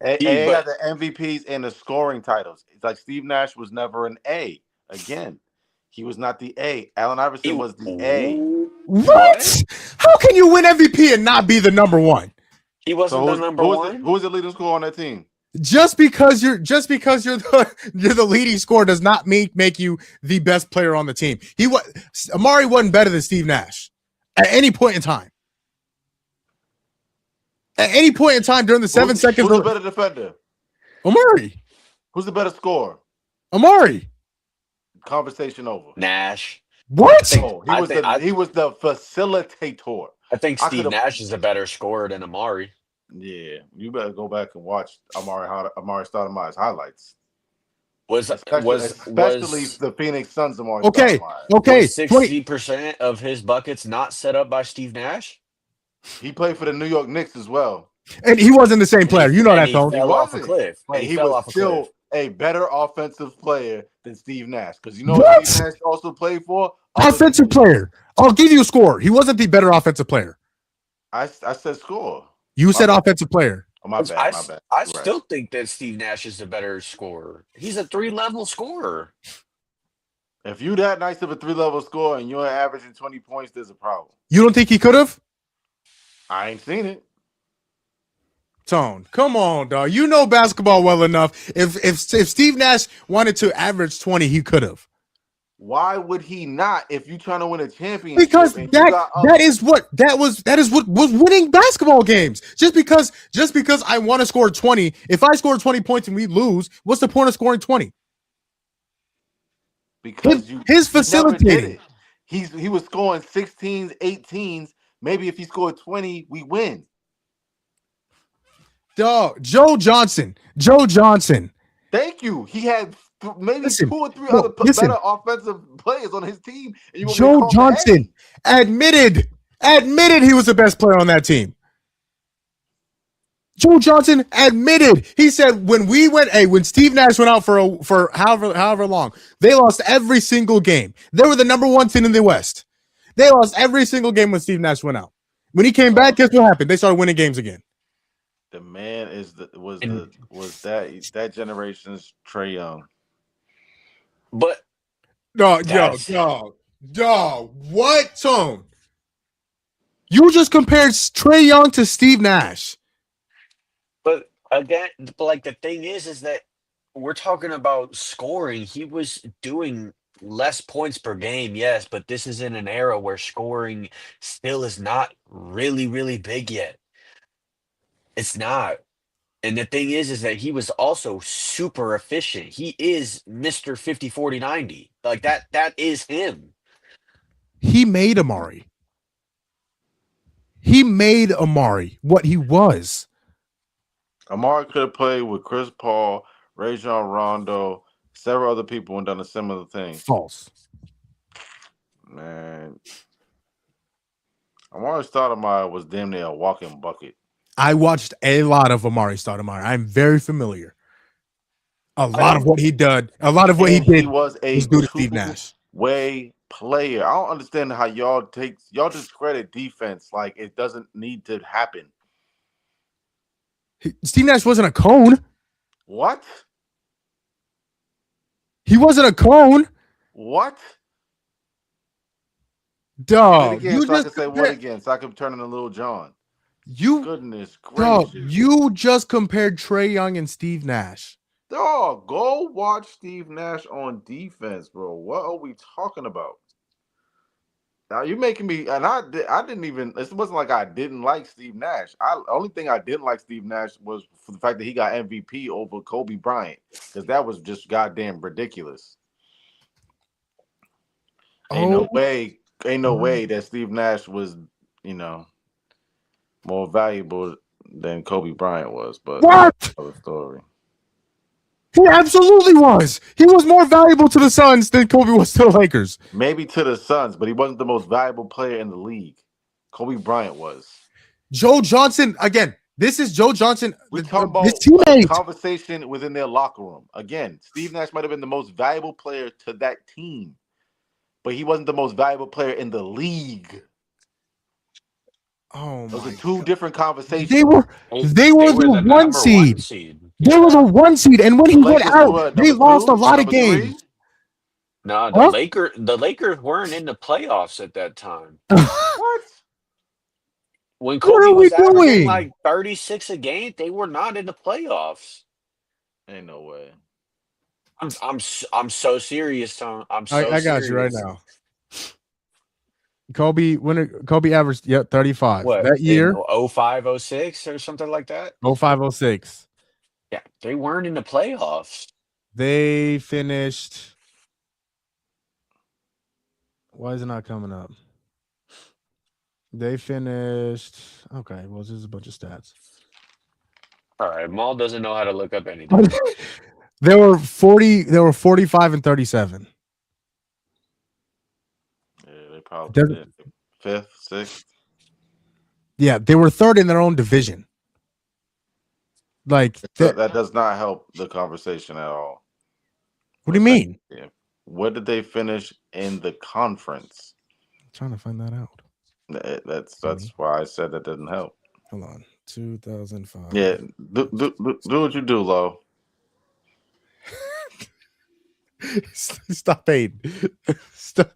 Speaker 5: AI got the MVPs and the scoring titles. It's like Steve Nash was never an A. Again, he was not the A. Allen Iverson was the A.
Speaker 1: What? How can you win MVP and not be the number one?
Speaker 4: He wasn't the number one.
Speaker 5: Who was the leading scorer on that team?
Speaker 1: Just because you're the leading scorer does not make you the best player on the team. Amari wasn't better than Steve Nash at any point in time. At any point in time during the 7 seconds.
Speaker 5: Who's the better defender?
Speaker 1: Amari.
Speaker 5: Who's the better scorer?
Speaker 1: Amari.
Speaker 5: Conversation over.
Speaker 4: Nash.
Speaker 1: What?
Speaker 5: He was the facilitator.
Speaker 4: I think Steve Nash is a better scorer than Amari.
Speaker 5: Yeah, you better go back and watch Amari Stoudemire's highlights. Especially the Phoenix Suns Amari Stoudemire.
Speaker 1: Okay.
Speaker 4: 60% of his buckets not set up by Steve Nash.
Speaker 5: He played for the New York Knicks as well,
Speaker 1: and he wasn't the same player. You know that, Tone.
Speaker 5: He
Speaker 4: fell off a cliff.
Speaker 5: He was still a better offensive player than Steve Nash because you know what Steve Nash also played for?
Speaker 1: Offensive player. I'll give you a score. He wasn't the better offensive player.
Speaker 5: I said score.
Speaker 1: You said offensive player.
Speaker 5: Oh, my bad.
Speaker 4: I still think that Steve Nash is a better scorer. He's a 3-level scorer.
Speaker 5: If you that nice of a 3-level scorer and you're averaging 20 points, there's a problem.
Speaker 1: You don't think he could have?
Speaker 5: I ain't seen it.
Speaker 1: Tone, come on, dog. You know basketball well enough. If Steve Nash wanted to average 20, he could have.
Speaker 5: Why would he not? If you're trying to win a championship,
Speaker 1: because that is what was winning basketball games. Just because I want to score 20, if I score 20 points and we lose, what's the point of scoring 20?
Speaker 5: Because
Speaker 1: his facilitating.
Speaker 5: He was scoring 16s, 18s. Maybe if he scored 20, we win.
Speaker 1: Dog, Joe Johnson.
Speaker 5: Thank you. He had maybe 2 or 3 other better offensive players on his team. And
Speaker 1: Joe Johnson admitted he was the best player on that team. Joe Johnson admitted. He said when Steve Nash went out for however long, they lost every single game. They were the number 1 team in the West. They lost every single game when Steve Nash went out. When he came back, guess what happened? They started winning games again.
Speaker 5: The man was that generation's Trae Young.
Speaker 4: But
Speaker 1: dog, what, Tone? You just compared Trae Young to Steve Nash.
Speaker 4: But again, like the thing is that we're talking about scoring. He was doing less points per game, yes, but this is in an era where scoring still is not really, really big yet. It's not. And the thing is that he was also super efficient. He is Mr. 50, 40, 90. Like that is him.
Speaker 1: He made Amari. He made Amari what he was.
Speaker 5: Amari could have played with Chris Paul, Rajon Rondo, several other people and done a similar thing.
Speaker 1: False.
Speaker 5: Man. Amari Stoudemire was damn near a walking bucket.
Speaker 1: I watched a lot of Amari Stoudemire. I'm very familiar. A lot of what he did. A lot of what he did.
Speaker 5: He was a
Speaker 1: due to Steve Nash.
Speaker 5: Way player. I don't understand how y'all discredit defense like it doesn't need to happen.
Speaker 1: Steve Nash wasn't a cone.
Speaker 5: What?
Speaker 1: He wasn't a cone.
Speaker 5: What?
Speaker 1: Dog.
Speaker 5: Again, so I can say what again? So I can turn into Little John. Goodness gracious.
Speaker 1: Dog, you just compared Trae Young and Steve Nash.
Speaker 5: Dog, go watch Steve Nash on defense, bro. What are we talking about? Now you're making me, and I didn't even. It wasn't like I didn't like Steve Nash. Only thing I didn't like Steve Nash was for the fact that he got MVP over Kobe Bryant, because that was just goddamn ridiculous. Ain't no way that Steve Nash was, more valuable than Kobe Bryant was. But
Speaker 1: what?
Speaker 5: Other story.
Speaker 1: He absolutely was. He was more valuable to the Suns than Kobe was to the Lakers.
Speaker 5: Maybe to the Suns, but he wasn't the most valuable player in the league. Kobe Bryant was.
Speaker 1: Joe Johnson, again, this is Joe Johnson.
Speaker 5: We're talking about
Speaker 1: his teammate.
Speaker 5: Conversation within their locker room. Again, Steve Nash might have been the most valuable player to that team, but he wasn't the most valuable player in the league.
Speaker 1: Oh,
Speaker 5: those are two different conversations.
Speaker 1: They were the one seed. They were the one seed, and when he went out, they lost a lot of games.
Speaker 4: No, the Lakers weren't in the playoffs at that time.
Speaker 5: What?
Speaker 4: When Kobe was averaging like 36 a game, they were not in the playoffs.
Speaker 5: Ain't no way.
Speaker 4: I'm so serious, Tom.
Speaker 1: I got you right now. Kobe averaged 35.
Speaker 4: What,
Speaker 1: that year?
Speaker 4: 05, 06 or something like that?
Speaker 1: 05, 06.
Speaker 4: Yeah, they weren't in the playoffs.
Speaker 1: They finished. Why is it not coming up? They finished. Okay, well, this is a bunch of stats.
Speaker 4: All right, Maul doesn't know how to look up anything.
Speaker 1: They were 45 and 37.
Speaker 5: Yeah, they probably did. 5th, 6th.
Speaker 1: Yeah, they were third in their own division. Like
Speaker 5: that does not help the conversation at all.
Speaker 1: What do you mean?
Speaker 5: Yeah. What did they finish in the conference?
Speaker 1: I'm trying to find that out.
Speaker 5: That's why I said that doesn't help.
Speaker 1: Hold on. 2005.
Speaker 5: Yeah, do what you do, Lo.
Speaker 1: Stop hating. Stop.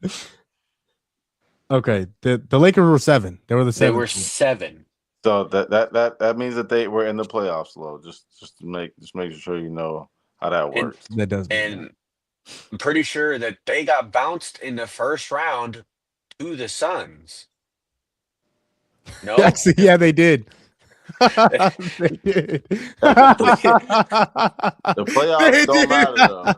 Speaker 1: Okay, the Lakers were 7. They were the 7.
Speaker 4: They were 7.
Speaker 5: So that means that they were in the playoffs, Lo. Just make sure you know how that works.
Speaker 1: That does.
Speaker 4: And I'm pretty sure that they got bounced in the first round to the Suns. No,
Speaker 1: actually, yeah, they did. They did.
Speaker 5: The playoffs don't matter, though.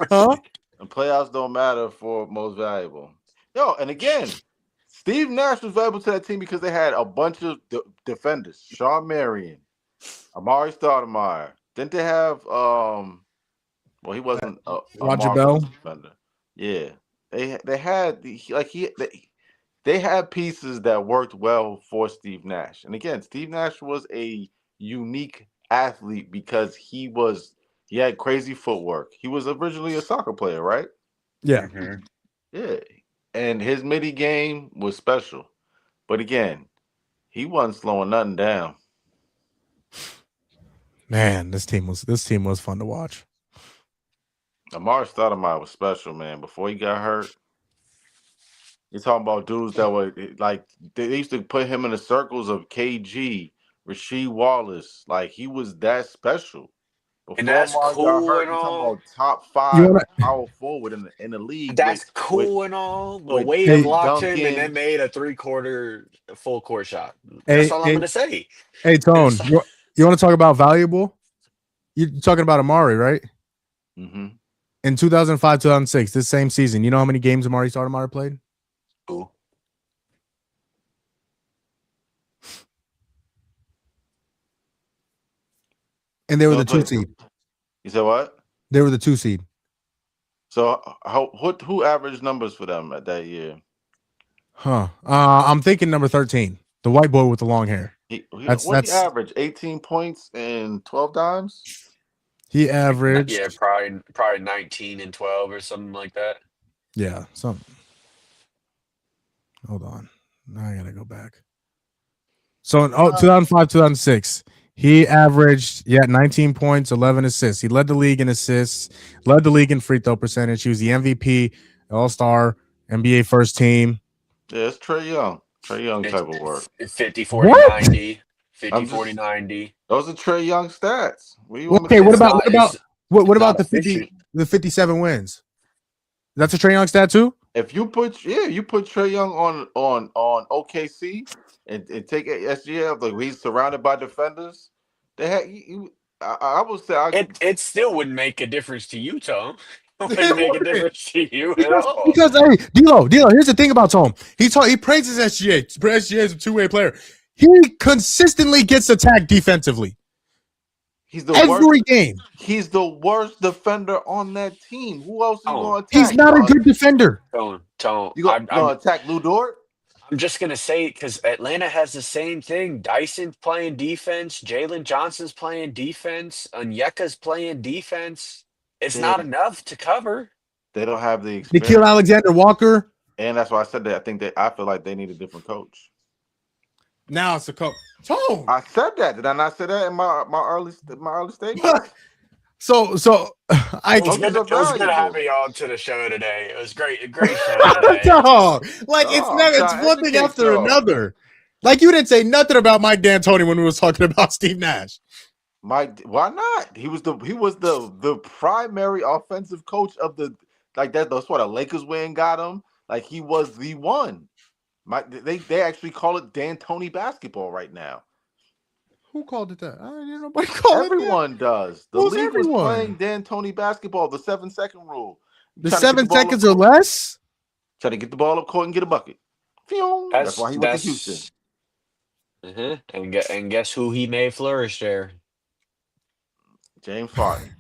Speaker 1: Huh?
Speaker 5: The playoffs don't matter for most valuable. Yo, and again, Steve Nash was valuable to that team because they had a bunch of defenders. Shawn Marion, Amari Stoudemire. Didn't they have well, he wasn't a
Speaker 1: Roger Bell
Speaker 5: defender. Yeah, they had they had pieces that worked well for Steve Nash. And again, Steve Nash was a unique athlete because he had crazy footwork. He was originally a soccer player, right?
Speaker 1: Yeah.
Speaker 4: Mm-hmm.
Speaker 5: Yeah. And his midi game was special. But again, he wasn't slowing nothing down.
Speaker 1: Man, this team was fun to watch.
Speaker 5: Amari Stoudemire was special, man. Before he got hurt, you're talking about dudes that were like they used to put him in the circles of KG, Rasheed Wallace. Like he was that special. Before
Speaker 4: and that's
Speaker 5: Amari
Speaker 4: cool
Speaker 5: got hurt,
Speaker 4: and
Speaker 5: you're talking
Speaker 4: all.
Speaker 5: about top 5 power forward in the league.
Speaker 4: That's cool and all. But Wade blocked him and then made a 3/4 full court shot. That's all I'm gonna say.
Speaker 1: Hey, Tone, you want to talk about valuable? You're talking about Amari, right?
Speaker 5: Mm-hmm.
Speaker 1: In 2005, 2006, this same season, you know how many games Amari Stoudemire played?
Speaker 4: Ooh.
Speaker 1: And they were the 2 seed.
Speaker 5: You said what?
Speaker 1: They were the 2 seed.
Speaker 5: So who averaged numbers for them at that year?
Speaker 1: Huh. I'm thinking number 13, the white boy with the long hair.
Speaker 5: What did he average? 18 points and 12 dimes?
Speaker 1: He averaged.
Speaker 4: Yeah, probably 19 and 12 or something like that.
Speaker 1: Yeah, something. Hold on. Now I gotta go back. So in 2005, 2006, he averaged 19 points, 11 assists. He led the league in assists, led the league in free throw percentage. He was the MVP, All-Star, NBA first team.
Speaker 5: Yeah, it's Trae Young. Trae Young type of work.
Speaker 4: 50, 40, 90. 50, 40, 90.
Speaker 5: Those are Trae Young stats.
Speaker 1: What about the 57 wins? That's a Trae Young stat too?
Speaker 5: If you put Trae Young on OKC and take SGA, like he's surrounded by defenders, they had I would say
Speaker 4: it still wouldn't make a difference to you, Tom. It wouldn't make a difference to you at all.
Speaker 1: Because hey, D'Lo, here's the thing about Tom. He praises SGA. SGA is a two-way player. He consistently gets attacked defensively.
Speaker 5: He's the
Speaker 1: every
Speaker 5: worst,
Speaker 1: game.
Speaker 5: He's the worst defender on that team. Who else are you going to attack?
Speaker 1: He's not a good defender.
Speaker 4: Tone.
Speaker 5: You going to attack Lou Dort?
Speaker 4: I'm just going to say, because Atlanta has the same thing. Dyson's playing defense. Jalen Johnson's playing defense. Onyeka's playing defense. It's not enough to cover.
Speaker 5: They don't have the experience.
Speaker 1: Nikhil Alexander-Walker.
Speaker 5: And that's why I said that. I feel like they need a different coach.
Speaker 1: Now it's a coach. Tone.
Speaker 5: I said that. Did I not say that in my early statement?
Speaker 1: So
Speaker 4: It was good having you on to the show today. It was great show today.
Speaker 1: Dog. It's one thing after another. Like you didn't say nothing about Mike D'Antoni when we was talking about Steve Nash.
Speaker 5: Mike, why not? He was the primary offensive coach of the that's why the Lakers went and got him. Like he was the one. They actually call it D'Antoni basketball right now.
Speaker 1: Who called it that? I didn't nobody call it.
Speaker 5: Everyone does. The league was playing D'Antoni basketball. The 7-second rule.
Speaker 1: The 7 seconds or less.
Speaker 5: Try to get the ball up court and get a bucket. That's why he went to Houston.
Speaker 4: And guess who he made flourish there?
Speaker 5: James Harden.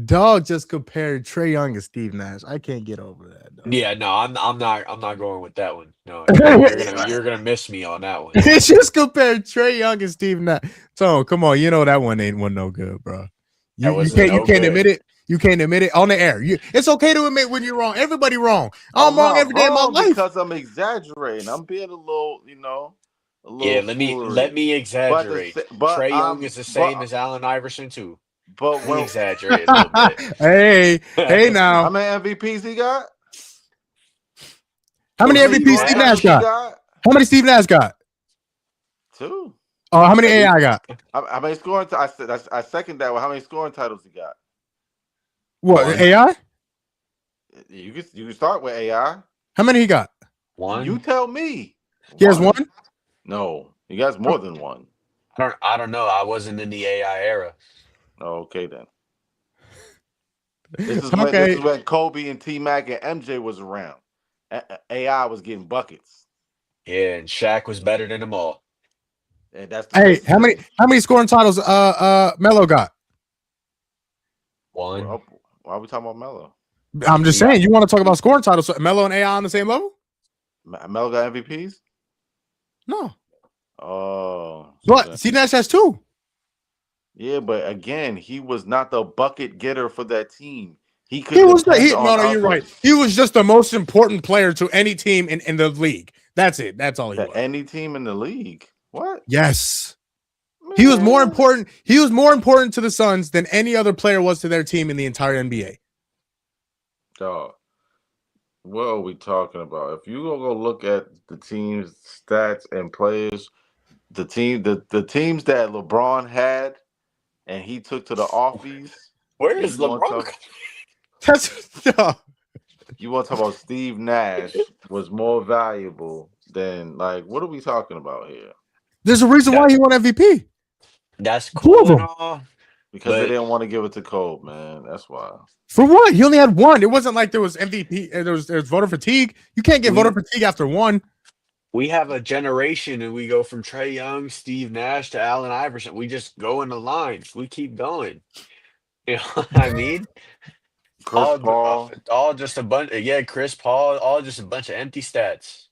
Speaker 1: Dog just compared Trae Young and Steve Nash. I can't get over that. Dog.
Speaker 4: Yeah, no, I'm not going with that one. No, you're gonna miss me on that one.
Speaker 1: It's just compared Trae Young and Steve Nash. So come on, you know that one ain't no good, bro. You can't admit it. You can't admit it on the air. It's okay to admit when you're wrong. Everybody wrong. I'm wrong every day of my life
Speaker 5: because I'm exaggerating. I'm being a little.
Speaker 4: Yeah, let me exaggerate. Trae Young is the same as Allen Iverson too.
Speaker 5: But
Speaker 4: when exaggerate a little bit.
Speaker 1: hey now.
Speaker 5: How many MVPs he got?
Speaker 1: How many MVPs Steve Nash got? How many Steve Nash got?
Speaker 5: 2.
Speaker 1: Oh, how many AI got?
Speaker 5: How many scoring? I second that one. How many scoring titles he got?
Speaker 1: What 1. AI?
Speaker 5: You can start with AI.
Speaker 1: How many he got?
Speaker 4: 1.
Speaker 5: You tell me.
Speaker 1: He has 1?
Speaker 5: No, he has more than 1.
Speaker 4: I don't know. I wasn't in the AI era.
Speaker 5: Oh, okay then. This is when Kobe and T-Mac and MJ was around. AI was getting buckets.
Speaker 4: Yeah, and Shaq was better than them all.
Speaker 5: And that's
Speaker 1: how many scoring titles Melo got?
Speaker 4: 1.
Speaker 5: Why are we talking about Melo?
Speaker 1: I'm just saying, you want to talk about scoring titles. So Melo and AI on the same level?
Speaker 5: Melo got MVPs?
Speaker 1: No.
Speaker 5: Oh.
Speaker 1: But Steve Nash has 2.
Speaker 5: Yeah, but again, he was not the bucket getter for that team. You're right. He was just the most important player to any team in the league. That's it. That's all he was. Any team in the league. What?
Speaker 1: Yes. Man. He was more important. He was more important to the Suns than any other player was to their team in the entire NBA.
Speaker 5: Dog. What are we talking about? If you go look at the team's stats and players, the teams that LeBron had and he took to the office.
Speaker 4: Where is LeBron?
Speaker 5: You want to talk about Steve Nash was more valuable than what are we talking about here?
Speaker 1: There's a reason why he won MVP.
Speaker 4: That's cool and all.
Speaker 5: Because they didn't want to give it to Cole, man. That's why.
Speaker 1: For what? He only had 1. It wasn't like there was MVP. There was voter fatigue. You can't get voter fatigue after 1.
Speaker 4: We have a generation, and we go from Trae Young, Steve Nash to Allen Iverson. We just go in the lines. We keep going. You know what I mean?
Speaker 5: Chris Paul,
Speaker 4: All just a bunch. Yeah, Chris Paul. All just a bunch of empty stats.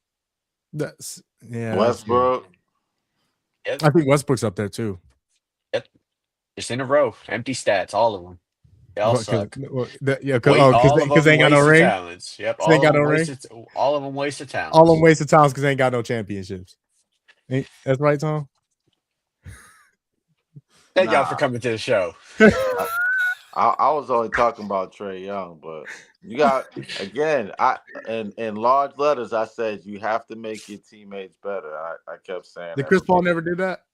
Speaker 1: That's
Speaker 5: Westbrook.
Speaker 4: Yep.
Speaker 1: I think Westbrook's up there too.
Speaker 4: Yep. Just in a row. Empty stats. All of them. They all suck.
Speaker 1: Because they ain't got no
Speaker 4: wasted
Speaker 1: ring.
Speaker 4: talents. Yep.
Speaker 1: They ain't got no ring.
Speaker 4: All of them wasted talents.
Speaker 1: All them wasted talents because they ain't got no championships. That's right, Tom.
Speaker 4: Thank y'all for coming to the show.
Speaker 5: I was only talking about Trae Young, but you got again. In large letters, I said you have to make your teammates better. I kept saying.
Speaker 1: Did Chris Paul never did that?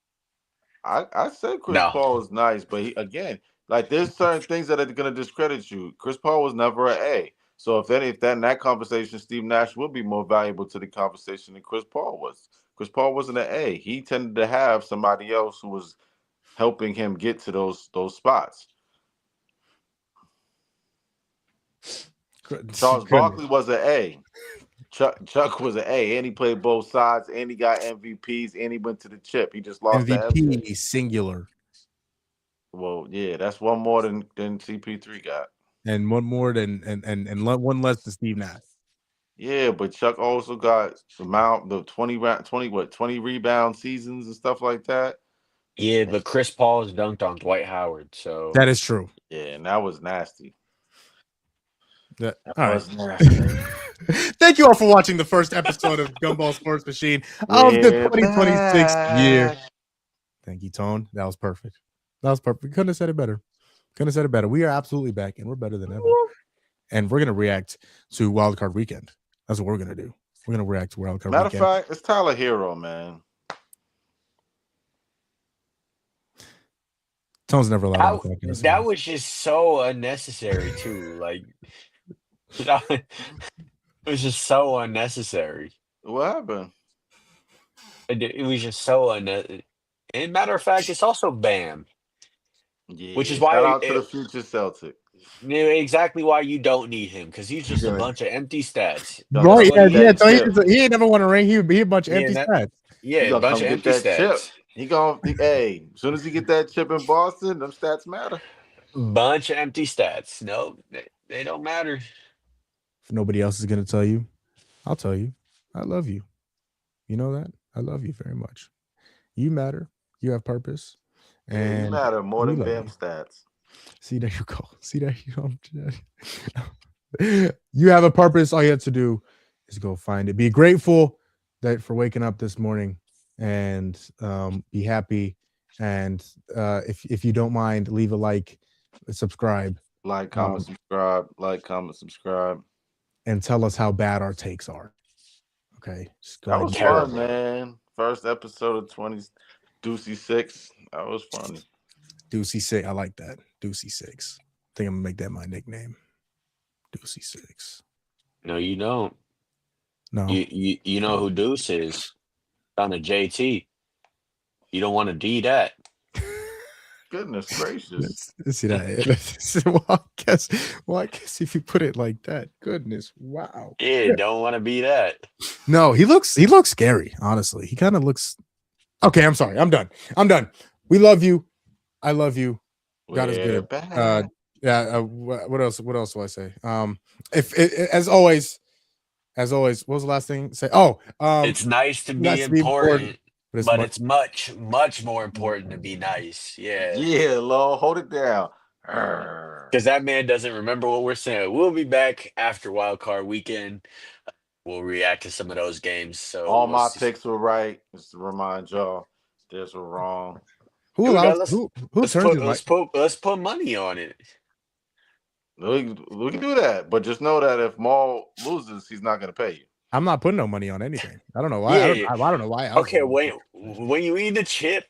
Speaker 5: I said Chris Paul was nice, but again, like there's certain things that are going to discredit you. Chris Paul was never an A. So if in that conversation, Steve Nash would be more valuable to the conversation than Chris Paul was. Chris Paul wasn't an A. He tended to have somebody else who was helping him get to those spots. Charles Barkley was an A. Chuck was an A, and he played both sides, and he got MVPs, and he went to the chip. He just lost
Speaker 1: MVP singular.
Speaker 5: Well, yeah, that's one more than CP3 got,
Speaker 1: and one more than and one less than Steve Nash.
Speaker 5: Yeah, but Chuck also got the 20 rebound seasons and stuff like that.
Speaker 4: Yeah, but Chris Paul has dunked on Dwight Howard, so
Speaker 1: that is true.
Speaker 5: Yeah, and that was nasty.
Speaker 1: That was nasty. Thank you all for watching the first episode of Gumball Sports Machine of the 2026 year. Thank you, Tone. That was perfect. Couldn't have said it better. We are absolutely back, and we're better than ever. And we're gonna react to Wildcard Weekend. That's what we're gonna do. We're gonna react to Wildcard Weekend.
Speaker 5: Matter of fact, it's Tyler Hero, man.
Speaker 1: Tone's never allowed.
Speaker 4: That was just so unnecessary too. Like, it was just so unnecessary.
Speaker 5: What happened?
Speaker 4: It was just so unnecessary. And matter of fact, it's also Bam.
Speaker 5: Yeah,
Speaker 4: which is why
Speaker 5: shout out to the future Celtic.
Speaker 4: Exactly why you don't need him, because he's just a bunch of empty stats.
Speaker 1: Right? He ain't never won a ring. He would be a bunch of empty stats.
Speaker 4: Yeah, a bunch of empty stats.
Speaker 5: Chip. He gonna hey, as soon as he get that chip in Boston, them stats matter.
Speaker 4: Bunch of empty stats. No, they don't matter.
Speaker 1: If nobody else is gonna tell you, I'll tell you. I love you. You know that? I love you very much. You matter. You have purpose. And
Speaker 5: you matter more than Bam stats.
Speaker 1: See, there you go. See, there you go. You have a purpose. All you have to do is go find it. Be grateful for waking up this morning and be happy. And if you don't mind, leave a like, subscribe.
Speaker 5: Like, comment, subscribe. Like, comment, subscribe.
Speaker 1: And tell us how bad our takes are. Okay.
Speaker 5: That was fun, man. First episode of 26. That was funny.
Speaker 1: Deucey 6. I like that. Deucey 6. I think I'm gonna make that my nickname. Deucey 6.
Speaker 4: No, you don't.
Speaker 1: No.
Speaker 4: You know who Deuce is? On a JT. You don't want to D that.
Speaker 5: Goodness gracious.
Speaker 1: Let's see that. Well, I guess if you put it like that, goodness, wow.
Speaker 4: Yeah, don't want to be that.
Speaker 1: No, he looks scary, honestly. He kind of looks okay. I'm sorry. I'm done. We love you. I love you. God is good. What else? What else do I say? As always, what was the last thing? Say,
Speaker 4: it's nice to be important, but it's much, much more important to be nice. Yeah.
Speaker 5: Yeah, Lo, hold it down.
Speaker 4: Because that man doesn't remember what we're saying. We'll be back after Wildcard Weekend. We'll react to some of those games. So
Speaker 5: all my picks were right. Just to remind y'all, theirs were wrong.
Speaker 4: Let's put money on it.
Speaker 5: We can do that, but just know that if Maul loses, he's not going to pay you.
Speaker 1: I'm not putting no money on anything. I don't know why. I don't know why.
Speaker 4: Okay, when you eat the chip,